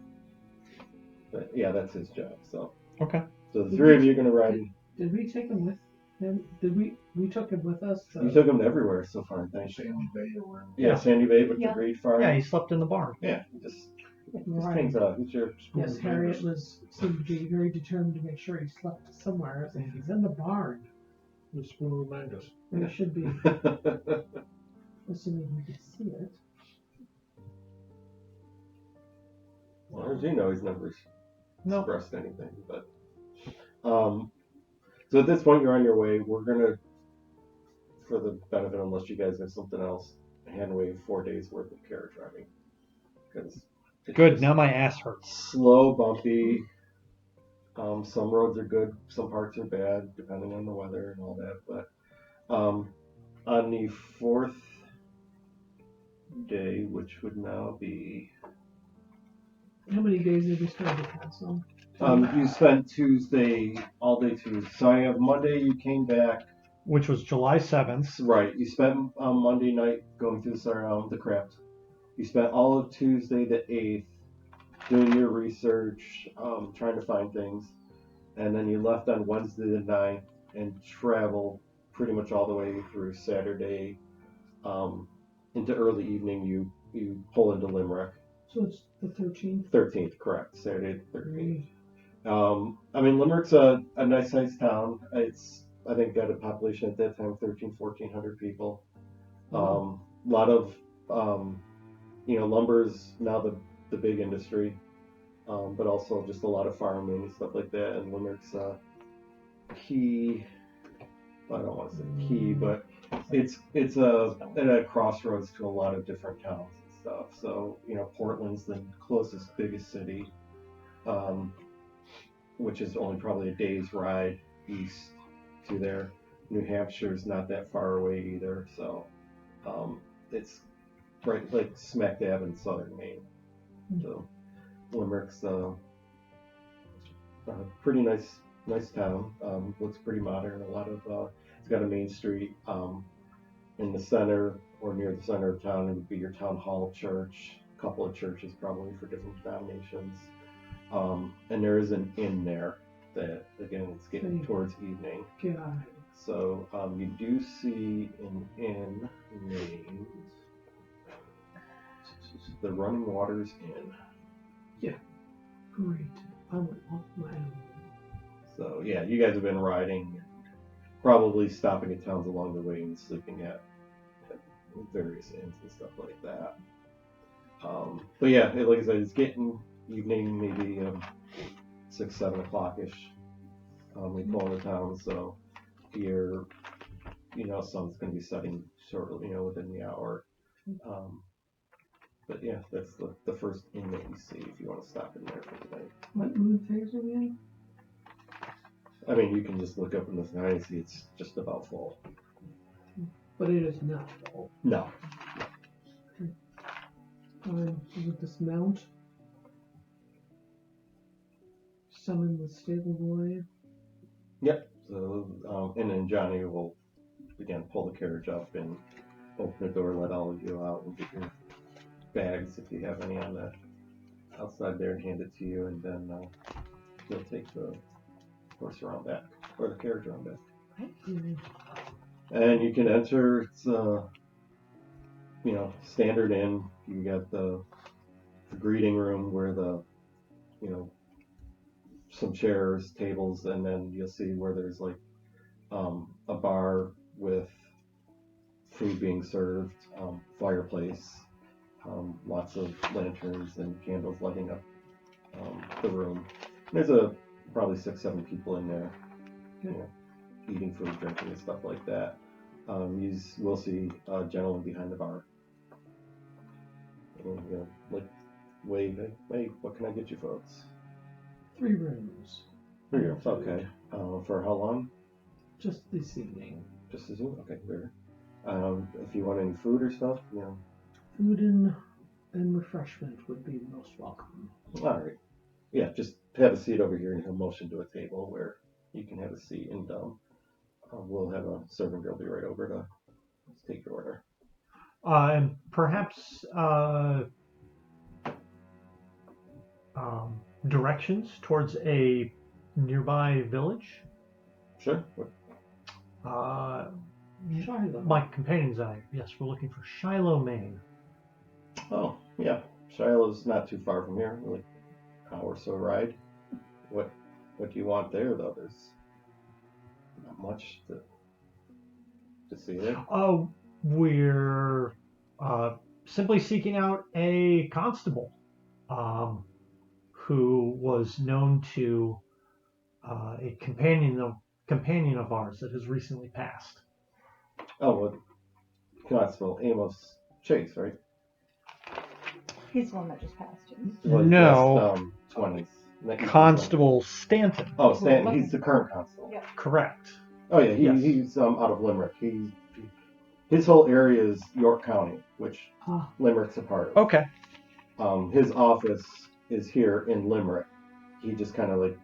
but yeah, that's his job. So,
Okay.
so the 3 of you are gonna ride.
Did we take him with him? Did we took him with us?
You took him everywhere so far. Thanks.
Sandy Bay or wherever.
Yeah, Sandy Bay with
Yeah.
the Greed Farm.
Yeah, he slept in the barn.
Yeah, just
Right.
hangs out. He's your
Yes, Harriet seemed to be very determined to make sure he slept somewhere. I was like, he's in the barn.
The spoon remind us.
There should be, assuming we could see it.
As far as you know, he's never expressed anything. But so at this point, you're on your way. We're gonna, for the benefit, unless you guys have something else, hand wave 4 days worth of carriage driving. Because
Good. Now my ass hurts.
slow, bumpy. Some roads are good, some parts are bad, depending on the weather and all that. But on the 4th day, which would now be,
How many days did we spend at the castle?
you spent Tuesday, all day Tuesday. So I have Monday. You came back.
Which was July 7th.
Right. You spent Monday night going through the crypt. You spent all of Tuesday the 8th doing your research, trying to find things, and then you left on Wednesday the 9th and traveled pretty much all the way through Saturday into early evening. You pull into Limerick.
So it's the 13th.
13th, correct. Saturday the 13th.
Great.
I mean, Limerick's a nice sized town. It's, I think, got a population at that time of 1,400 people. A lot of, lumber's now the big industry, but also just a lot of farming and stuff like that. And Limerick's key, I don't want to say key, but it's at a crossroads to a lot of different towns and stuff. So, Portland's the closest, biggest city, which is only probably a day's ride east to there. New Hampshire's not that far away either, so it's right like smack dab in southern Maine. So Limerick's a pretty nice town. Looks pretty modern. A lot of it's got a main street. in the center or near the center of town, it would be your town hall church, a couple of churches probably for different denominations. And there is an inn there that, again, it's getting towards evening.
God.
So you do see an inn named the Running Waters Inn.
Great. I would want my own.
So yeah, you guys have been riding, probably stopping at towns along the way and sleeping at various inns and stuff like that. But yeah, like I said, it's getting evening, maybe 6, 7 o'clock ish. We pull into town, so you're, sun's going to be setting shortly, within the hour. But yeah, that's the first inn that you see if you want to stop in there for tonight.
What moon phase are we in?
I mean, you can just look up in the sky and see it's just about full.
But it is not full.
No.
With this mount, summon the stable boy.
Yep. So, and then Johnny will again pull the carriage up and open the door, let all of you out, and get your bags if you have any on the outside there, and hand it to you, and then he'll take the horse around back or the carriage around back. And you can enter. It's standard inn. You got the greeting room where the some chairs, tables, and then you'll see where there's like a bar with food being served, fireplace, lots of lanterns and candles lighting up the room. There's probably 6, 7 people in there, eating food, drinking, and stuff like that. You will see a gentleman behind the bar. And, wave, hey, what can I get you folks?
3 rooms.
3 rooms, okay. For how long?
Just this evening.
Just this evening? Okay, fair. If you want any food or stuff,
Food and refreshment would be most welcome.
All right. Yeah, just have a seat over here and he'll motion to a table where you can have a seat, and we'll have a servant girl be right over to take your order.
And perhaps directions towards a nearby village.
Sure.
Shiloh.
My companions and I, yes, we're looking for Shiloh, Maine.
Oh, yeah. Shiloh's not too far from here, like an hour or so ride. What do you want there, though? There's not much to see there.
We're simply seeking out a constable who was known to a companion of ours that has recently passed.
Oh, well, Constable Amos Chase, right?
He's the one that just passed.
Well,
No.
just, 20s.
Constable Stanton.
Oh, Stanton. He's the current constable.
Yeah.
Correct.
Oh, yeah.
Yes.
He's out of Limerick. His whole area is York County, which Limerick's a part of.
Okay.
His office is here in Limerick. He just kind of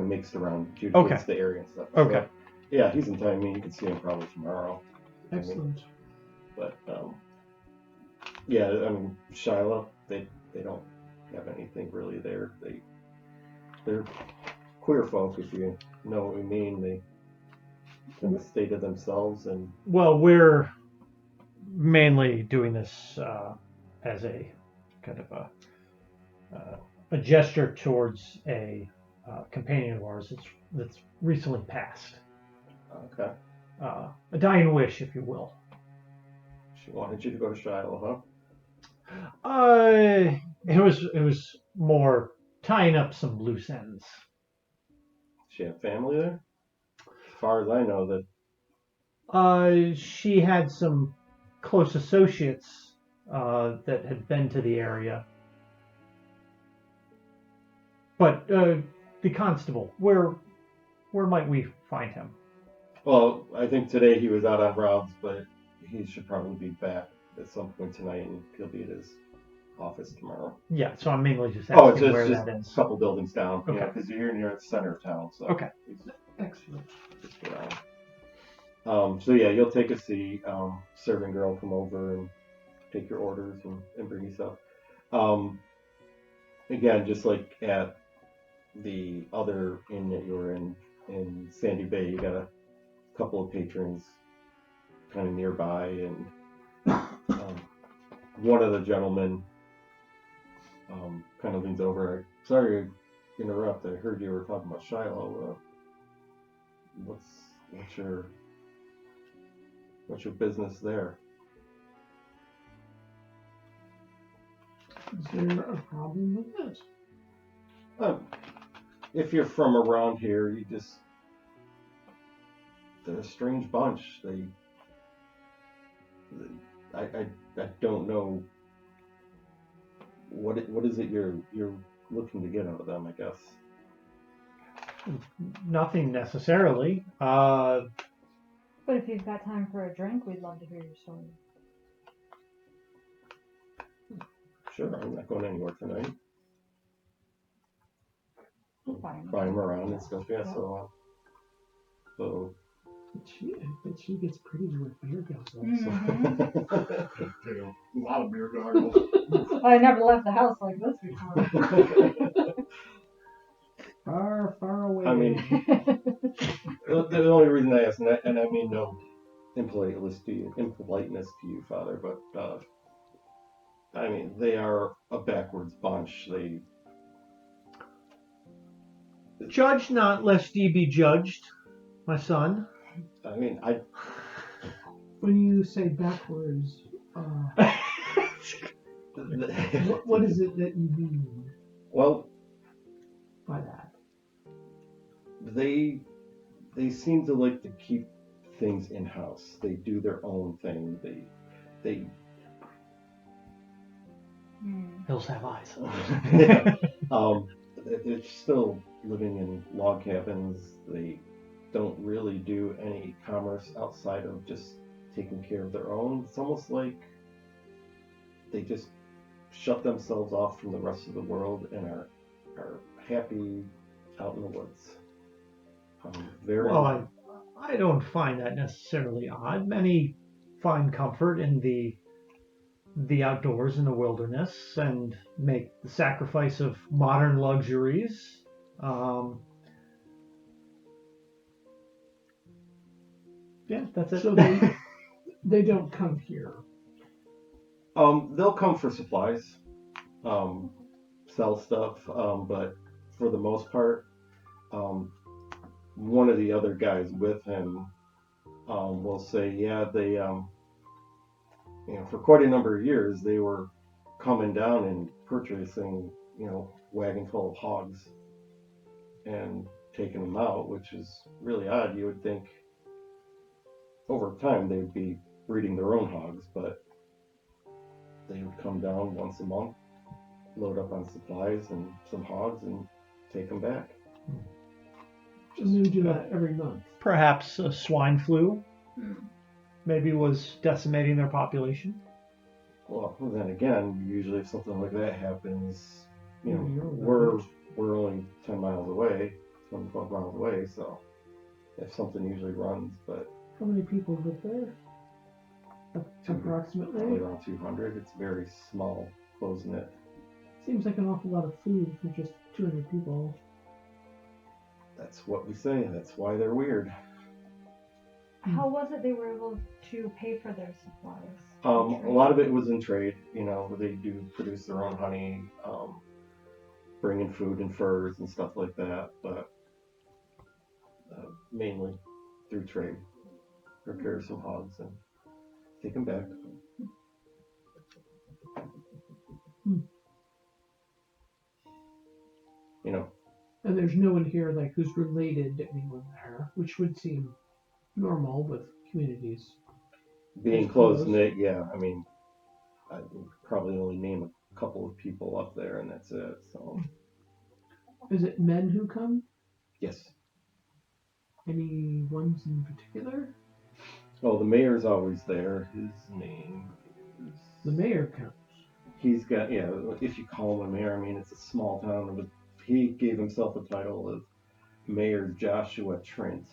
makes it around, adjudicates the area and stuff.
Okay.
So, yeah, he's in time. I mean, you can see him probably tomorrow.
Excellent.
But yeah, I mean, Shiloh, they don't have anything really there. They're queer folk, if you know what we mean. They kind of stay to themselves, and
Well, we're mainly doing this as a kind of a gesture towards a companion of ours that's recently passed.
okay.
A dying wish, if you will.
She wanted you to go to Shiloh,
It was more tying up some loose ends.
She have family there? As far as I know, that
She had some close associates that had been to the area. But the constable, where might we find him?
well, I think today he was out on rounds, but he should probably be back at some point tonight, and he'll be at his office tomorrow.
Yeah, so I'm mainly just
Oh,
asking
it's
where
just
that
a
is.
couple buildings down,
Okay.
because you're near the center of town. So
Okay.
he's
Excellent.
just around. So yeah, you'll take a seat. Serving girl will come over and take your orders and bring you stuff. Um, Again, just like at the other inn that you were in Sandy Bay, you got a couple of patrons kind of nearby, and one of the gentlemen kind of leans over. Sorry to interrupt. I heard you were talking about Shiloh. What's your business there?
Is there a problem with this?
If you're from around here, they're a strange bunch. I don't know what is it you're looking to get out of them, I guess.
Nothing necessarily.
But if you've got time for a drink, we'd love to hear your story.
Sure, I'm not going anywhere tonight.
Fine.
Buy them around and stuff, yeah. So
But she gets pretty with beer guzzles.
Take a lot of beer goggles.
I never left the house like this before.
Far away.
I mean, the only reason I ask, and I mean no impoliteness to you, Father, but I mean they are a backwards bunch. They
Judge not, lest ye be judged, my son.
I mean,
when you say backwards, what is it that you mean
well,
by that?
they seem to like to keep things in house. They do their own thing. They
Hills have eyes.
they're still living in log cabins. They don't really do any commerce outside of just taking care of their own. It's almost like they just shut themselves off from the rest of the world and are happy out in the woods.
Well, I don't find that necessarily odd. Many find comfort in the outdoors in the wilderness and make the sacrifice of modern luxuries. Yeah, that's it.
So they don't come here.
They'll come for supplies, sell stuff, but for the most part, one of the other guys with him will say, yeah, they, for quite a number of years, they were coming down and purchasing, wagon full of hogs and taking them out, which is really odd. You would think over time they would be breeding their own hogs, but they would come down once a month, load up on supplies and some hogs, and take them back.
And they do that every month.
Perhaps a swine flu maybe was decimating their population.
Well, then again, usually if something like that happens,
You're
we're only 10 miles away, 12 miles away, so if something usually runs, but
How many people live there?
probably
Approximately.
around 200. It's very small, close-knit.
Seems like an awful lot of food for just 200 people.
That's what we say. That's why they're weird.
How was it they were able to pay for their supplies?
A lot of it was in trade. They do produce their own honey, bring in food and furs and stuff like that, but mainly through trade. Procure some hogs and take them back.
And there's no one here like who's related to anyone there, which would seem normal with communities.
Being close-knit, yeah. I mean, I would probably only name a couple of people up there, and that's it. So,
Is it men who come?
yes.
Any ones in particular?
Oh, the mayor's always there. His name is...
The mayor comes.
He's got, if you call him a mayor, I mean, it's a small town, but he gave himself a title of Mayor Joshua Trent.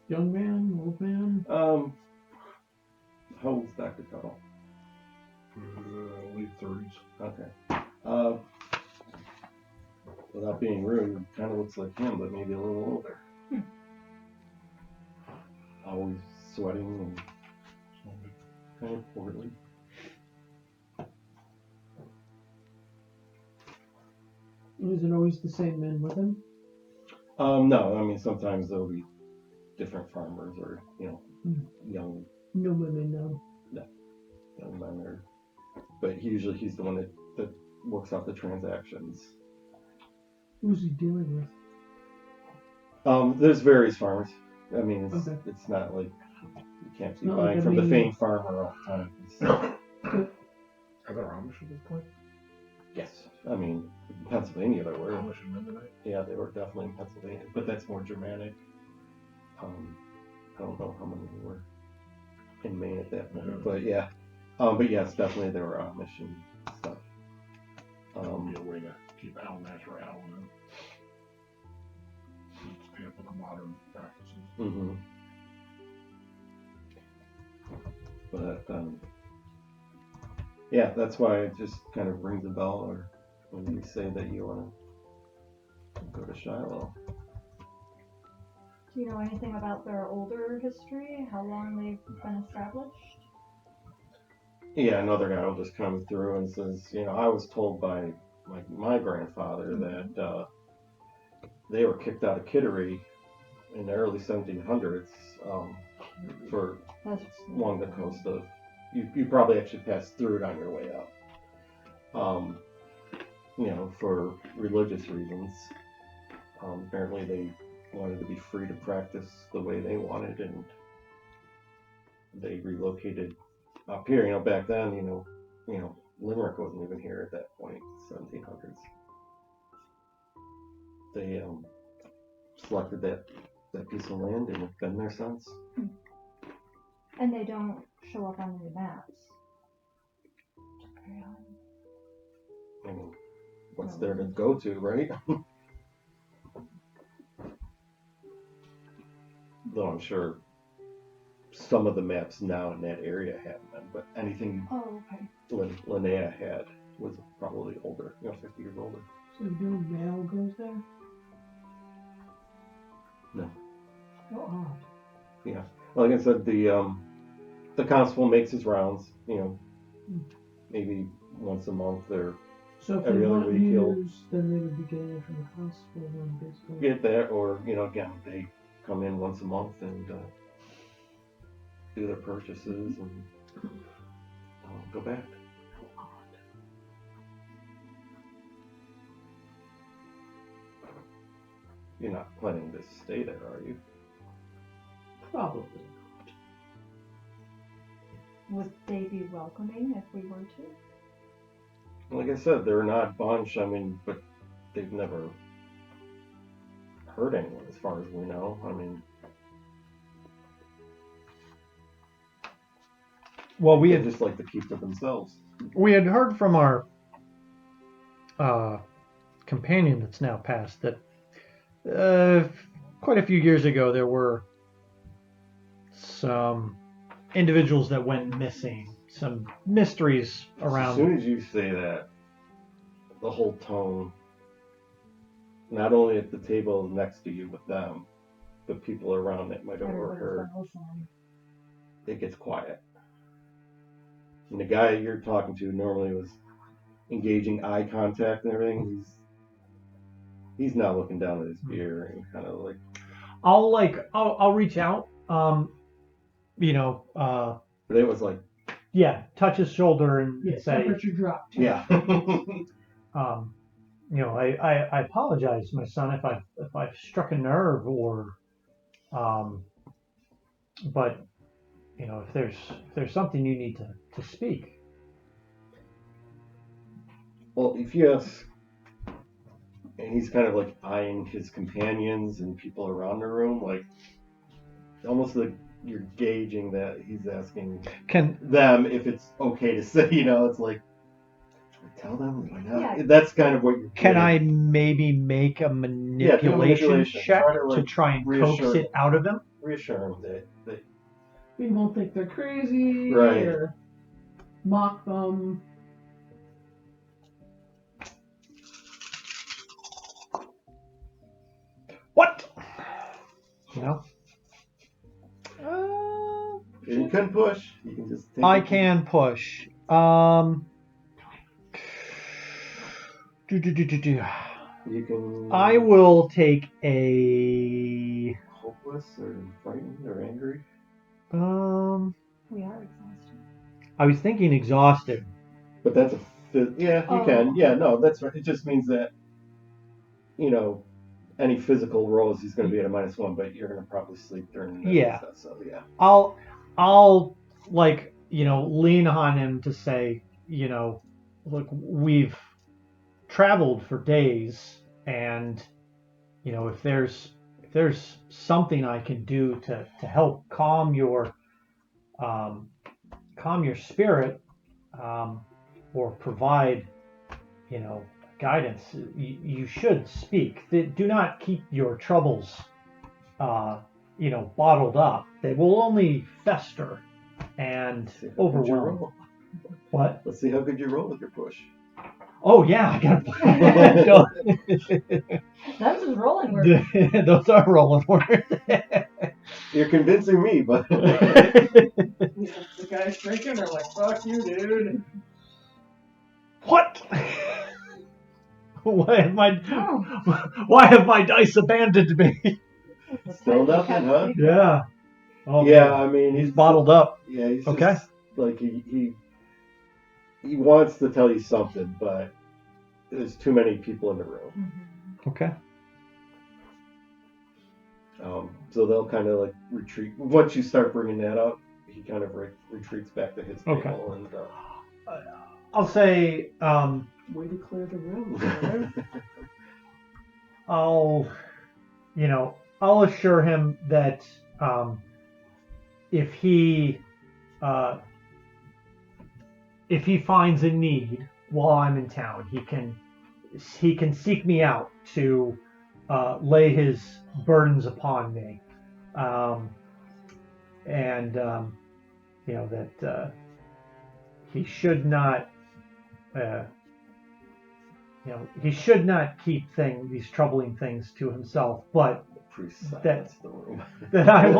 Young man, old man?
How old's Dr. Tuttle?
Late 30s.
Okay. Without being rude, kind of looks like him, but maybe a little older. Always sweating and kind of portly.
Is it always the same men with him?
No, I mean sometimes there'll be different farmers or young
No women, no.
young men, or but usually he's the one that works out the transactions.
Who's he dealing with?
There's various farmers. I mean, it's not like you can't be
Not
buying
like
from the famed farmer all the time.
Are there Amish at this point?
Yes, I mean in Pennsylvania there were.
Amish in Mennonite?
Yeah, they were definitely in Pennsylvania, but that's more Germanic. I don't know how many were in Maine at that point, but yeah. But yes, definitely there were Amish and stuff.
That would be a way to keep Al natural and then stay up with the modern practices.
Mm-hmm. But yeah, that's why it just kind of rings a bell, or when you say that you want to go to Shiloh.
Do you know anything about their older history? How long they've been established?
Yeah, another guy will just come through and says, I was told by my grandfather that they were kicked out of Kittery in the early 1700s for along the coast of. You probably actually passed through it on your way out. For religious reasons. Apparently they wanted to be free to practice the way they wanted, and they relocated up here. Back then, Limerick wasn't even here at that point, 1700s. They selected that piece of land and have been there since.
And they don't show up on the maps.
I mean, what's there to go to, right? Though I'm sure some of the maps now in that area have them, but anything Linnea had was probably older, 50 years older.
So no mail goes there?
No.
Oh, odd.
Yeah. Like I said, the constable makes his rounds, maybe once a month or
so if
every
they
other
want
week.
news, then they would be getting it from the constable and basically.
Get that, or again, they come in once a month and do their purchases and go back. You're not planning to stay there, are you?
Probably.
Would they be welcoming if we were to?
Like I said, they're an odd bunch. I mean, but they've never hurt anyone, as far as we know. I mean,
Well,
they just like to keep to themselves.
We had heard from our companion that's now passed that quite a few years ago there were some individuals that went missing, some mysteries around.
As soon as you say that, the whole tone, not only at the table next to you with them, but people around that might have overheard, it gets quiet. And the guy you're talking to normally was engaging eye contact and everything. He's now looking down at his beer and kind of like.
I'll reach out. But
it was like.
Yeah, touch his shoulder and say.
Temperature dropped.
Yeah.
I apologize, my son, if I've struck a nerve or, but if there's something you need to speak.
Well, if you ask, and he's kind of like eyeing his companions and people around the room, like almost like you're gauging that he's asking them if it's okay to say, it's like, tell them, why not? Yeah. That's kind of what you're
Can getting. I maybe make a manipulation check to try and coax it out of him?
reassure them that
We won't think they're crazy
Right.
or mock them.
What? You know?
you can push. You can just take
I
it.
can push. Do.
You can.
I will take a.
Hopeless or frightened or angry.
We are exhausted.
I was thinking exhausted.
But that's a. Yeah, you
Oh.
can. Yeah, no, that's right. It just means that, any physical rolls, he's going to be at a -1, but you're going to probably sleep during the
Yeah.
stuff. So yeah.
I'll lean on him to say, look, we've traveled for days, and if there's something I can do to help calm your spirit, or provide guidance, you should speak. Do not keep your troubles bottled up. They will only fester and
Let's see how good you
overwhelm.
roll.
What?
Let's see how good you roll with your push.
Oh yeah, I got
That's just rolling words.
those are rolling words.
You're convincing me, but
The guys drinking are like, fuck you, dude.
What? Why
Oh.
have my dice abandoned me?
Still nothing, huh?
Yeah. Oh,
yeah,
man.
I mean
He's bottled up.
Yeah, he's
Okay.
just like he wants to tell you something, but there's too many people in the room.
Mm-hmm.
Okay.
So they'll kind of like retreat. Once you start bringing that up, he kind of retreats back to his table.
Okay.
And
I'll say,
Way to clear the room, brother.
I'll assure him that if he finds a need while I'm in town, he can seek me out to lay his burdens upon me, and that he should not. He should not keep these troubling things to himself, but
that's the room.
that I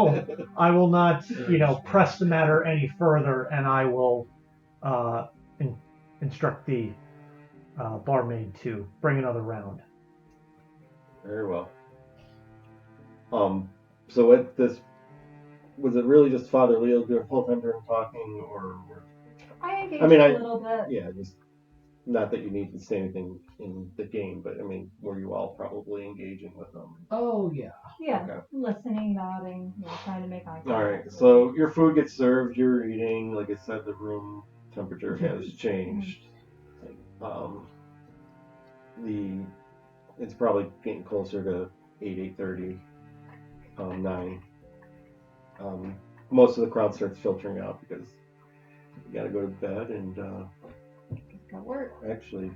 will not, press the matter any further, and I will instruct the barmaid to bring another round.
Very well. So at this, was it really just Father Leo the whole time during talking, or?
I engaged
I mean,
a little bit.
Yeah, just not that you need to say anything in the game, but I mean, were you all probably engaging with them?
Oh, yeah.
Yeah,
Okay.
listening, nodding, trying to make eye contact.
All right, so your food gets served, you're eating. Like I said, the room temperature has changed. It's probably getting closer to 8:30, 9. Most of the crowd starts filtering out because you got to go to bed, and
Got work.
actually,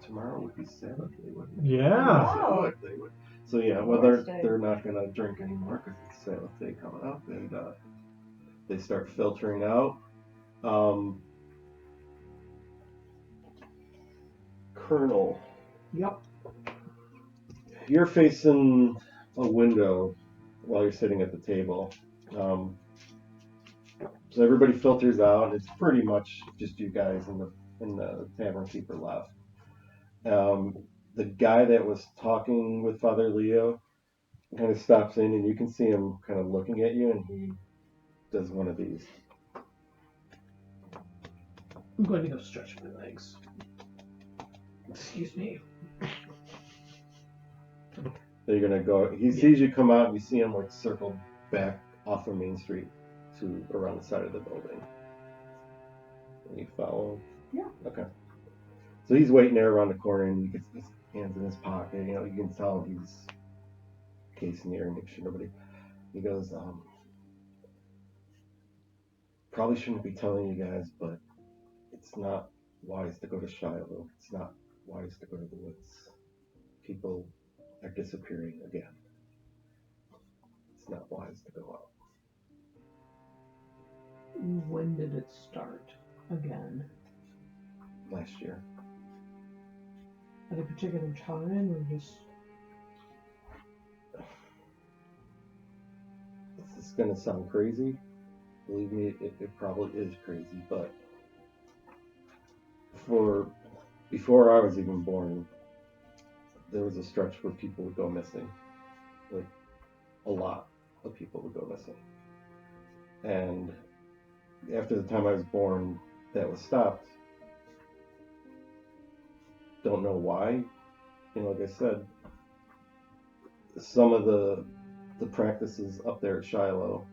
tomorrow would be Sabbath day, wouldn't it?
Yeah.
Oh.
They would. So yeah, well, they're not gonna drink anymore because it's Sabbath day coming up, and they start filtering out. Colonel,
Yep.
you're facing a window while you're sitting at the table. So everybody filters out, and it's pretty much just you guys and the tavern keeper left. The guy that was talking with Father Leo kind of stops in, and you can see him kind of looking at you, and he does one of these.
I'm going to go stretch my legs. Excuse me.
You're gonna go. He sees you come out, and you see him like circle back off of Main Street to around the side of the building. And you follow.
Yeah.
Okay. So he's waiting there around the corner, and he gets his hands in his pocket. You can tell he's casing the air, make sure nobody. He goes, probably shouldn't be telling you guys, but it's not wise to go to Shiloh. It's not wise to go to the woods. People are disappearing again. it's not wise to go out.
When did it start again?
Last year.
At a particular time, or just?
This is gonna sound crazy. Believe me, it probably is crazy, but before I was even born, there was a stretch where people would go missing. Like, a lot of people would go missing. And after the time I was born, that was stopped. Don't know why. Like I said, some of the practices up there at Shiloh,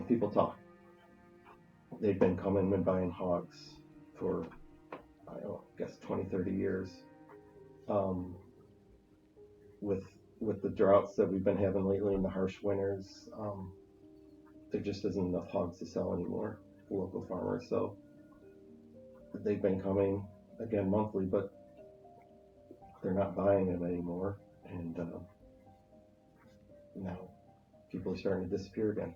people talk. They've been coming and buying hogs for, I guess 20, 30 years. With the droughts that we've been having lately and the harsh winters, there just isn't enough hogs to sell anymore, the local farmers. So they've been coming again monthly, but they're not buying them anymore. And now people are starting to disappear again.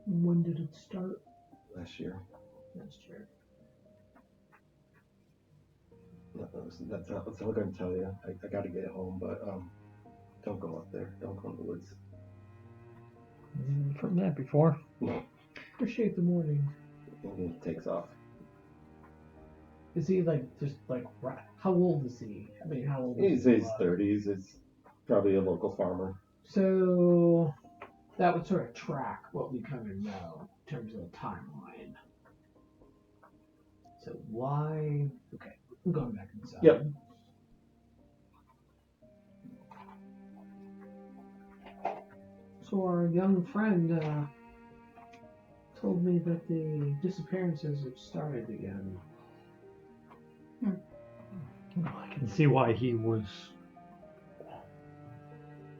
When did it start?
Last year.
Last year.
That's all I'm going to tell you. I got to get home, but don't go up there. Don't go in the woods.
From that before.
Appreciate the morning.
It takes off.
Is he how old is he? I mean, how old is
He's his 30s. It's probably a local farmer.
So that would sort of track what we kind of know in terms of the timeline. So why? Okay, I'm going back inside.
Yep.
So our young friend told me that the disappearances have started again.
I can see why he was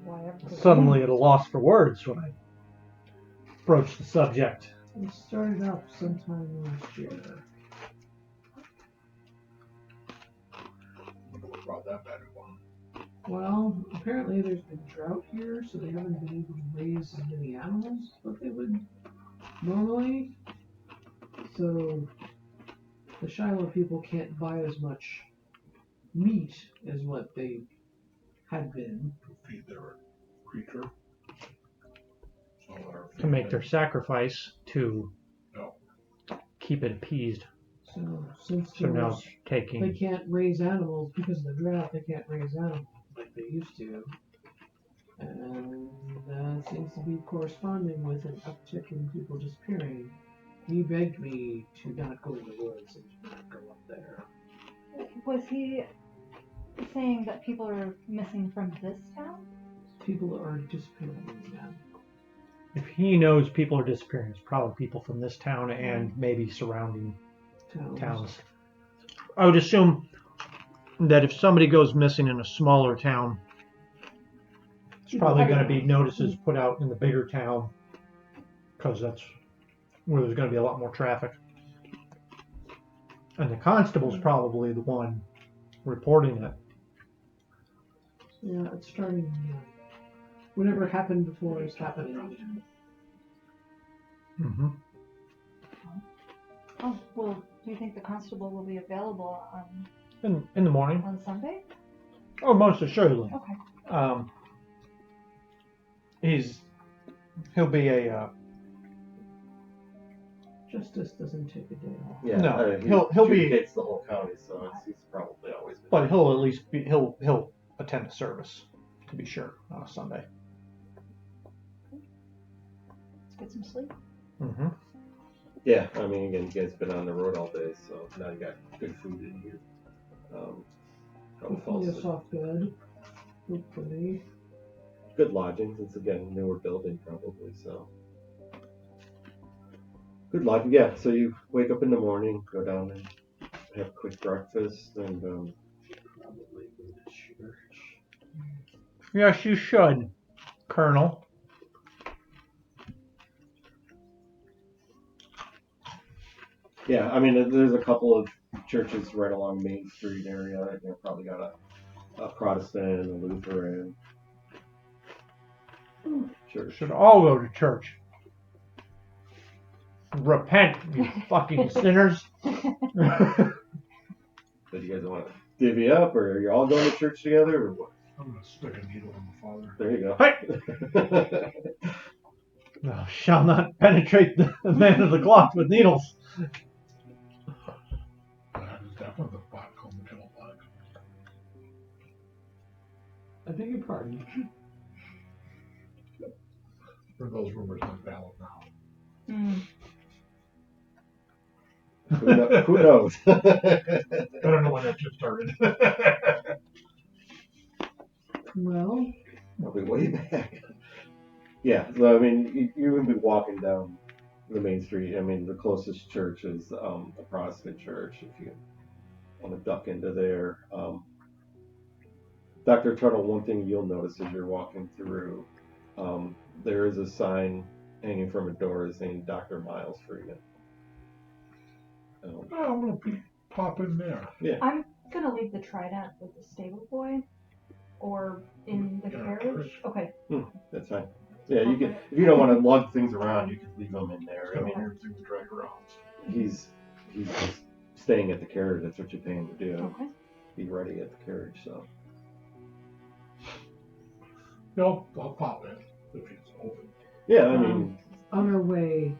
Why?
suddenly at a loss for words when I broached the subject.
It started up sometime last year.
What brought that back one?
Well, apparently there's been drought here, so they haven't been able to raise as many animals that they would normally. So the Shiloh people can't buy as much meat as what they had been.
To feed their creature.
To make their sacrifice to keep it appeased.
So since
So now
there's-
it's taking.
they can't raise animals because of the drought, they can't raise animals like they used to. And that seems to be corresponding with an uptick in people disappearing. He begged me to not go in the woods and to not go up there.
Was he saying that people are missing from this town?
People are disappearing again.
If he knows people are disappearing, it's probably people from this town and maybe surrounding towns. I would assume that if somebody goes missing in a smaller town, it's probably going to be notices put out in the bigger town because that's where there's going to be a lot more traffic. And the constable's probably the one reporting it.
Yeah, it's starting. Whatever happened before is happening again.
Mm-hmm.
Oh, well, do you think the constable will be available
In the morning.
on Sunday?
Oh, most assuredly.
Okay.
He'll be a
Justice doesn't take a day off.
Yeah,
No,
he
he'll be-
adjudicates the whole county, so he's probably always been.
but he'll at least be he'll attend the service to be sure on a Sunday.
Let's get some sleep.
Mm-hmm.
Yeah, I mean, again, you guys been on the road all day, so now you got good food in here. Probably fall
Hopefully a
asleep.
soft bed. Hopefully.
Good lodgings. It's again a newer building, probably, so. Good lodging, yeah. So you wake up in the morning, go down and have a quick breakfast, and
Probably go to church.
Yes, you should, Colonel.
yeah, I mean, there's a couple of churches right along Main Street area. Probably got a Protestant and a Lutheran. Church.
Should all go to church. Repent, you fucking sinners.
Did you guys want to divvy up, or are you all going to church together, or what?
I'm gonna stick a needle in the father.
There you go.
Hey! Thou shalt not penetrate the man of the cloth with needles.
That is definitely the black called the kettle black.
I beg your pardon.
For those rumors not valid now.
Who knows?
I don't know when that just started.
Well,
I'll be way back. Yeah, so I mean, you would be walking down the main street. I mean, the closest church is a Protestant church. If you want to duck into there, Dr. Tuttle, one thing you'll notice as you're walking through, there is a sign hanging from a door saying Dr. Miles Freeman.
I'm gonna pop in there.
Yeah.
I'm gonna leave the trident with the stable boy, or in the
Yeah,
carriage. Okay.
That's fine. Yeah, you can. If you don't want to lug things around, you can leave them in there. I mean,
Weird thing to drag around.
he's just staying at the carriage. That's what you pay him to do.
Okay.
Be ready at the carriage. So
No, I'll pop in if it's open.
yeah, I mean,
on our way,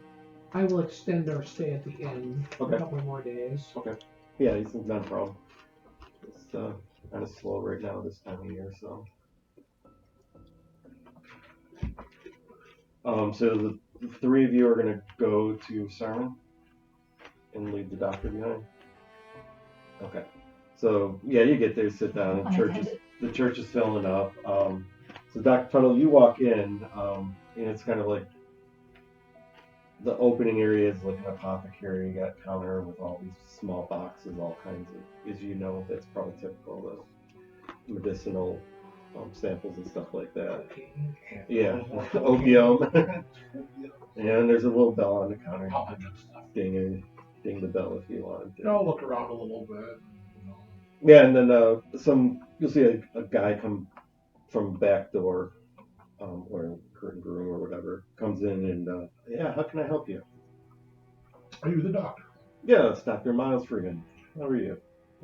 I will extend our stay at the inn
Okay.
a couple more days.
yeah, he's not a problem. It's kind of slow right now this time of year. So so the three of you are gonna go to sermon and leave the doctor behind. Okay. So yeah, you get there, sit down, and the church is filling up. So Dr. Tuttle, you walk in, and it's kind of like the opening area is like an apothecary. You got a counter with all these small boxes, all kinds of, as you know, that's probably typical of medicinal samples and stuff like that. Yeah, opium. And there's a little bell on the counter.
All that good stuff.
Ding the bell if you wanted to.
I'll look around a little bit.
Yeah, and then you'll see a guy come from back door, or curtain room or whatever, comes in and yeah, how can I help you?
Are you the doctor?
Yeah, it's Dr. Miles Freeman. How are you?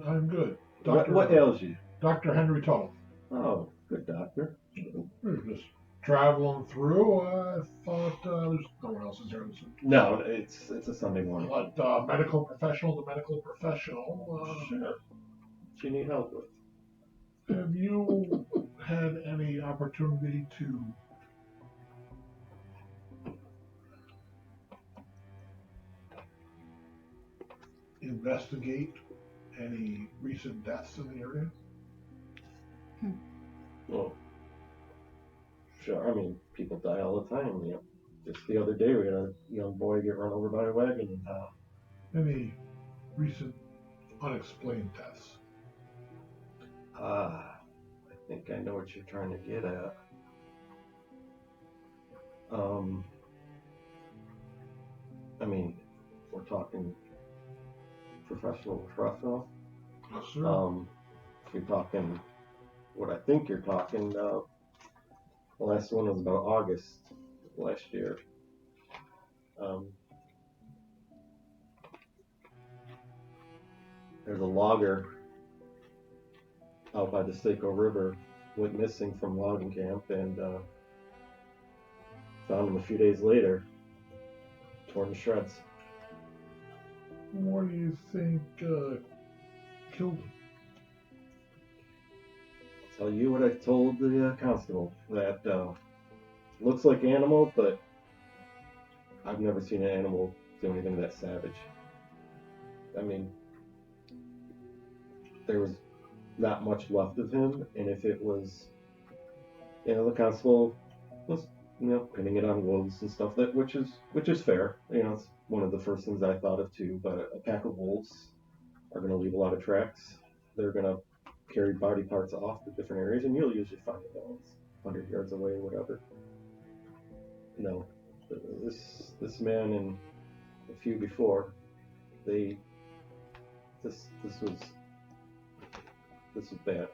I'm good.
What ails you?
Dr. Henry Tuttle.
Oh, good doctor.
We're just traveling through. I thought there's no one else is here.
No, it's a Sunday morning.
But medical professional to medical professional.
Sure. What do you need help with?
Have you had any opportunity to investigate any recent deaths in the area?
Well, sure. I mean, people die all the time. You know, just the other day we had a young boy get run over by a wagon in town.
Any recent unexplained deaths?
I think I know what you're trying to get at. I mean, we're talking professional.
Yes, sir.
If you're talking what I think you're talking, the last one was about August last year. There's a logger out by the Seco River, went missing from logging camp, and found him a few days later, torn to shreds.
What do you think killed him?
I'll tell you what I told the constable, that looks like animal, but I've never seen an animal do anything that savage. I mean, there was not much left of him, and if it was, the constable was, pinning it on wolves and stuff, which is fair. It's one of the first things I thought of too. But a pack of wolves are going to leave a lot of tracks. They're going to carry body parts off to different areas, and you'll usually find the bones 100 yards away or whatever. This man and a few before, this was bad.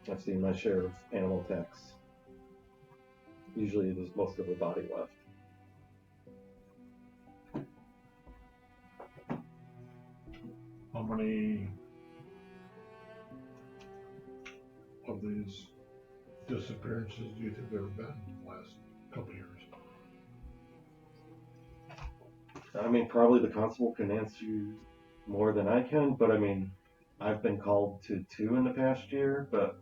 I've seen my share of animal attacks. Usually there's most of the body left.
How many of these disappearances do you think there have been in the last couple of years?
I mean, probably the constable can answer you more than I can, but I mean, I've been called to 2 in the past year, but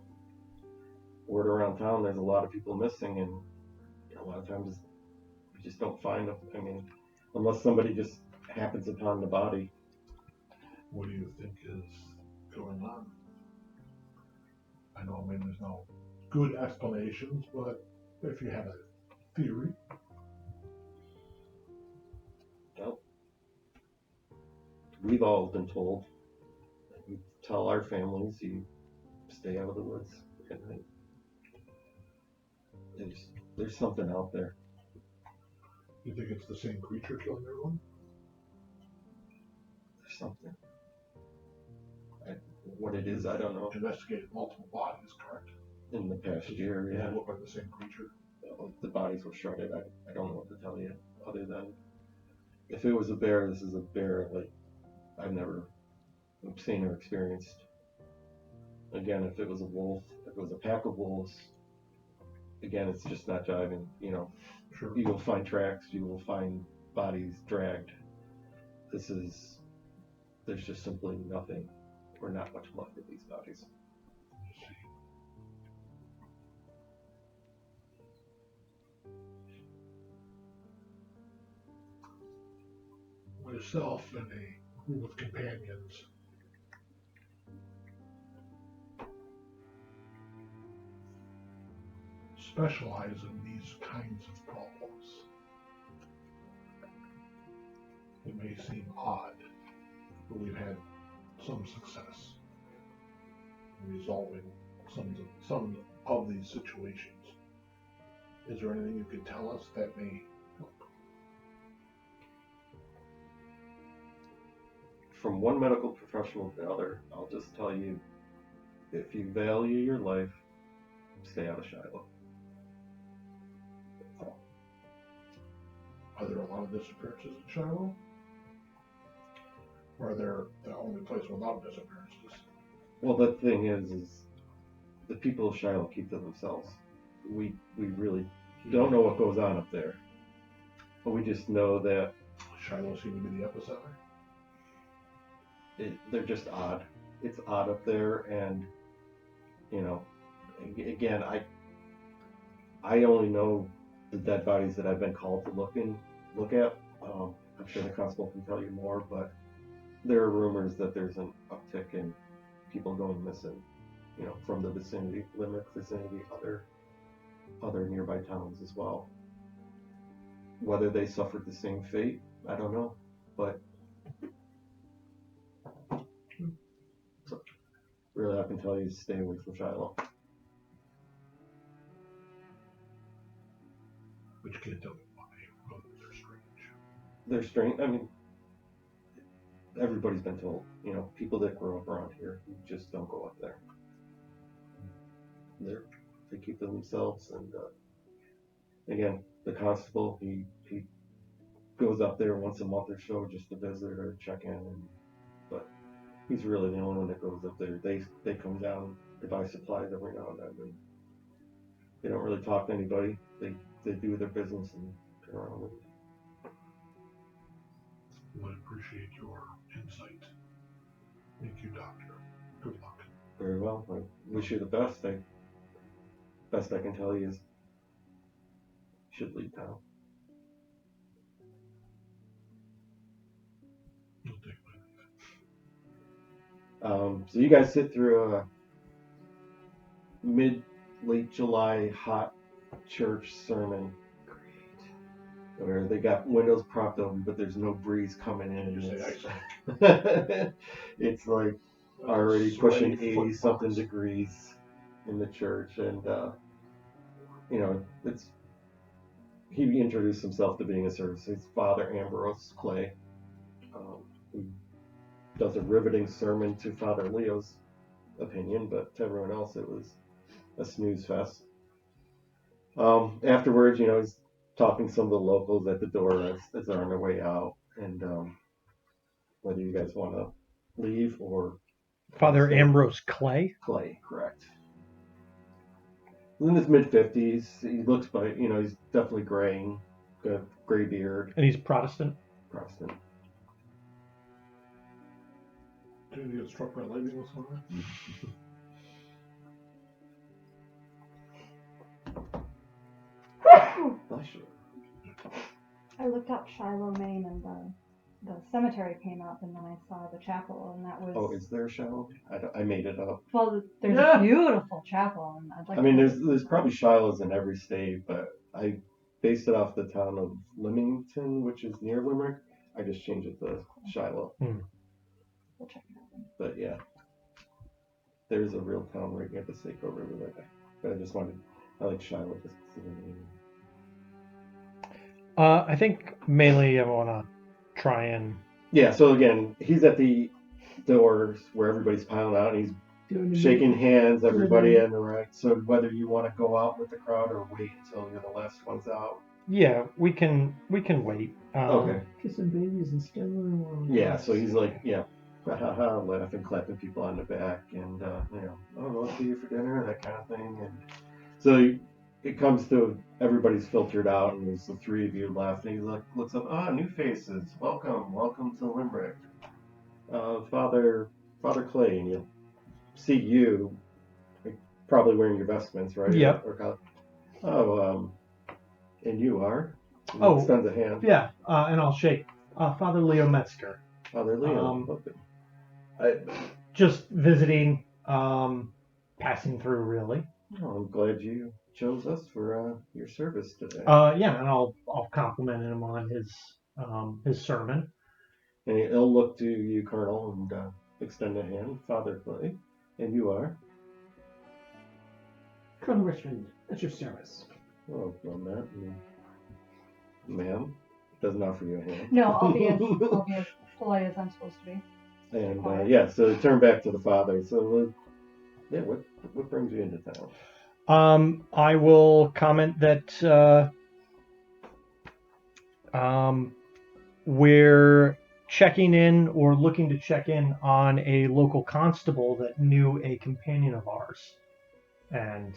word around town, there's a lot of people missing, and a lot of times you just don't find them. I mean, unless somebody just happens upon the body.
What do you think is going on? I know, I mean, there's no good explanations, but if you have a theory.
Well, we've all been told. We tell our families, you stay out of the woods at night. There's something out there.
You think it's the same creature killing everyone?
There's something. What it is, I don't know.
Investigated multiple bodies, correct?
In the past year,
Does
yeah.
it look like the same creature?
The bodies were shredded. I don't know what to tell you other than if it was a bear, this is a bear like I've never seen or experienced. Again, if it was a wolf, if it was a pack of wolves, again, it's just not jiving. You know,
Sure.
you will find tracks, you will find bodies dragged. There's just simply nothing or not much left of these bodies.
Myself and a group of companions specialize in these kinds of problems. It may seem odd, but we've had some success in resolving some of these situations. Is there anything you could tell us that may help?
From one medical professional to the other, I'll just tell you, if you value your life, stay out of Shiloh.
Are there a lot of disappearances in Shiloh? Or are they the only place without disappearances?
Well, the thing is the people of Shiloh keep to themselves. We really don't know what goes on up there, but we just know that
Shiloh seemed to be the epicenter.
they're just odd. It's odd up there, and you know, again, I only know the dead bodies that I've been called to look at. I'm sure the constable can tell you more, but there are rumors that there's an uptick in people going missing, you know, from the vicinity, Limerick vicinity, other nearby towns as well. Whether they suffered the same fate, I don't know, but so, really, I can tell you, stay away from Shiloh.
But you can't tell me why. Well, they're strange.
They're strange. I mean, everybody's been told, you know, people that grow up around here, you just don't go up there. They keep to themselves, and again, the constable, he goes up there once a month or so just to visit or check in, but he's really the only one that goes up there. They come down to buy supplies every now and then, and they don't really talk to anybody. They do their business and turn around with it.
Well, I appreciate your insight. Thank you, Doctor. Good luck.
Very well. I wish you the best. Best I can tell you is you should leave town.
I'll take my leave.
So you guys sit through a late July hot church sermon. Great. Where they got windows propped open, but there's no breeze coming in.
You say ice.
It's like already pushing
Sweaty
80 something
footballs.
degrees in the church, and you know, he introduced himself to being a service. He's Father Ambrose Clay, who does a riveting sermon to Father Leo's opinion, but to everyone else it was a snooze fest. Afterwards, he's talking to some of the locals at the door as they're on their way out, and whether you guys want to leave or
Father
stay.
Ambrose Clay.
Clay, correct. He's in his mid-50s. He looks, but he's definitely graying, got gray beard,
And he's Protestant.
Protestant.
Did you get struck by lightning or something?
Bless you.
I looked up Shiloh, Maine, and the cemetery came up, and then I saw the chapel, and that was.
Oh, is there a Shiloh? I made it up.
Well, there's a beautiful chapel, and I'd like.
I mean, there's probably Shilohs in every state, but I based it off the town of Leamington, which is near Limerick. I just changed it to Shiloh.
We'll check it out.
But yeah, there's a real town right near the Saco River that way. But I like Shiloh just because of the name.
I think mainly I want to try and.
Yeah, so again, he's at the doors where everybody's piling out, and he's shaking hands, everybody in the right. So whether you want to go out with the crowd or wait until you're the last ones out.
Yeah, we can wait.
Okay.
Kissing babies and still.
Yeah, so he's like, laughing, clapping people on the back, and I'll see you for dinner, that kind of thing. And so it comes to everybody's filtered out, and there's the three of you left, and he looks up, new faces, welcome to Limerick. Father Clay, and you see you, probably wearing your vestments, right?
Yep.
And you are? He
Oh,
extends a hand.
Yeah, and I'll shake Father Leo Metzger.
Father Leo.
Just visiting, passing through, really.
Oh, I'm glad you chose us for your service today.
Yeah, and I'll compliment him on his sermon.
And he'll look to you, Colonel, and extend a hand. Father Clay. And you are?
Colonel Richmond, at your service.
Oh, well, Matt. Ma'am doesn't offer you a hand.
No, I'll be as polite as I'm supposed to be.
And so turn back to the father. So, what brings you into town?
I will comment that we're checking in or looking to check in on a local constable that knew a companion of ours, and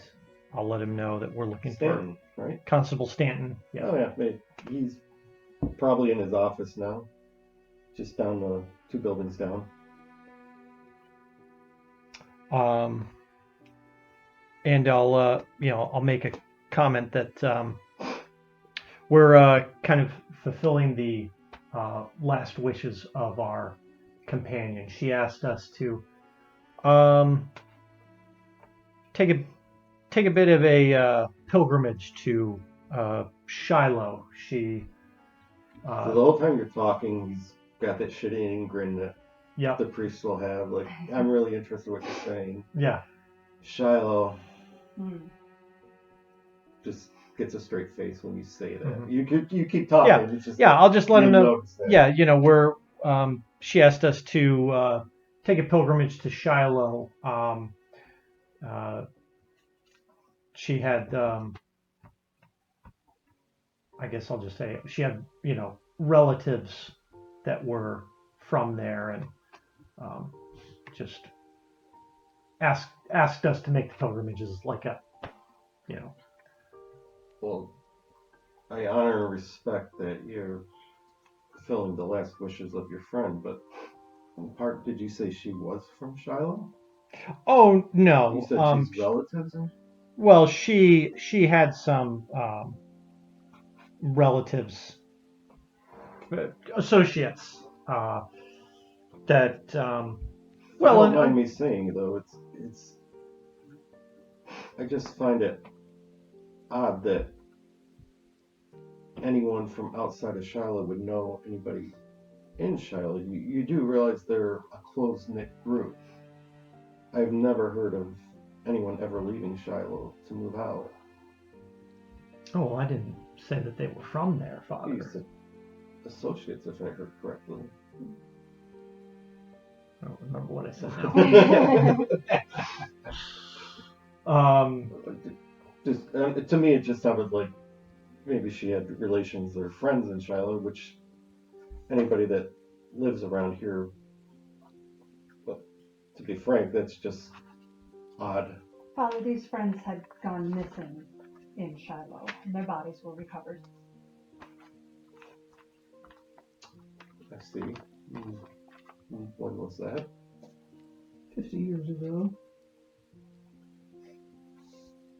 I'll let him know that we're looking
Stanton, right?
for Constable Stanton. Yeah.
Oh yeah, he's probably in his office now, just down the 2 buildings down.
And I'll make a comment that we're kind of fulfilling the last wishes of our companion. She asked us to take a bit of a pilgrimage to Shiloh. So
the whole time you're talking, he's got that shit-eating grin that
yeah,
the priest will have. Like, I'm really interested in what you're saying.
yeah.
Shiloh just gets a straight face when you say that.
Mm-hmm.
You keep talking.
Yeah,
it's just
I'll just let him know.
That.
Yeah, we're. She asked us to take a pilgrimage to Shiloh. She had. I guess I'll just say she had, relatives that were from there, and just asked us to make the pilgrimages like a,
Well, I honor and respect that you're fulfilling the last wishes of your friend, but in part, did you say she was from Shiloh?
Oh no.
You said she's relatives?
Well, she had some relatives, associates that.
Well, don't mind me saying though, it's. I just find it odd that anyone from outside of Shiloh would know anybody in Shiloh. You do realize they're a close-knit group. I've never heard of anyone ever leaving Shiloh to move out.
Oh, well, I didn't say that they were from there, Father.
You said associates, if I heard correctly.
I don't remember what I said now.
Just to me, it just sounded like maybe she had relations or friends in Shiloh, which anybody that lives around here, but to be frank, that's just odd.
Father, these friends had gone missing in Shiloh, and their bodies were recovered.
I see. When was that?
50 years ago.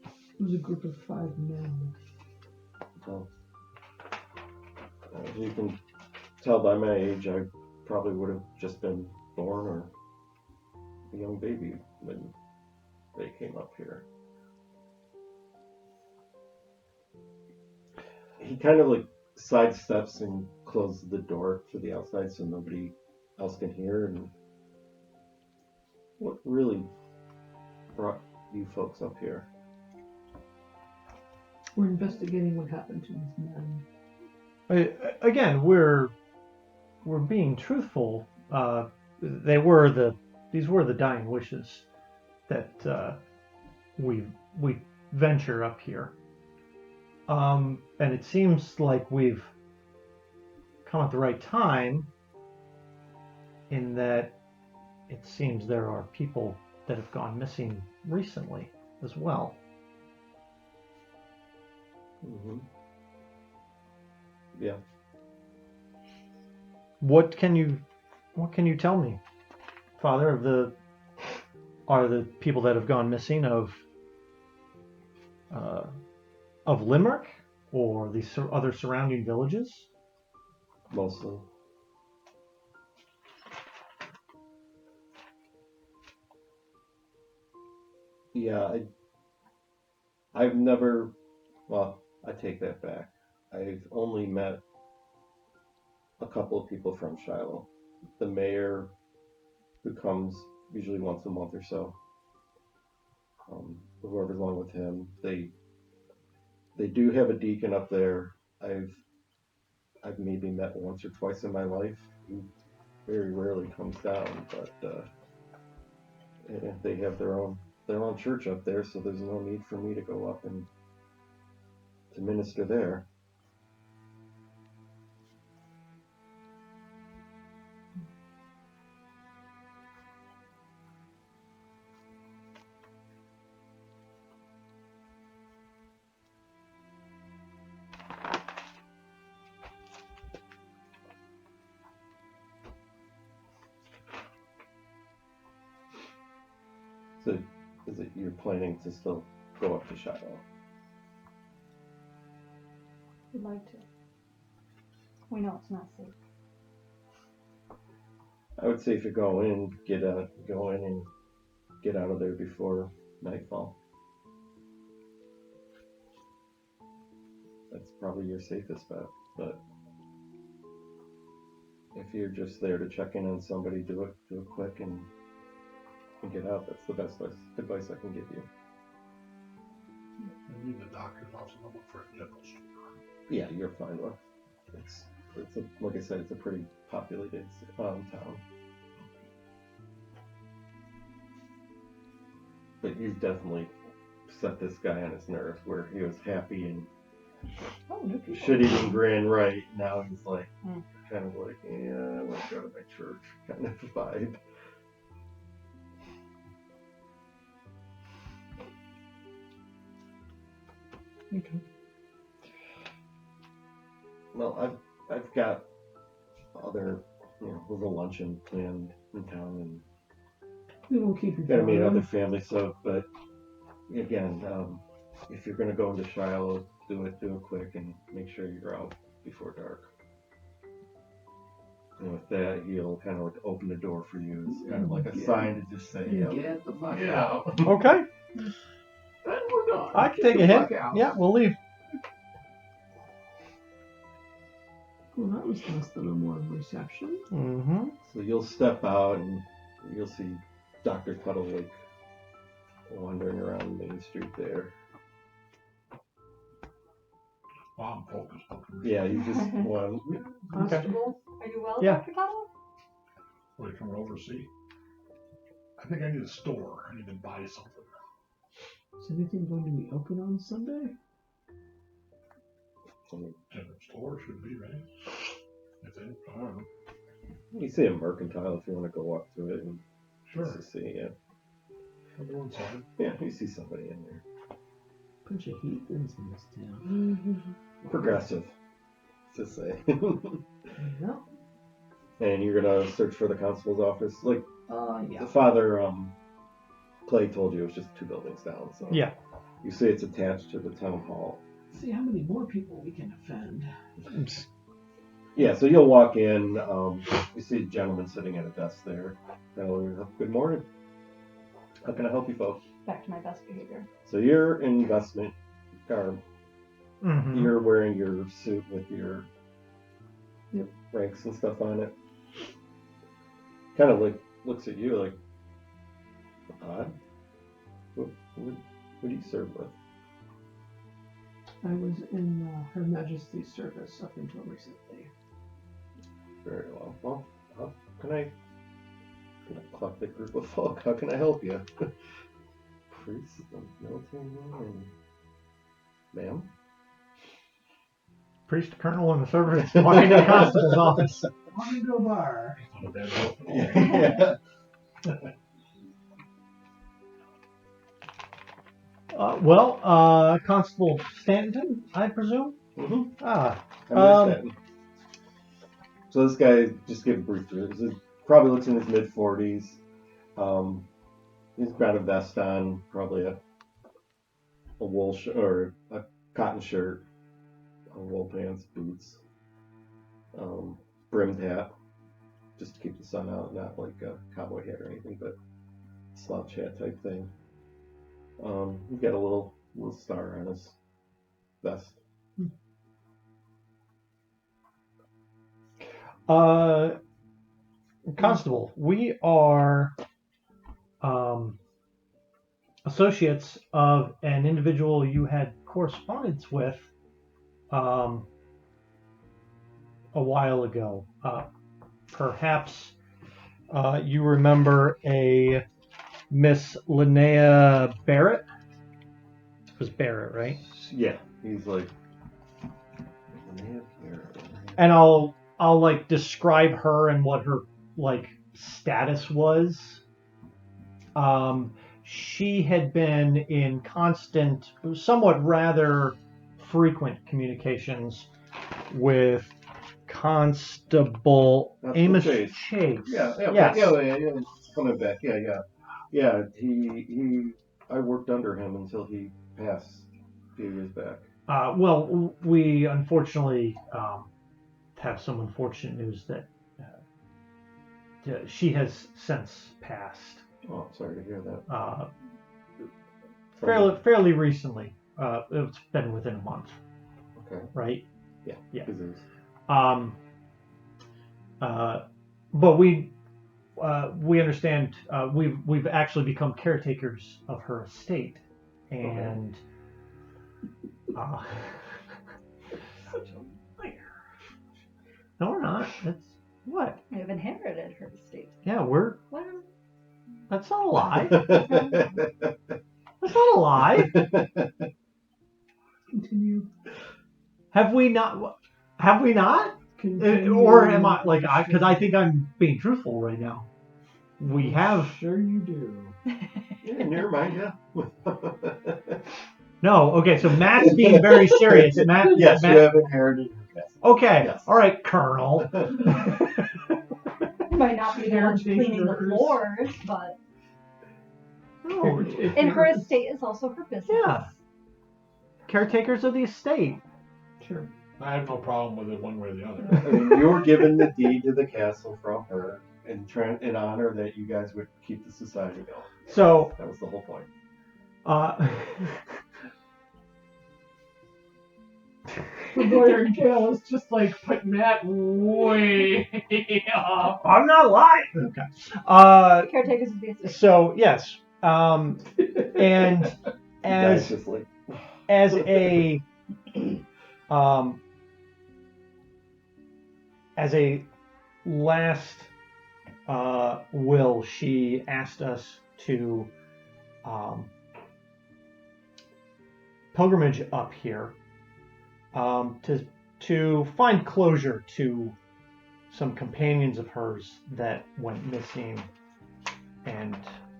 It was a group of 5 men.
Well, as you can tell by my age, I probably would have just been born or a young baby when they came up here. He kind of like sidesteps and closes the door to the outside so nobody else can hear. And what really brought you folks up here?
We're investigating what happened to these men.
Again, we're being truthful. These were the dying wishes that we venture up here. And it seems like we've come at the right time in that it seems there are people that have gone missing recently as well.
Mm-hmm. Yeah.
What can you tell me, Father, are the people that have gone missing of Limerick or the other surrounding villages?
Mostly. Yeah, I've never, well, I take that back. I've only met a couple of people from Shiloh. The mayor, who comes usually once a month or so. Whoever's along with him, they do have a deacon up there. I've maybe met once or twice in my life. He very rarely comes down, but they have their own church up there, so there's no need for me to go up and to minister there. So, is it you're planning to still go up to Shiloh?
We'd like to. We know it's not safe.
I would say if you go in and get out of there before nightfall. That's probably your safest bet. But if you're just there to check in on somebody, do it quick and get out. That's the best advice I can give you.
I need the doctor's office number for a general store.
Yeah, you're fine with. It's like I said, it's a pretty populated town. But you've definitely set this guy on his nerves where he was happy and should even grin right. Now he's like, kind of like, yeah, I want to go to my church kind of vibe.
Okay.
Well, I've got other, little luncheon planned in town, and
We won't keep you.
gotta meet
forever.
other families. So, but again, if you're gonna go into Shiloh, do it quick, and make sure you're out before dark. And with that, he'll kind of like open the door for you. It's kind of like a sign to just say, "Get the fuck out."
Okay,
Then we're done.
I can
Get
take
the
a hit.
fuck out.
Yeah, we'll leave.
Well, that was less than a warm reception.
Mm-hmm.
So you'll step out, and you'll see Dr. Tuttle like wandering around Main Street there.
Well, I'm focused.
Yeah, you just one.
Constable.
Are you well,
Yeah.
Dr. Tuttle?
Wait, from overseas. I think I need a store. I need to buy something.
Is anything going to be open on Sunday?
General store should be, right? I think. I don't know.
You see a mercantile if you want to go up to it and
Sure.
just to see. Yeah.
I'll go inside.
Yeah, you see somebody in there.
Bunch of heathens in this town.
Progressive, to say.
No.
And you're gonna search for the constable's office, like
Yeah.
the father Clay told you. It was just 2 buildings down. So
Yeah.
you see it's attached to the town hall.
See how many more people we can offend.
Yeah, so you'll walk in. You see a gentleman sitting at a desk there. Good morning. How can I help you folks?
Back to my best behavior.
So your investment garb.
Mm-hmm.
You're wearing your suit with your
Yep.
ranks and stuff on it. Kind of like looks at you like, odd. What do you serve with?
I was in Her Majesty's service up until recently.
Very well. Well, how can I? An eclectic group of folk. How can I help you? Priest, military man, ma'am.
Priest, colonel, and the servants walking to the constable's office.
Want to go bar?
Not a bad deal.
Yeah.
Constable Stanton, I presume?
Mm-hmm.
Ah.
I understand. So this guy, just give a brief through. He probably looks in his mid-40s. He's got a vest on, probably a wool or a cotton shirt, wool pants, boots, brimmed hat, just to keep the sun out, not like a cowboy hat or anything, but slouch hat type thing. He's got a little star on his vest.
Constable, we are associates of an individual you had correspondence with a while ago. Perhaps you remember a Miss Linnea Barrett? It was Barrett, right?
Yeah, he's like.
And I'll like describe her and what her like status was. She had been in constant, somewhat rather frequent communications with Constable Amos Chase.
Yeah. Coming back. Yeah. He. I worked under him until he passed a few years back.
Well, we unfortunately have some unfortunate news that she has since passed.
Oh, sorry to hear that.
Fairly recently. It's been within a month.
Okay.
Right?
Yeah.
But we understand we've actually become caretakers of her estate, and
Such a liar.
no, we're not. That's what?
I've inherited her estate.
Yeah, we're.
Well,
That's not a lie. That's not a lie.
Continue.
Have we not? Have we not?
Continue.
Or am I like because I think I'm being truthful right now. We have.
Sure you do.
Yeah, never mind. Yeah.
No. Okay. So Matt's being very serious. Matt.
Yes,
Matt,
you have inherited. Yes.
Okay.
Yes.
All right, Colonel.
might not be the one cleaning the
Caretakers.
floors, but
No.
and her estate is also her business.
Yeah. Caretakers of the estate.
Sure.
I have no problem with it one way or the
I
other.
mean, you were given the deed to the castle from her in honor that you guys would keep the society going.
So.
That was the whole point.
The lawyer Gail is just like putting Matt way off.
I'm not lying. Okay.
Caretakers of the estate.
So yes. And
Guys,
as
just like
as a last will, she asked us to pilgrimage up here to find closure to some companions of hers that went missing and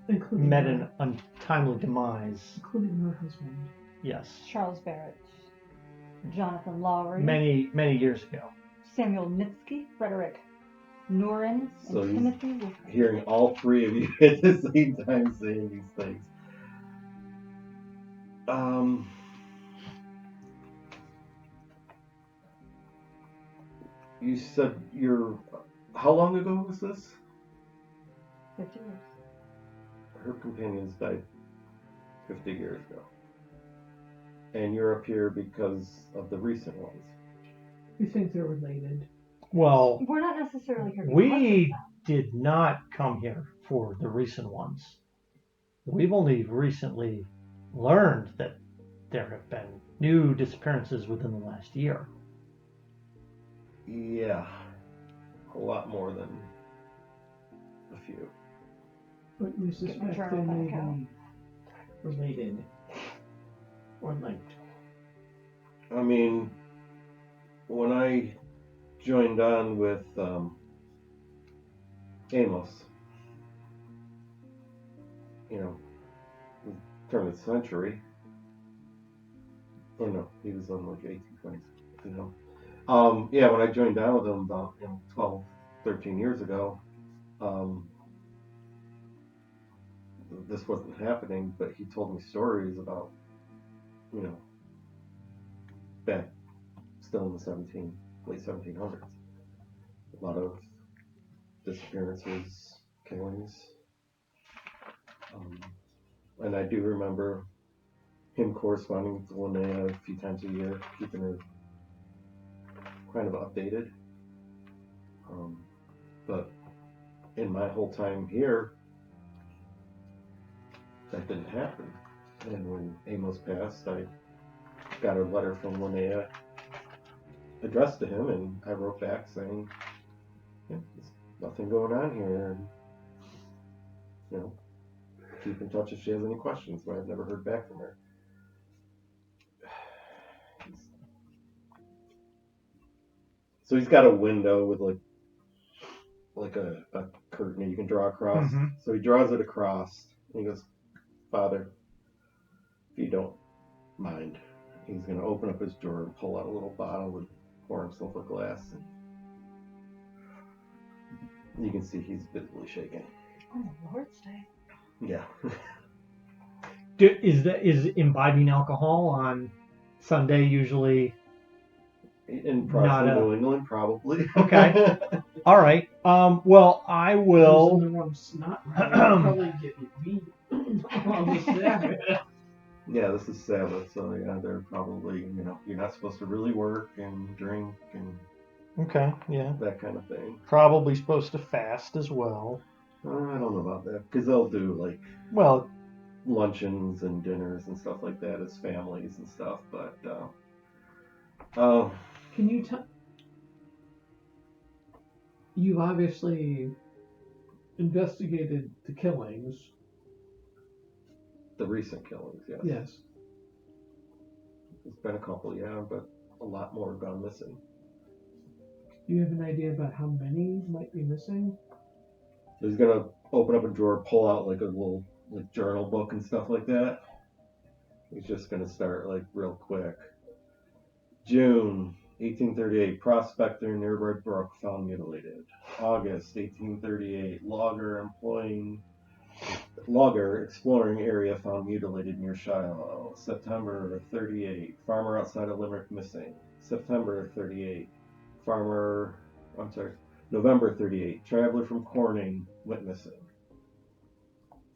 Including
met
her,
an untimely demise.
including her husband.
Yes,
Charles Barrett, Jonathan Lowry,
many years ago.
Samuel Mitski, Frederick Norin,
So
and
he's
Timothy Wilson.
Hearing all three of you at the same time saying these things. You said how long ago was this?
50 years.
Her companions died 50 years ago. And you're up here because of the recent ones.
We think they're related.
Well,
We're not necessarily here.
we did not come here for the recent ones. We've only recently learned that there have been new disappearances within the last year.
Yeah. A lot more than a few.
But we
Get my
suspect they
journal
may
back out.
be related or linked.
I mean, when I joined on with Amos, turn of the century. Or no, he was on like 1820s. Yeah, when I joined on with him about 12, 13 years ago, this wasn't happening, but he told me stories about, back still in the late 1700s. A lot of disappearances, killings. And I do remember him corresponding with Linnea a few times a year, keeping her kind of updated. But in my whole time here, that didn't happen. And when Amos passed, I got a letter from Linnea addressed to him, and I wrote back saying, there's nothing going on here, and, keep in touch if she has any questions, but I've never heard back from her. So he's got a window with like a curtain that you can draw across.
Mm-hmm.
So he draws it across, and he goes, Father, if you don't mind, he's going to open up his drawer and pull out a little bottle and pour himself a glass. And you can see he's visibly shaking.
Oh, Lord's Day.
Yeah.
Is imbibing alcohol on Sunday usually?
In Preston, New England, probably.
Okay. All right. Well, I will.
The wrong snot probably get beat on the Sabbath.
Yeah, this is Sabbath, so yeah, they're probably, you're not supposed to really work and drink and
Okay, yeah.
that kind of thing.
Probably supposed to fast as well.
I don't know about that, because they'll do luncheons and dinners and stuff like that as families and stuff, but
Can you tell? You've obviously investigated the killings.
the recent killings, yes.
Yes.
There's been a couple, yeah, but a lot more have gone missing.
Do you have an idea about how many might be missing?
He's gonna open up a drawer, pull out like a little journal book and stuff like that. He's just gonna start real quick. June 1838, prospector near Red Brook found mutilated. August 1838, logger exploring area found mutilated near Shiloh. September 38, farmer outside of Limerick missing. September 38, November 38, traveler from Corning went missing.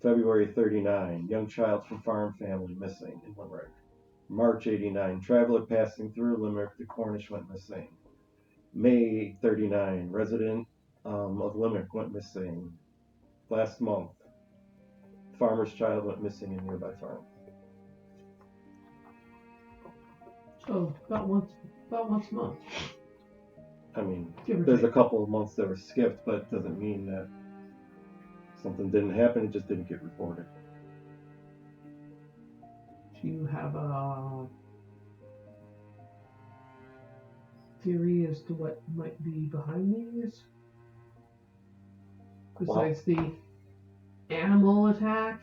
February 39, young child from farm family missing in Limerick. March 89, traveler passing through Limerick to Cornish went missing. May 39, resident of Limerick went missing. Last month, farmer's child went missing in nearby farm.
So about once a month.
I mean,
Give or
there's
take.
a couple of months that were skipped, but it doesn't mean that something didn't happen, it just didn't get reported.
Do you have a theory as to what might be behind these? Besides the animal attack?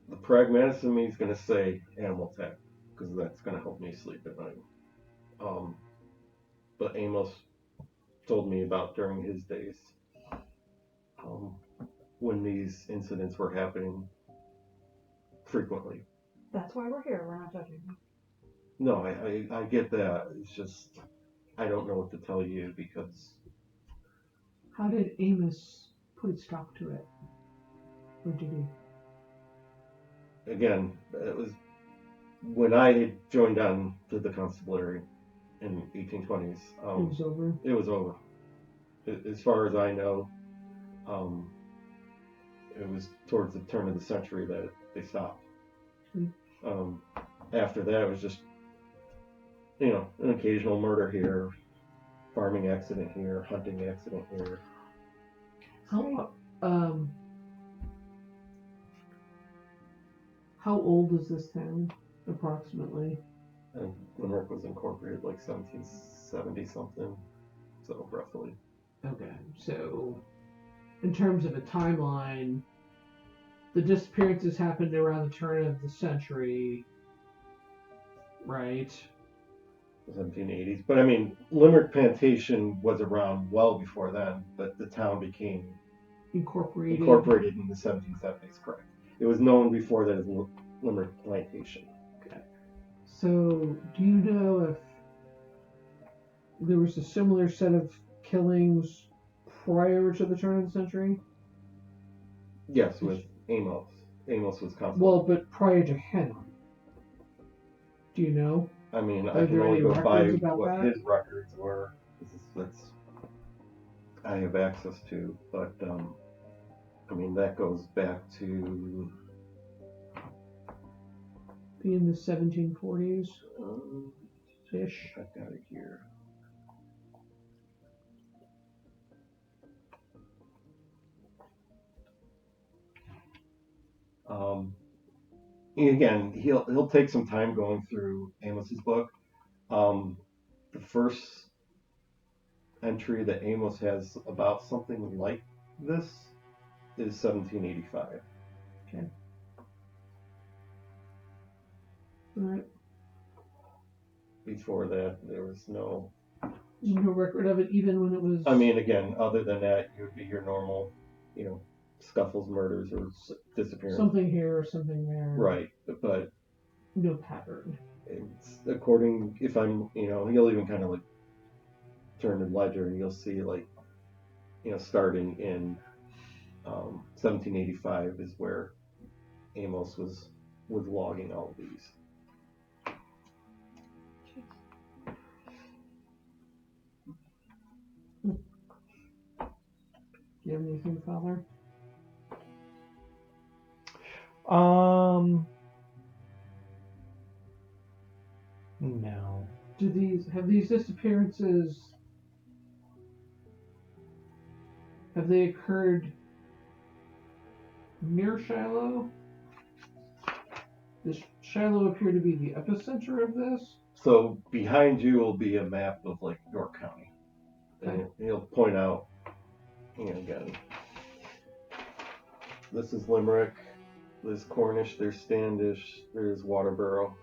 The pragmatist in me is going to say animal attack because that's going to help me sleep at night. But Amos told me about during his days when these incidents were happening frequently.
That's why we're here. We're not judging.
No, I get that. It's just I don't know what to tell you because
How did Amos put a stop to it? Or did he?
again, it was when I had joined on to the constabulary in 1820s.
It was over.
It was over. As far as I know, it was towards the turn of the century that they stopped. After that, it was just, an occasional murder here, farming accident here, hunting accident here.
How old is this town, approximately?
And Limerick was incorporated like 1770 something, so roughly.
Okay, so in terms of a timeline, the disappearances happened around the turn of the century, right?
1780s. But I mean, Limerick Plantation was around well before then, but the town became
Incorporated
in the 1770s, correct. It was known before that as Limerick Plantation.
Okay. So, do you know if there was a similar set of killings prior to the turn of the century?
Yes, with Amos. Amos was constable.
Well, but prior to him. Do you know?
I mean,
Are
I can
there
only
any
go by
records about
what
that?
his records were. That's I have access to, but I mean that goes back to
In the 1740s ish.
I got it here. Again, he'll take some time going through Amos's book. The first entry that Amos has about something like this is 1785.
Okay. All right.
Before that, there was no.
No record of it, even when it was.
I mean, again, other than that, it would be your normal, scuffles, murders, or disappearance.
Something here or something there.
Right, but
no pattern.
It's according. If I'm, you'll even kind of like turn the ledger and you'll see like, starting in 1785 is where Amos was logging all of these.
Do you have anything, Father?
No.
Have these disappearances have they occurred near Shiloh? Does Shiloh appear to be the epicenter of this?
So behind you will be a map of like York County,
Okay.
and he'll point out, again, this is Limerick, there's Cornish, there's Standish, there's Waterboro,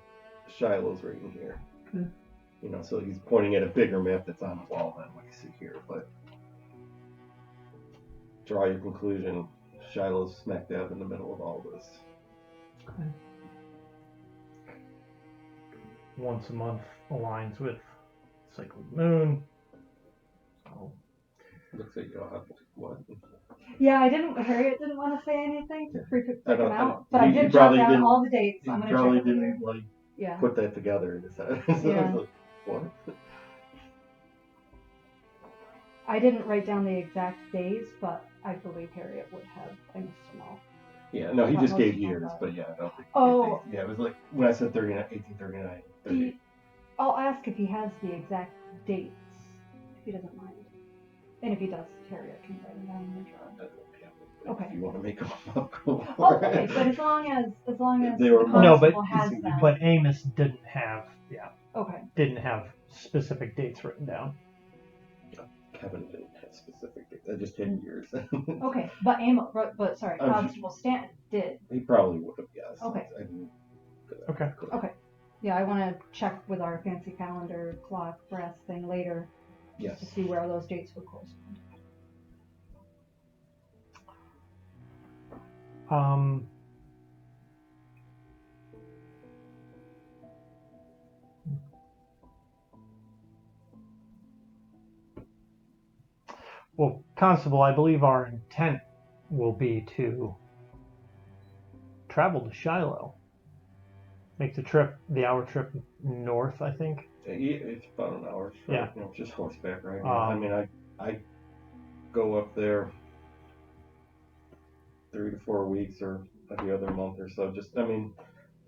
Shiloh's right in here.
Okay.
So he's pointing at a bigger map that's on the wall than what you see here, but draw your conclusion. Shiloh's smack dab in the middle of all this.
Okay.
Once a month aligns with cycle of the moon. So
Looks like you'll have what?
Yeah, Harriet didn't want to say anything to freak him out, but
he
I did jot
probably
down
didn't-
all the dates.
He
I'm going to
probably
check it
didn't
later. Yeah.
put that together in his head. So
Yeah.
I was like, what?
I didn't write down the exact days, but I believe Harriet would have things to know.
Yeah, no, he
Not
just
most
gave
of them,
years,
but-
but yeah, I don't think.
Oh.
Yeah, it was like when I said 1839. 30.
I'll ask if he has the exact dates, if he doesn't mind. And if he does, Harriet can write them down in the jar. Okay.
If you want to make them up, go
Oh,
for
okay,
it.
but as long as
They
the
were
No, but
constable has them.
but Amos didn't have
Okay.
didn't have specific dates written down.
Kevin didn't have specific dates. I just had years.
Okay, but sorry,
I'm
Constable Stanton did.
He probably would have guessed.
Okay.
I didn't-
Okay.
Okay. Yeah, I want to check with our fancy calendar clock brass thing later
Yes.
to see where those dates would correspond.
Well, Constable, I believe our intent will be to travel to Shiloh. Make the hour trip north, I think.
It's about an hour. For,
Yeah.
Just horseback right now. I mean, I go up there 3 to 4 weeks or every other month or so.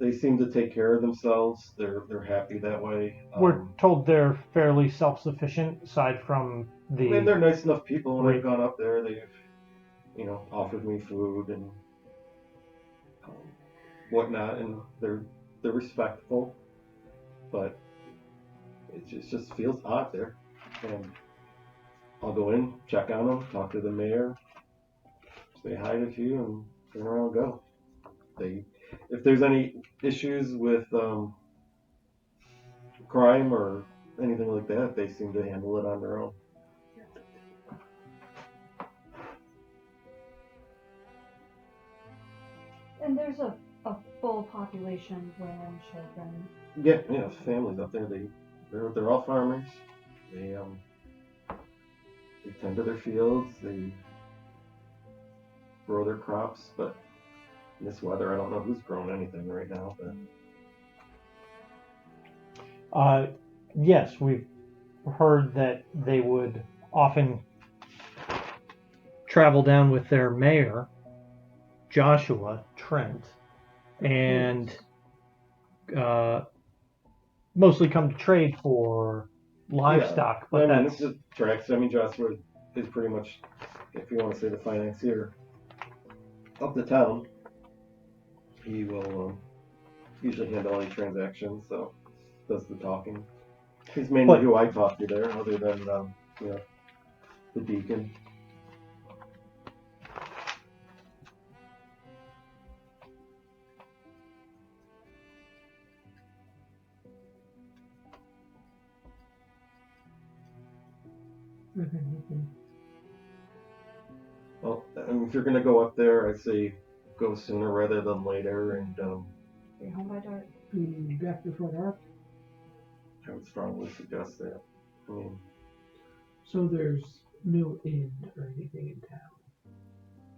They seem to take care of themselves. They're happy that way.
We're told they're fairly self-sufficient, aside from the.
I mean, they're nice enough people. When
Right.
I've gone up there, they've, offered me food and whatnot, and they're respectful. But it just feels odd there. And I'll go in, check on them, talk to the mayor, say hi to you, and turn around and go. If there's any issues with crime or anything like that, they seem to handle it on their own.
And there's a full population, women, children.
Yeah, families up there. They're all farmers. They tend to their fields. They grow their crops, but in this weather, I don't know who's growing anything right now. But
Yes, we've heard that they would often travel down with their mayor, Joshua Trent, and mostly come to trade for livestock.
Yeah.
But
it's just tracks. I mean, Joshua is pretty much, if you want to say, the financier of the town. He will usually handle any transactions, so does the talking. He's mainly who I talk to there, other than the deacon. Well, if you're gonna go up there, I'd say go sooner rather than later, and
Be home by dark.
Back before dark.
I would strongly suggest that. I mean,
So there's no inn or anything in town.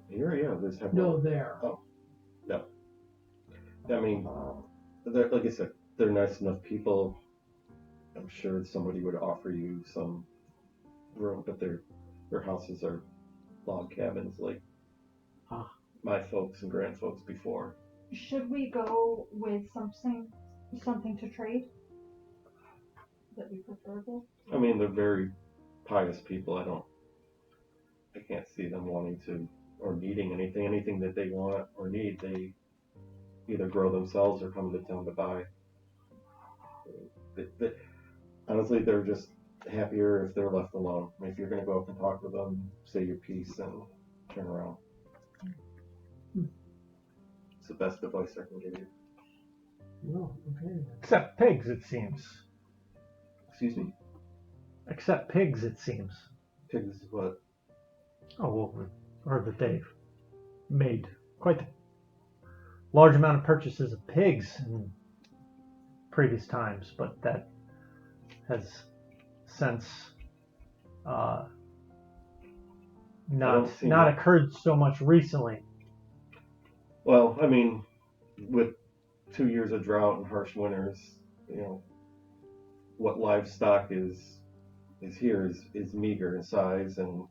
here, there's have
No, there.
Oh, no. I mean, like I said, they're nice enough people. I'm sure somebody would offer you some room, but their houses are log cabins like my folks and grand folks before.
Should we go with something to trade? Would that be preferable?
I mean, they're very pious people. I can't see them wanting to or needing anything that they want or need. They either grow themselves or come to town to buy. Honestly, they're just happier if they're left alone. I mean, if you're going to go up and talk with them, say your piece and turn around. It's the best advice I can give you.
Oh, okay.
except pigs, it seems.
Excuse me?
Except pigs, it seems.
Pigs is what?
Oh, well, we've heard that they've made quite a large amount of purchases of pigs in previous times, but that has since not occurred so much recently.
Well, I mean, with 2 years of drought and harsh winters, what livestock is here is meager in size, and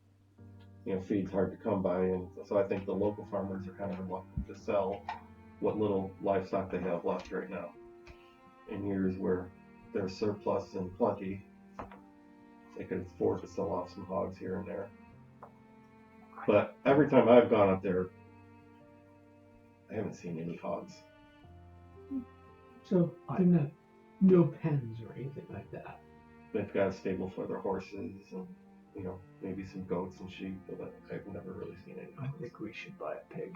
feed's hard to come by, and so I think the local farmers are kind of reluctant to sell what little livestock they have left right now. In years where there's surplus and plenty, they could afford to sell off some hogs here and there. But every time I've gone up there, I haven't seen any hogs.
So they're not no pens or anything like that.
They've got a stable for their horses and, maybe some goats and sheep, but I've never really seen any.
I think we should buy a pig.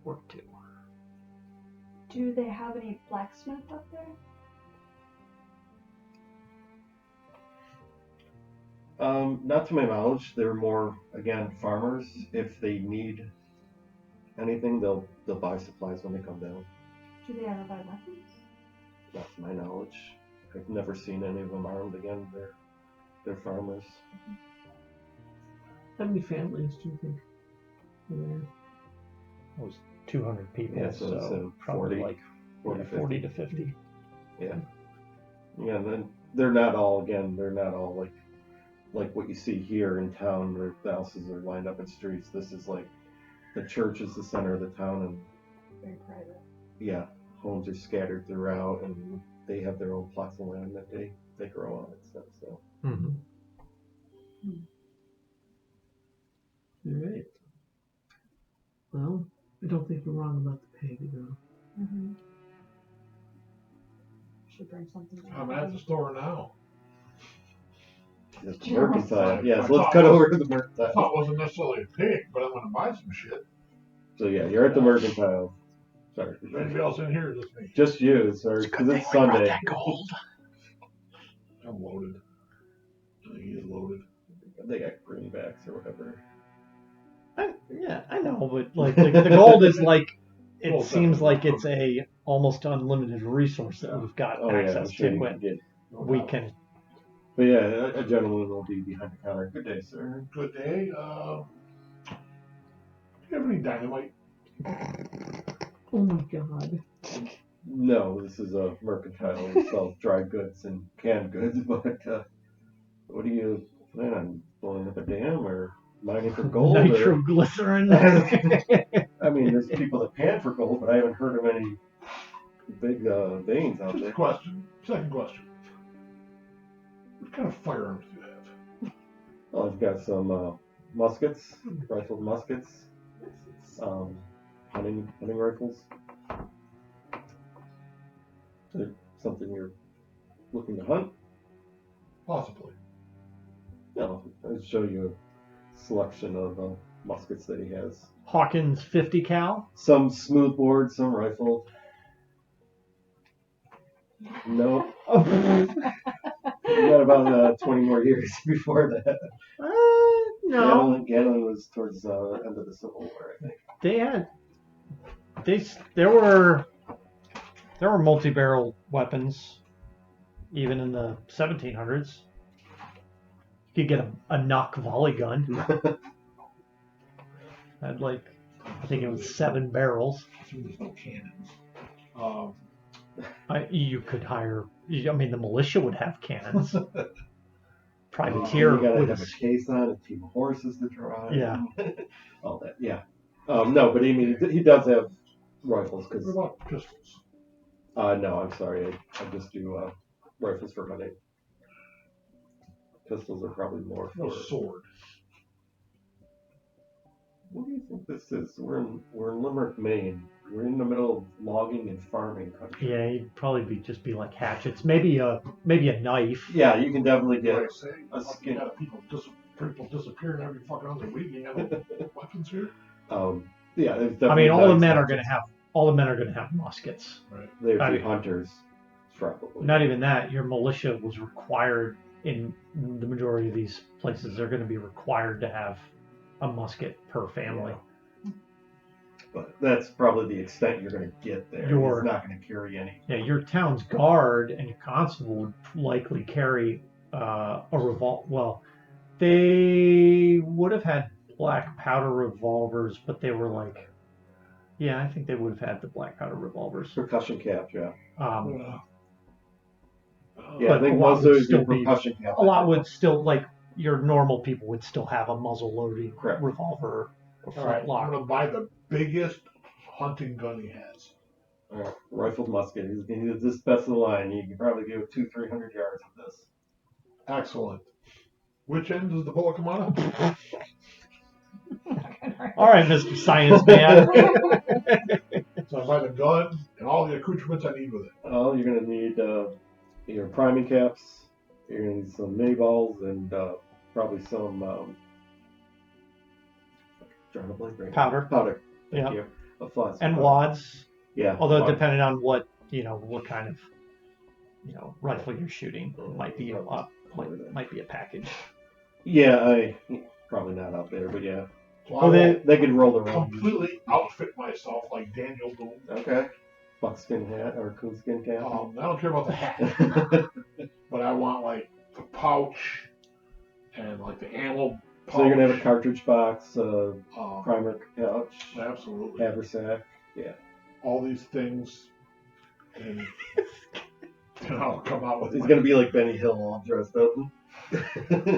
Or two.
Do they have any blacksmith up there?
Not to my knowledge. They're more, again, farmers. If they need anything, they'll buy supplies when they come down.
Do they ever buy weapons?
Not to my knowledge. I've never seen any of them armed. Again, they're farmers.
How many families do you think are there?
It was 200 people,
Yeah, so
probably
40,
like
40,
40 to 50.
Yeah. Yeah, then they're not all like what you see here in town where the houses are lined up in streets. This is like the church is the center of the town, and
Very private.
yeah, homes are scattered throughout, and they have their own plots of land that they grow on and stuff. So
Mm-hmm.
All right. Well, I don't think we're wrong about the pig, though.
Mm-hmm. Should bring something.
I'm at the store now.
the
Sure.
mercantile. Yeah,
I
so let's
thought
cut
it was-
over to the
I
mercantile.
thought it wasn't necessarily a pig, but I'm going to buy some shit.
So yeah, you're at the mercantile. Sorry.
Is anybody else in here? Just me.
Just you, sorry, because it's Sunday.
Gold.
I'm loaded. He is loaded.
They got greenbacks or whatever.
I know, but like the gold is like it
Gold
seems
definitely.
like it's a almost unlimited resource that we've got
Oh yeah, I'm
access
sure
to,
you can
and
get.
we can.
But yeah, a gentleman will be behind the counter. Good day, sir.
Good day. Do you have any dynamite?
Oh my god.
No, this is a mercantile. We sell dry goods and canned goods. But what do you plan on blowing up a dam or mining for gold?
Nitroglycerin.
I mean, there's people that pan for gold, but I haven't heard of any big veins out
Just a
there.
question. Second question. What kind of firearms do you have?
Well, I've got some muskets, rifled muskets, hunting rifles. Is it something you're looking to hunt?
Possibly.
No, I'll show you a selection of muskets that he has.
Hawkins 50 cal.
Some smoothbore, some rifled. No, we got about 20 more years before that.
No,
Gail was towards the end of the Civil War, I think.
there were multi-barrel weapons even in the 1700s. You could get a knock volley gun. Had I think it was 7 barrels.
Assume there's no cannons.
You could hire. I mean, the militia would have cannons.
You
Privateer
gotta
would
have a case on, a team of horses to drive.
Yeah.
All that, yeah. No, but he does have rifles, because...
What about pistols?
No, I'm sorry. I just do rifles for hunting. Pistols are probably more
No
for...
sword.
What do you think this is? We're in Limerick, Maine. We're in the middle of logging and farming country.
Yeah, you'd probably just be like hatchets. Maybe a knife.
Yeah, you can definitely get...
What I say?
a
Fucking
skin.
got people disappearing every fucking other week. You have no weapons here?
Yeah, there's
I
definitely...
mean, all the men
guns.
are gonna have muskets.
Right.
They'd
I
be
mean-
hunters, probably.
Not even that. Your militia was required in the majority of these places. They're going to be required to have a musket per family.
But that's probably the extent you're going to get there.
You're-
He's not going to carry any.
Yeah, your town's guard and your constable would likely carry a revolver. Well, they would have had black powder revolvers, but they were like, yeah, I think they would have had the black powder revolvers.
Percussion cap, yeah. Yeah,
But
I think
a lot
most
would
of
still
the
be-
percussion cap.
A lot would still, like, your normal people would still have a muzzle-loading
Correct.
revolver or
All right, I'm
flintlock.
going to buy the biggest hunting gun he has.
All right, rifled musket. He's this best of the line. You can probably go 200-300 yards with this.
Excellent. Which end does the bullet come out of?
All right, Mr. Science Man.
So I buy the gun and all the accoutrements I need with it.
Oh, you're gonna need your priming caps. You're gonna need some mini balls and probably some drawing a blank right now.
Powder.
Powder. Thank
Yeah.
you. A fuzz.
And
powder.
wads.
Yeah.
Although
wads.
depending on what kind of rifle you're shooting, it might be might be a package.
Yeah, probably not out there, but yeah.
So
Oh,
They could roll their own.
completely outfit myself like Daniel Boone.
Okay. Buckskin hat or coonskin cap.
I don't care about the hat, but I want like the pouch and like the ammo pouch.
So you're gonna have a cartridge box,
Um,
primer pouch,
absolutely.
haversack. Yeah.
All these things, and I'll come out with.
He's gonna be like Benny Hill, all dressed up.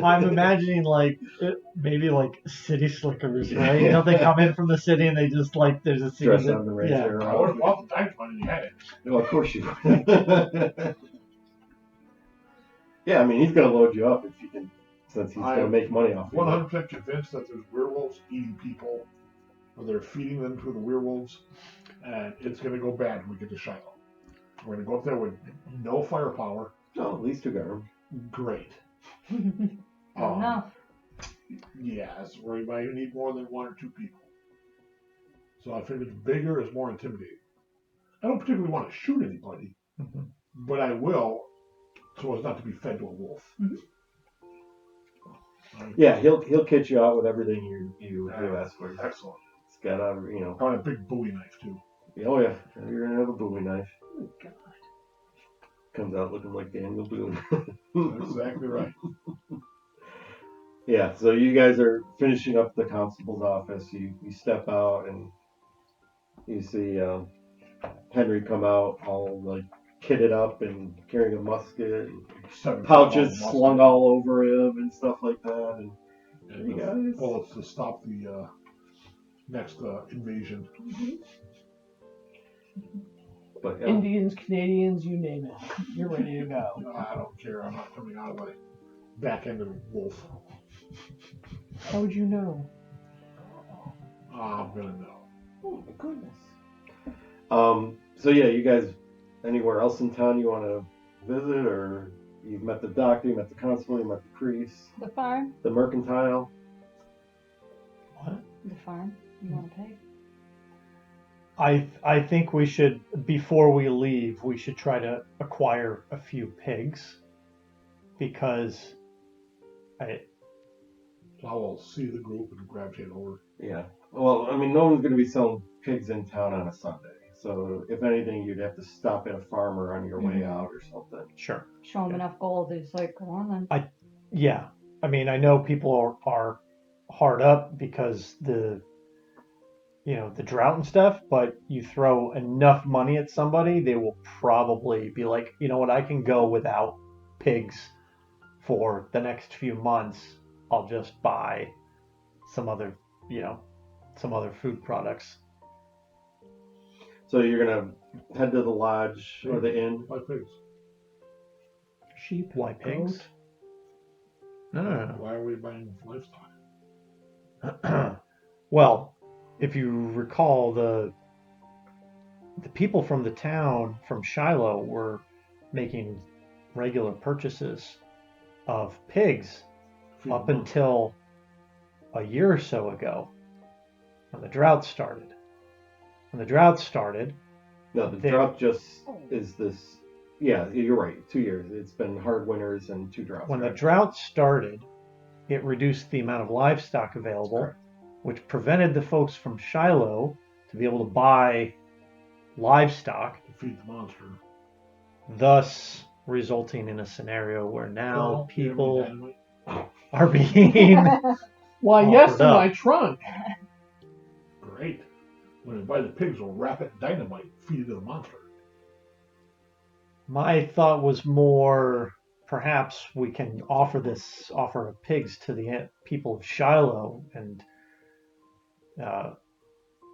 I'm imagining maybe city slickers, right? Don't they come in from the city and they just there's a scene
dressed
that-
on the range
yeah.
there.
I would have bought the dice money you had it.
No, of course you would. Yeah, I mean he's gonna load you up if you can, since he's gonna make money off of
100% convinced that there's werewolves eating people, or they're feeding them to the werewolves, and it's gonna go bad when we get to Shiloh. We're gonna go up there with no firepower.
Oh, at least 2 guard.
Great.
Enough.
Yes, we might need more than 1 or 2 people. So I figured bigger is more intimidating. I don't particularly want to shoot anybody,
Mhm.
but I will, so as not to be fed to a wolf.
Yeah, he'll kit you out with everything you ask for.
Excellent.
It's got
Probably a big Bowie knife too.
Oh yeah, you're gonna have a Bowie knife. Comes out looking like Daniel Boone.
That's exactly right.
Yeah, so you guys are finishing up the constable's office. You step out and you see Henry come out all kitted up and carrying a musket, and pouches slung all over him and stuff like that. And you guys,
bullets to stop the next invasion.
but
Indians, Canadians, you name it. You're ready to go.
I don't care. I'm not coming out of my back end of a wolf.
How would you know?
I'm gonna know.
oh my goodness. So yeah, you guys, anywhere else in town you want to visit, or you've met the doctor, you met the constable, you met the priest,
The farm?
the mercantile?
What?
The farm? You want to pay?
I think we should, before we leave, we should try to acquire a few pigs, because
So I will see the group and gravitate over.
Yeah. Well, I mean, no one's going to be selling pigs in town on a Sunday. So if anything, you'd have to stop at a farmer on your way out or something.
sure.
Show him enough gold. He's like, go on then.
Yeah, I mean, I know people are hard up because the drought and stuff, but you throw enough money at somebody, they will probably be like, you know what, I can go without pigs for the next few months. I'll just buy some other food products.
So you're going to head to the lodge or the inn.
5 pigs.
Sheep.
Why pigs?
goat.
No.
Why are we buying livestock?
Well, if you recall, the people from the town, from Shiloh, were making regular purchases of pigs up until a year or so ago, when the drought started. When the drought started,
No, the drought just is this. Yeah, you're right. 2 years. It's been hard winters and 2 droughts.
when the
right?
drought started, it reduced the amount of livestock available,
Correct.
which prevented the folks from Shiloh to be able to buy livestock,
To feed the monster.
thus resulting in a scenario where now
Well,
people
dynamite.
are being
Why,
Oh,
yes,
for
in
that.
my trunk.
Great. When we buy the pigs, we'll wrap it in dynamite, feed it to the monster.
My thought was more, perhaps we can offer of pigs to the people of Shiloh, and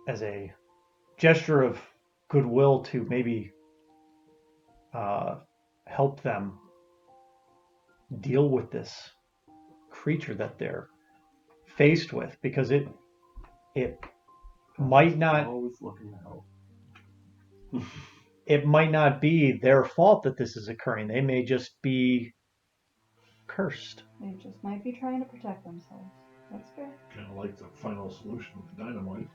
as a gesture of goodwill to maybe help them deal with this creature that they're faced with, because it might not
Always looking out.
it might not be their fault that this is occurring. They may just be cursed.
They just might be trying to protect themselves. That's fair.
Kind of like the final solution with the dynamite.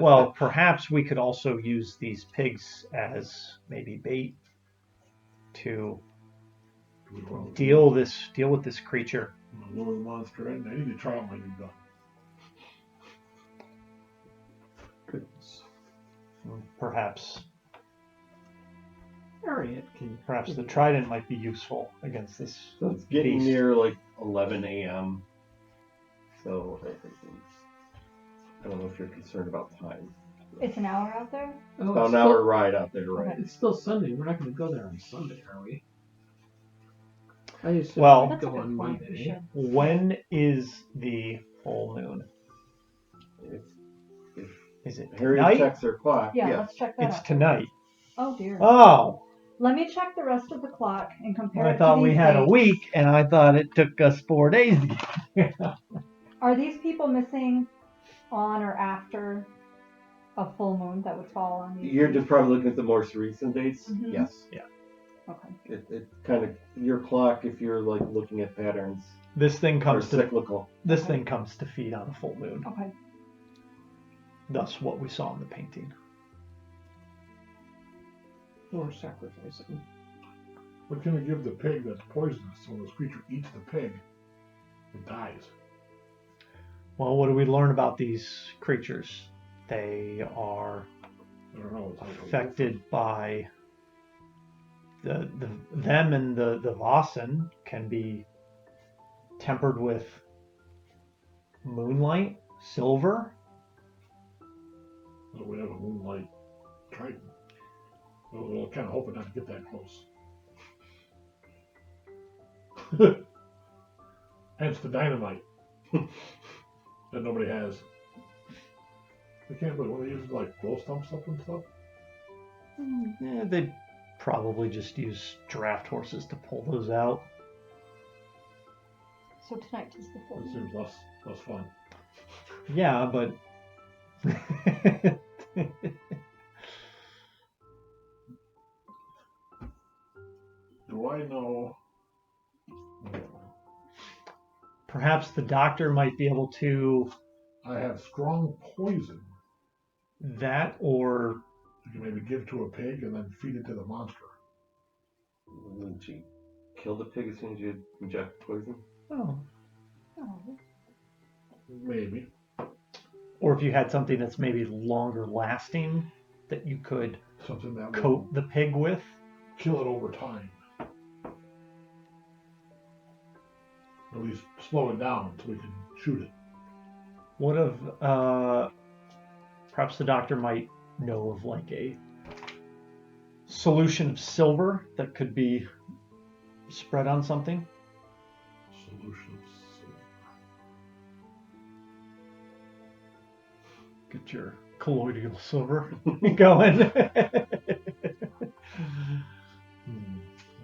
Well, perhaps we could also use these pigs as maybe bait to deal with this creature.
Lure the monster in. I need to try out my new gun.
Goodness.
Perhaps
Harriet can.
perhaps the trident might be useful against this.
So it's getting
beast.
near like 11 a.m. So I don't know if you're concerned about time.
It's an hour out there?
Oh,
About
it's
an hour
still,
ride out there, right?
it's still Sunday. We're not going to go there on Sunday, are we? I assume
Well-
we'd
That's a
go
good
on
point. We
Monday.
should.
When is the full moon?
If
Is it
Harriet
tonight?
checks her clock,
Yeah,
yes.
let's check that
It's
out.
tonight.
Oh dear.
Oh,
Let me check the rest of the clock and compare it
I
to
thought we
these
had a
dates.
week, and I thought it took us 4 days to get here.
Are these people missing on or after a full moon that would fall on these?
You're just probably looking at the most recent dates.
Mhm.
Yes.
Okay.
It kind of your clock, if you're like looking at patterns,
This thing
are
comes to
cyclical.
this thing comes to feed on a full moon.
Okay.
Thus, what we saw in the painting.
Or sacrificing.
What can we give the pig that's poisonous so when this creature eats the pig, it dies?
Well, what do we learn about these creatures? They are
I don't know. It's like a
affected by them, and the Vaesen can be tempered with moonlight, silver.
wolf. We have a moonlight trident. We're kind of hoping not to get that close. Hence the dynamite that nobody has. They can't, but when they use like glow stump stuff and stuff.
Yeah, they probably just use draft horses to pull those out.
So tonight is the full
It
moon.
seems less fun.
Yeah, but
Do I know?
perhaps the doctor might be able to
I have strong poison.
that, or
You can maybe give to a pig and then feed it to the monster.
Wouldn't you kill the pig as soon as you inject poison?
oh,
Oh.
Maybe.
or if you had something that's maybe longer lasting that you could
Something that
coat
will
the pig with.
kill it over time. Or at least slow it down so we can shoot it.
What of perhaps the doctor might know of like a solution of silver that could be spread on something?
Solutions.
Get your colloidal silver going.
I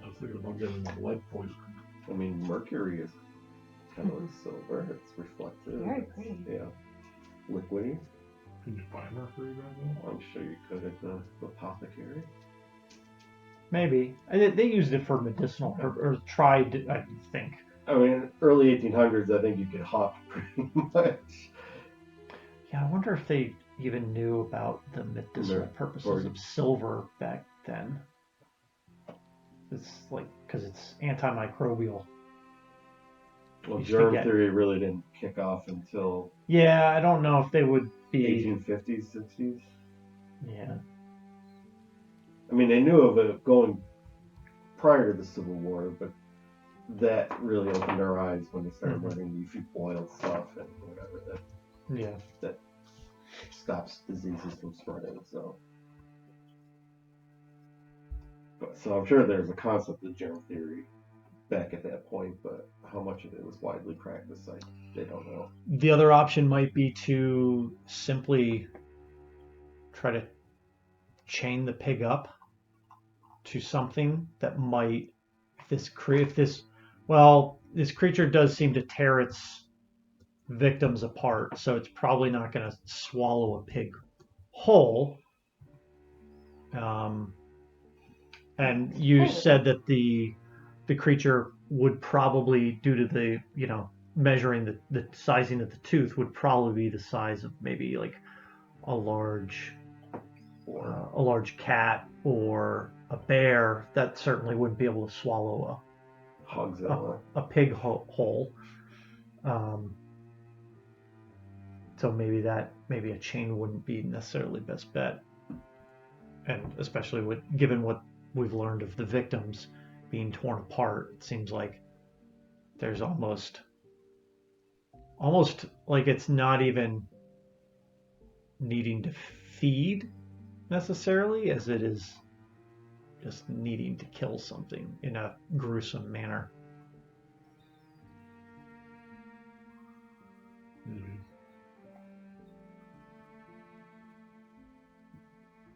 was thinking about getting lead poison.
I mean, mercury is kind of like silver. It's reflective.
Very pretty.
Yeah. Liquidy.
Can you buy mercury right now?
I'm sure you could at the apothecary.
Maybe they used it for medicinal or tried. I think.
I mean, early 1800s, I think you could hop pretty much.
Yeah, I wonder if they even knew about the medicinal purposes of silver back then. It's like because it's antimicrobial.
Well,
You should
germ
get-
theory really didn't kick off until
Yeah, I don't know if they would be.
1850s, 60s.
Yeah.
I mean, they knew of it going prior to the Civil War, but that really opened our eyes when they started
Mhm.
learning if you boil stuff and whatever,
Yeah.
that stops diseases from spreading. So I'm sure there's a concept of germ theory back at that point, but how much of it was widely practiced, they don't know.
The other option might be to simply try to chain the pig up to something that might, this creature does seem to tear its victims apart, so it's probably not going to swallow a pig whole. And you said that the creature would probably, due to the measuring the sizing of the tooth, would probably be the size of maybe like a large cat or a bear. That certainly wouldn't be able to swallow a pig whole. So maybe a chain wouldn't be necessarily the best bet, and especially given what we've learned of the victims being torn apart, it seems like there's almost like it's not even needing to feed necessarily, as it is just needing to kill something in a gruesome manner.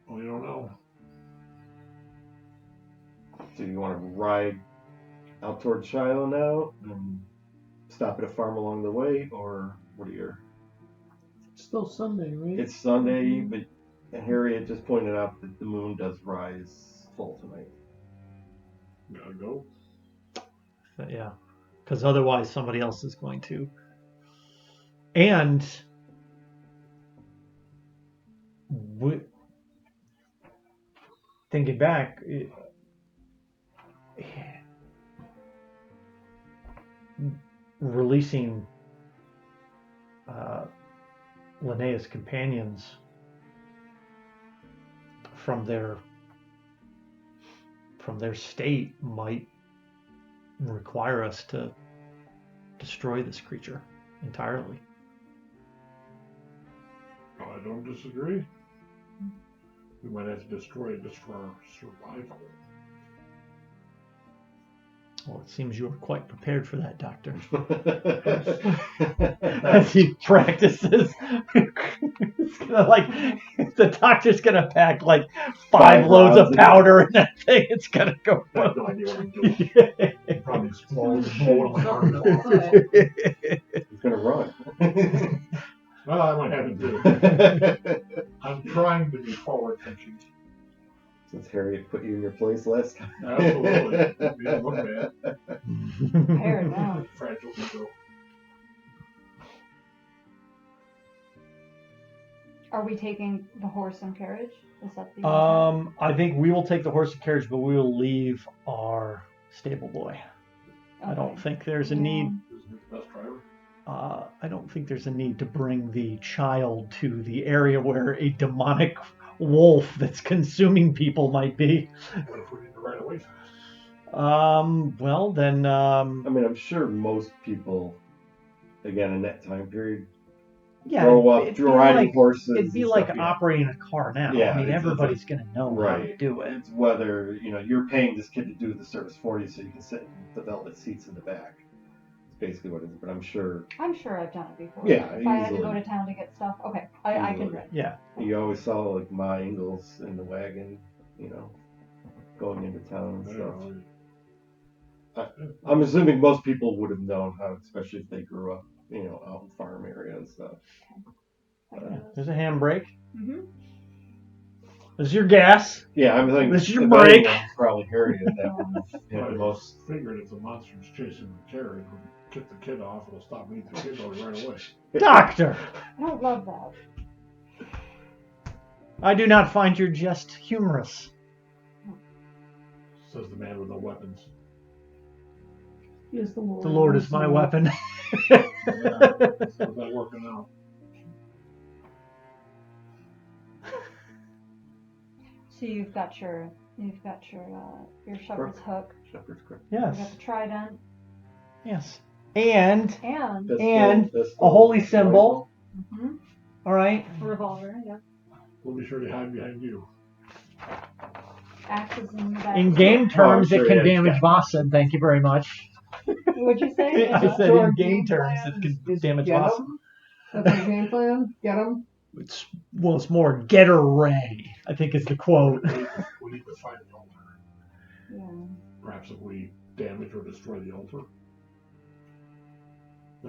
We don't know.
So you want to ride out towards Shiloh now and stop at a farm along the way, or what are your...
It's still Sunday, right?
It's Sunday, but Harriet just pointed out that the moon does rise full tonight.
Gotta go.
Yeah, because otherwise somebody else is going to. And thinking back, releasing Linnea's companions from their state might require us to destroy this creature entirely.
I don't disagree. We might have to destroy it just for our survival.
Well, it seems you are quite prepared for that, Doctor. As he practices, it's gonna the doctor's gonna pack like 5 loads of powder in that thing. It's gonna go.
I have no idea what I'm doing. Probably explode and blow it on my arm.
He's gonna run.
Well, I might have to do. I'm trying to be forward thinking.
Since Harriet put you in your place last time.
Absolutely. You don't look bad.
Hair now.
Fragile ego.
Are we taking the horse and carriage? Is that the
I think we will take the horse and carriage, but we will leave our stable boy. I don't think there's a need.
Isn't it the best driver?
I don't think there's a need to bring the child to the area where a demonic wolf that's consuming people might be.
What if we need to ride away fast?
Well then.
I mean, I'm sure most people, again, in that time period,
Yeah,
grow up riding horses.
It'd be
and
like
stuff.
operating a car now.
Yeah,
I mean, everybody's going to know how to
right.
do it.
It's whether you're paying this kid to do the service for you, so you can sit in the velvet seats in the back. It's basically what it is. But I'm sure
I've done it before.
Yeah,
If I had to
easily.
go to town to get stuff, okay, I can
Easily.
rent.
Yeah.
you always saw like Ma Ingalls in the wagon, going into town and stuff. I'm assuming most people would have known how, especially if they grew up, out in farm area and stuff.
There's a handbrake.
Mm-hmm.
This is your gas.
Yeah, I'm thinking
This is your
if
break.
anyone, Probably Harriet that would have had the most.
Figured if the monster's chasing the carriage, we'll kick the kid off, it'll stop me the kid going right away.
Doctor,
I don't love that.
I do not find your jest humorous.
Says the man with no weapons.
He is the Lord.
The Lord is my weapon.
Yeah, how's that working out?
So you've got your shepherd's hook.
Shepherd's crook.
Yes.
You got the trident
Yes. And
and
a holy symbol.
mm-hmm,
All right.
a revolver. Yeah.
We'll be sure to hide behind you.
Axes in the back.
In game terms,
sure,
it can
yeah.
damage Vaesen. Thank you very much.
What'd you say?
I said
So our
in game
game
terms,
plan
it can
is
damage
get 'em?
Vaesen.
That's our game plan. Get him.
It's more get her Ray, I think is the quote.
We need to find the altar.
Yeah.
Perhaps if we damage or destroy the altar,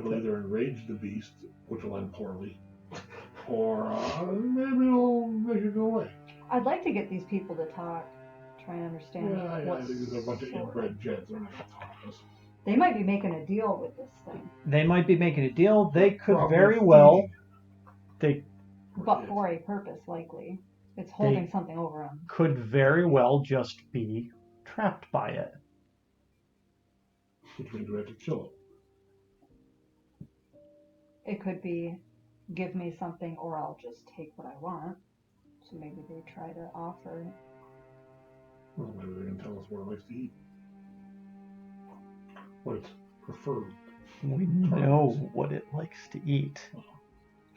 It'll either enrage the beast, which will end poorly, or maybe it'll make it go away.
I'd like to get these people to talk, try and understand
Yeah, I
what's
think there's a bunch of inbred jets. They're not going to talk to us.
They might be making a deal with this thing,
They might be making a deal. They could
Probably
very well.
feed.
They
but for a purpose, likely. It's holding something over them.
could very well just be trapped by it.
Which means we have to kill it.
It could be, give me something or I'll just take what I want. So maybe they try to offer.
Well, maybe they can tell us what it likes to eat. What its preferred.
We know what it likes to eat.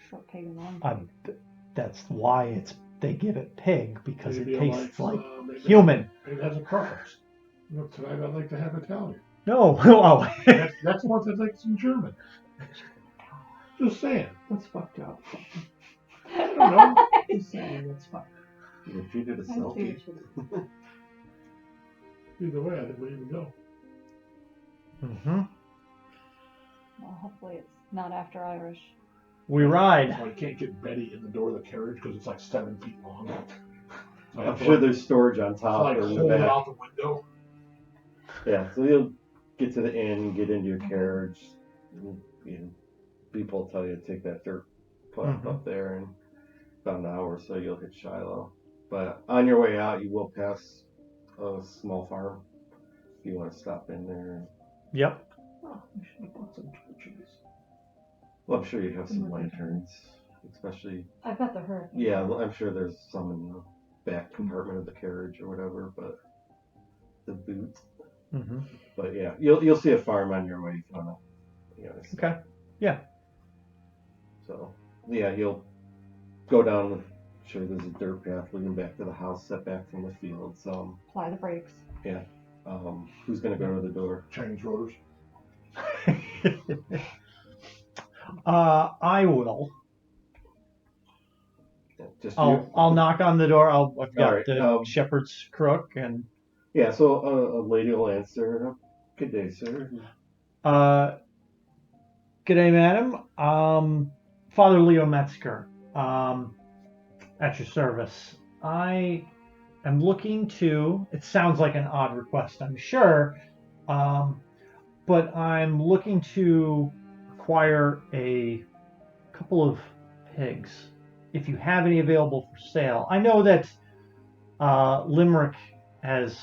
Short pig and long pig.
That's why they give it pig, because
Maybe
it tastes like
maybe
human.
Maybe it has a preference. Tonight I'd like to have Italian.
No, oh.
Next month I'd like some German. Just saying.
That's fucked up.
I don't know.
Just saying, that's fucked up.
You repeated a
I see
selfie.
what you mean.
Either way, I think we even go.
Mm-hmm.
Well, hopefully it's not after Irish.
We ride.
So I can't get Betty in the door of the carriage because it's like 7 feet long. So I
I'm
have to
sure
like,
there's storage on
to,
top
like
or in the
hold it
back.
out the window.
Yeah, so you'll get to the inn, get into your carriage. People tell you to take that dirt path up there, and about an hour or so you'll hit Shiloh. But on your way out, you will pass a small farm if you want to stop in there.
Yep.
Oh, we should have bought some torches.
Well, I'm sure you have some lanterns, especially.
I've got the herd.
Yeah, I'm sure there's some in the back compartment of the carriage or whatever, but the boot.
Mm-hmm.
But yeah, you'll see a farm on your way if you wanna.
Okay. Yeah.
So yeah, you'll go down. I'm sure there's a dirt path leading back to the house, set back from the field. So
Apply the brakes.
who's gonna go to the door?
Chinese rotors.
I will.
Yeah, just
I'll
you?
I'll knock on the door. I've got
Alright,
the shepherd's crook and
Yeah, so a lady will answer. Good day, sir.
G'day, madam. Father Leo Metzger. At your service. I am looking to. It sounds like an odd request, I'm sure. But I'm looking to acquire a couple of pigs. If you have any available for sale. I know that Limerick has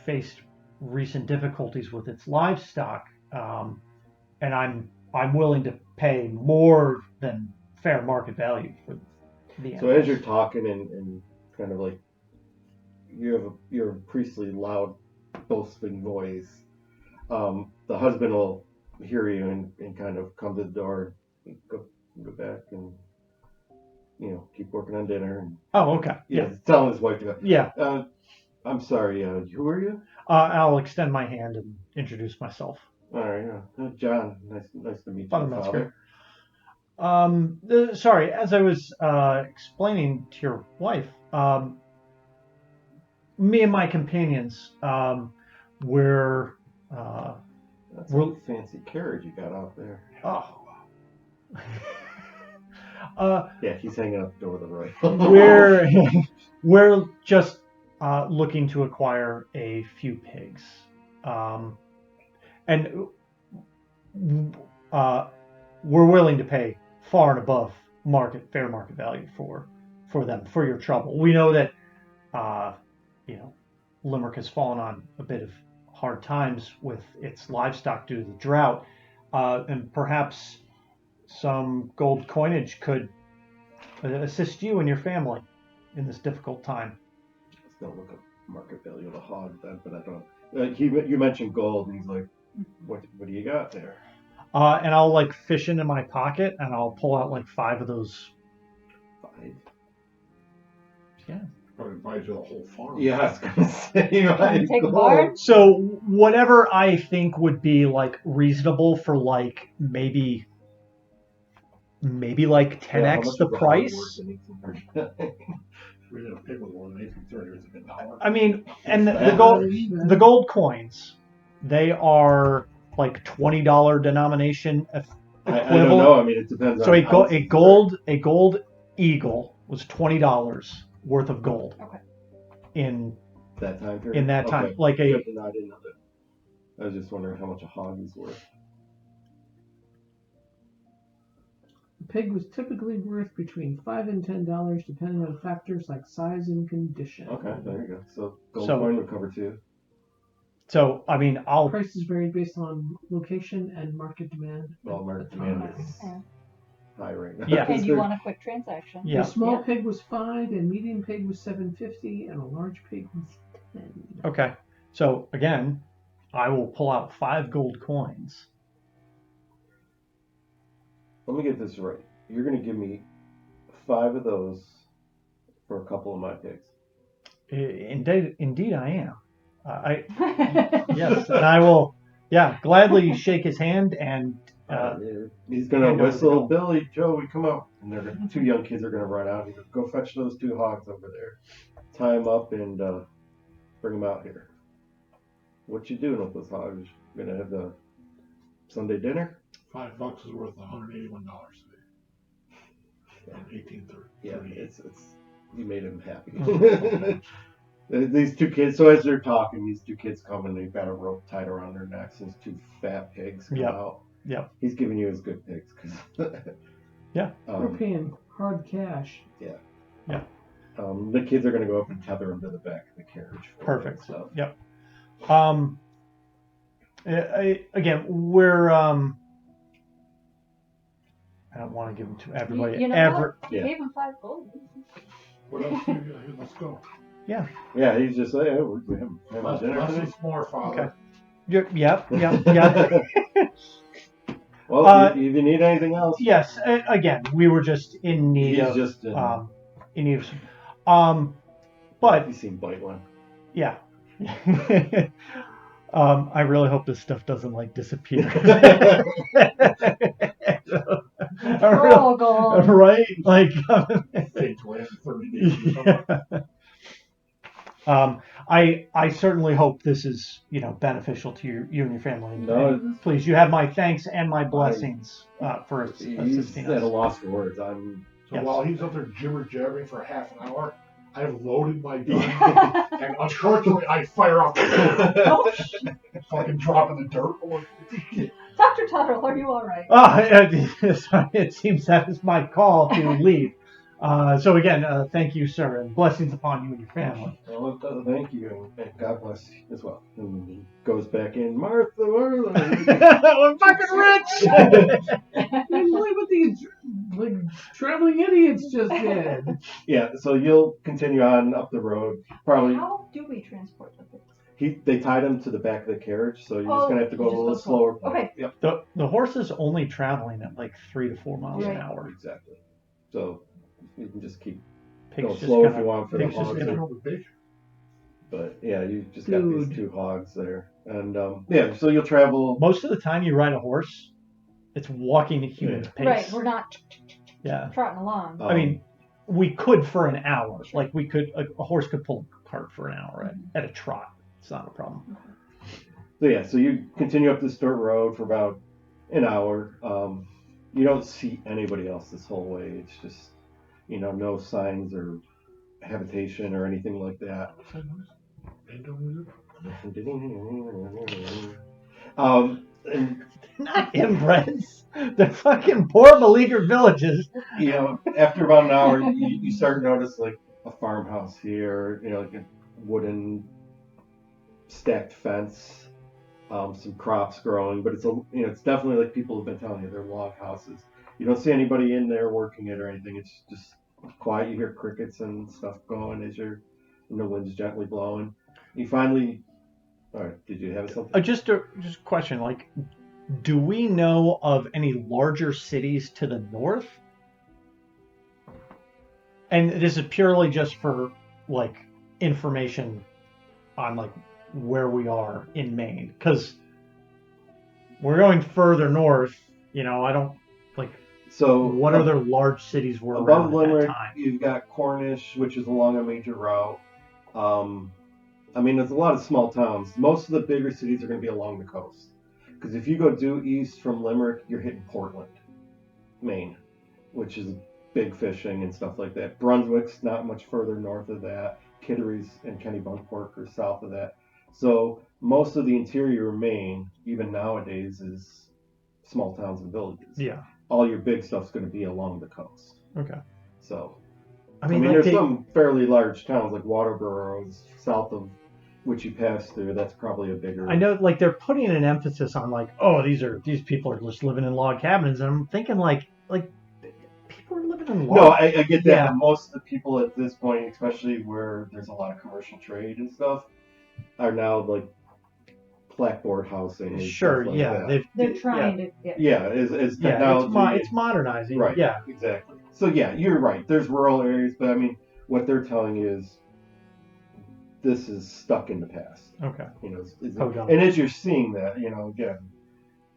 faced recent difficulties with its livestock, and I'm willing to pay more than fair market value for the animals.
So as you're talking and kind of like you have your priestly loud boasting voice, the husband will hear you and kind of come to the door and go back and keep working on dinner and
Oh, okay. Yeah.
telling his wife to go.
Yeah.
I'm sorry, who are you?
I'll extend my hand and introduce myself.
All right, John, nice to meet you,
Father
Father.
Metzger. Sorry, as I was explaining to your wife, me and my companions, we're
That's a fancy carriage you got out there.
oh.
Yeah, he's hanging out the door to the right.
we're just looking to acquire a few pigs, and we're willing to pay far and above fair market value for them, for your trouble. We know that Limerick has fallen on a bit of hard times with its livestock due to the drought, and perhaps some gold coinage could assist you and your family in this difficult time.
Let's don't look up market value of a hog then, but I don't. You mentioned gold, and he's like, "What do you got there?"
And I'll fish into my pocket, and I'll pull out 5 of those.
5.
Yeah.
Probably buys you the whole farm.
Yeah, I was gonna say.
Take a barn?
So whatever I think would be reasonable for maybe 10x the price.
We didn't pay with more than 1830. It's a good dollar.
I mean, and the gold coins, they are $20 denomination
I don't know. I mean, it depends
So
on
a gold eagle was $20 worth of gold.
Okay.
In
that time period.
In that time,
okay.
like
Good to know, I didn't know that. I was just wondering how much a hog is worth.
A pig was typically worth between $5 and $10, depending on factors like size and condition.
Okay, there you go. So gold coin would cover too.
So I mean,
prices varied based on location and market demand.
Well, market demand is high right now.
Yeah.
And you want a quick transaction.
A small pig was $5, a medium pig was $7.50, and a large pig was $10.
Okay. So again, I will pull out 5 gold coins.
Let me get this right. You're going to give me 5 of those for a couple of my pigs.
Indeed, I am. Yes, and I will. Yeah, gladly shake his hand and.
He's going to whistle, Billy, Joey, come out. And 2 young kids are going to run out. He goes, go fetch those 2 hogs over there. Tie them up and bring them out here. What you doing with those hogs? You going to have the Sunday dinner?
$5 is worth $181 today. In 1830.
Yeah, it's you made him happy. These 2 kids. So as they're talking, these 2 kids come and they've got a rope tied around their necks. And 2 fat pigs come out.
Yep.
He's giving you his good pigs.
Yeah.
We're paying hard cash.
Yeah.
Yeah.
The kids are going to go up and tether them to the back of the carriage.
Perfect.
So.
Yep. Again, we're I don't want to give them to everybody.
You know what? You gave him 5 gold.
What else do you got? Let's go.
Yeah.
Yeah, he's just like, oh, we have dinner
Less
today.
is more, Father.
Okay. Yep.
Well, if you need anything else.
Yes. Again, we were just in need of.
Just
in need of. But
you seem bite one.
Yeah. I really hope this stuff doesn't like disappear. Right? Like.
Fate to last 30 days or something.
I certainly hope this is beneficial to you and your family.
No,
please, you have my thanks and my blessings for assisting
He's
us.
at a loss for words.
While he's up there jibber jabbering for half an hour, I've loaded my gun, and unfortunately, I fire off the gun. Fucking dropping the dirt.
Dr. Tuttle, are you all right?
It seems that is my call to leave. So again, thank you, sir, and blessings upon you and your family.
Well, thank you, and God bless you as well. And he goes back in, Martha. We're
fucking rich!
I can't believe what these traveling idiots just did.
Yeah, so you'll continue on up the road. Probably.
How do we transport the pigs?
They tied him to the back of the carriage, so you're just gonna have to go a little slower.
Okay.
Yep.
The horse is only traveling at like 3 to 4 miles an hour.
Exactly. So you can just keep
Pigs
going slow if you want for the hogs. But yeah, you just got these 2 hogs there, and so you'll travel.
Most of the time, you ride a horse, it's walking at human pace.
Right, we're not trotting along.
I mean, we could for an hour. Like we could, a horse could pull a cart for an hour at a trot. It's not a problem.
So you continue up this dirt road for about an hour. You don't see anybody else this whole way. It's just, no signs or habitation or anything like that. And
not inbreds. They're fucking poor beleaguered villages.
After about an hour, you start to notice like a farmhouse here, like a wooden stacked fence, some crops growing, but it's definitely like people have been telling you, they're log houses. You don't see anybody in there working it or anything. It's just quiet. You hear crickets and stuff going as the wind's gently blowing. You finally. All right. Did you have something?
Just a question. Like, do we know of any larger cities to the north? And this is purely just for like information on like where we are in Maine, because we're going further north. I don't like.
So
what other large cities were
above
around
Limerick?
at that time?
You've got Cornish, which is along a major route. There's a lot of small towns. Most of the bigger cities are going to be along the coast. Because if you go due east from Limerick, you're hitting Portland. Maine, which is big fishing and stuff like that. Brunswick's not much further north of that. Kittery's and Kennebunkport are south of that. So most of the interior of Maine, even nowadays, is small towns and villages.
Yeah.
All your big stuff's going to be along the coast.
Okay.
So,
I mean,
there's some fairly large towns like Waterboro is south of which you pass through. That's probably a bigger.
I know, like they're putting an emphasis on like, oh, these people are just living in log cabins, and I'm thinking like people are living in log.
No, I get that.
Yeah.
But most of the people at this point, especially where there's a lot of commercial trade and stuff, are now like blackboard housing. And
Sure,
stuff like
yeah,
that.
They're trying to get.
Yeah, is technology.
It's modernizing.
Right.
Yeah.
Exactly. So yeah, you're right. There's rural areas, but I mean, what they're telling you is this is stuck in the past.
Okay.
And as you're seeing that, again,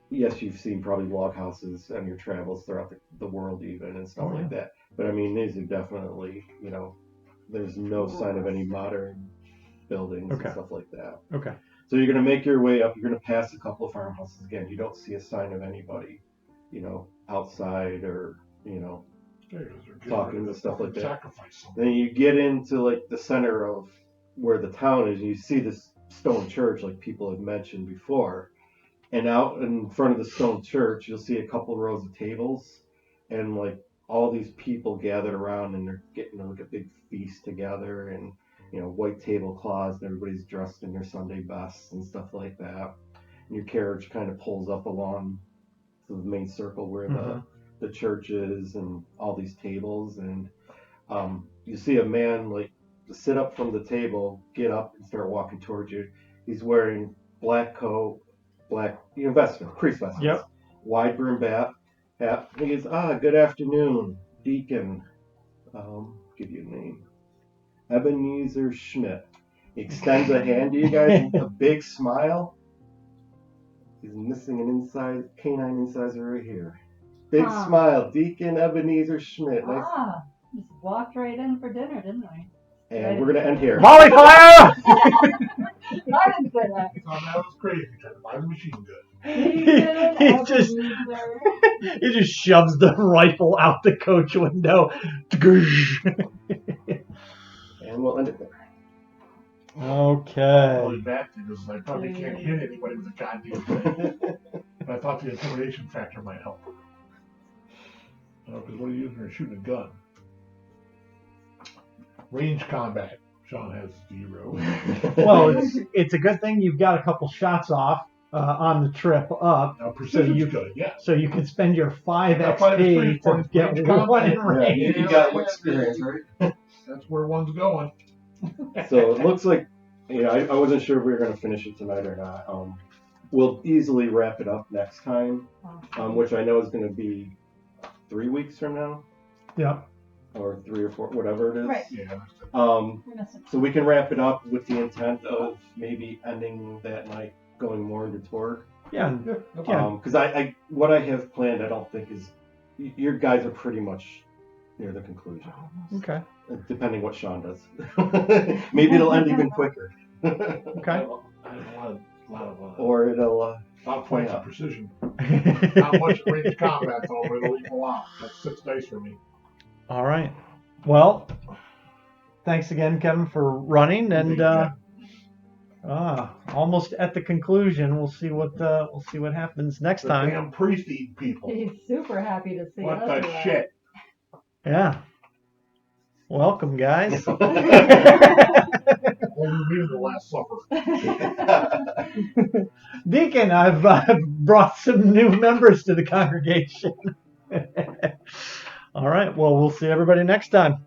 yes, you've seen probably log houses on your travels throughout the world even and stuff like that. But I mean, these are definitely, there's no sign of any modern buildings and stuff like that.
Okay.
So you're going to make your way up. You're going to pass a couple of farmhouses again. You don't see a sign of anybody, outside or, talking and stuff like that. Then you get into like the center of where the town is, and you see this stone church, like people have mentioned before. And out in front of the stone church, you'll see a couple rows of tables, and like all these people gathered around, and they're getting like a big feast together, and white tablecloths, and everybody's dressed in their Sunday bests and stuff like that. And your carriage kind of pulls up along the main circle where the church is, and all these tables, and you see a man like sit up from the table, get up, and start walking towards you. He's wearing black coat, black vestment, priest vestments,
Yep.
wide brim hat. He goes, good afternoon, Deacon. Give you a name, Ebenezer Schmidt. He extends a hand to you guys with a big smile. He's missing an canine incisor right here. Big smile, Deacon Ebenezer Schmidt. Nice.
Just walked right in for dinner, didn't I?
And we're going to end here.
Molly fire!
I didn't say that.
That was crazy. Trying to buy the machine gun.
He just shoves the rifle out the coach window.
And we'll end it there.
Okay.
Going back to this, I probably can't hit anybody with a goddamn gun. But I thought the intimidation factor might help. Because what are you using? You're shooting a gun. Range combat. Shawn has 0.
Well, it's a good thing you've got a couple shots off on the trip up.
Now, precision's good, yeah.
So you can spend your 5
Yeah,
XP to get
range
one in
combat.
range.
You got experience, right?
That's where one's going.
So it looks like, I wasn't sure if we were going to finish it tonight or not. We'll easily wrap it up next time, which I know is going to be 3 weeks from now.
Yeah.
Or 3 or 4, whatever it is.
Right.
Yeah.
So we can wrap it up with the intent of maybe ending that night, going more into tour.
Yeah.
Because I what I have planned, I don't think is, your guys are pretty much near the conclusion.
Okay.
Depending what Shawn does. Maybe it'll end even quicker.
Okay.
I have a lot of
Or it'll
points of precision. Not much range combat, so it'll equal out. That's 6 dice for me.
All right. Well, thanks again, Kevin, for running, and almost at the conclusion. We'll see what happens next time.
Damn priest eat people.
He's super happy to see
What
us.
the shit?
Yeah. Welcome, guys.
Only me the Last Supper.
Deacon, I've brought some new members to the congregation. All right. Well, we'll see everybody next time.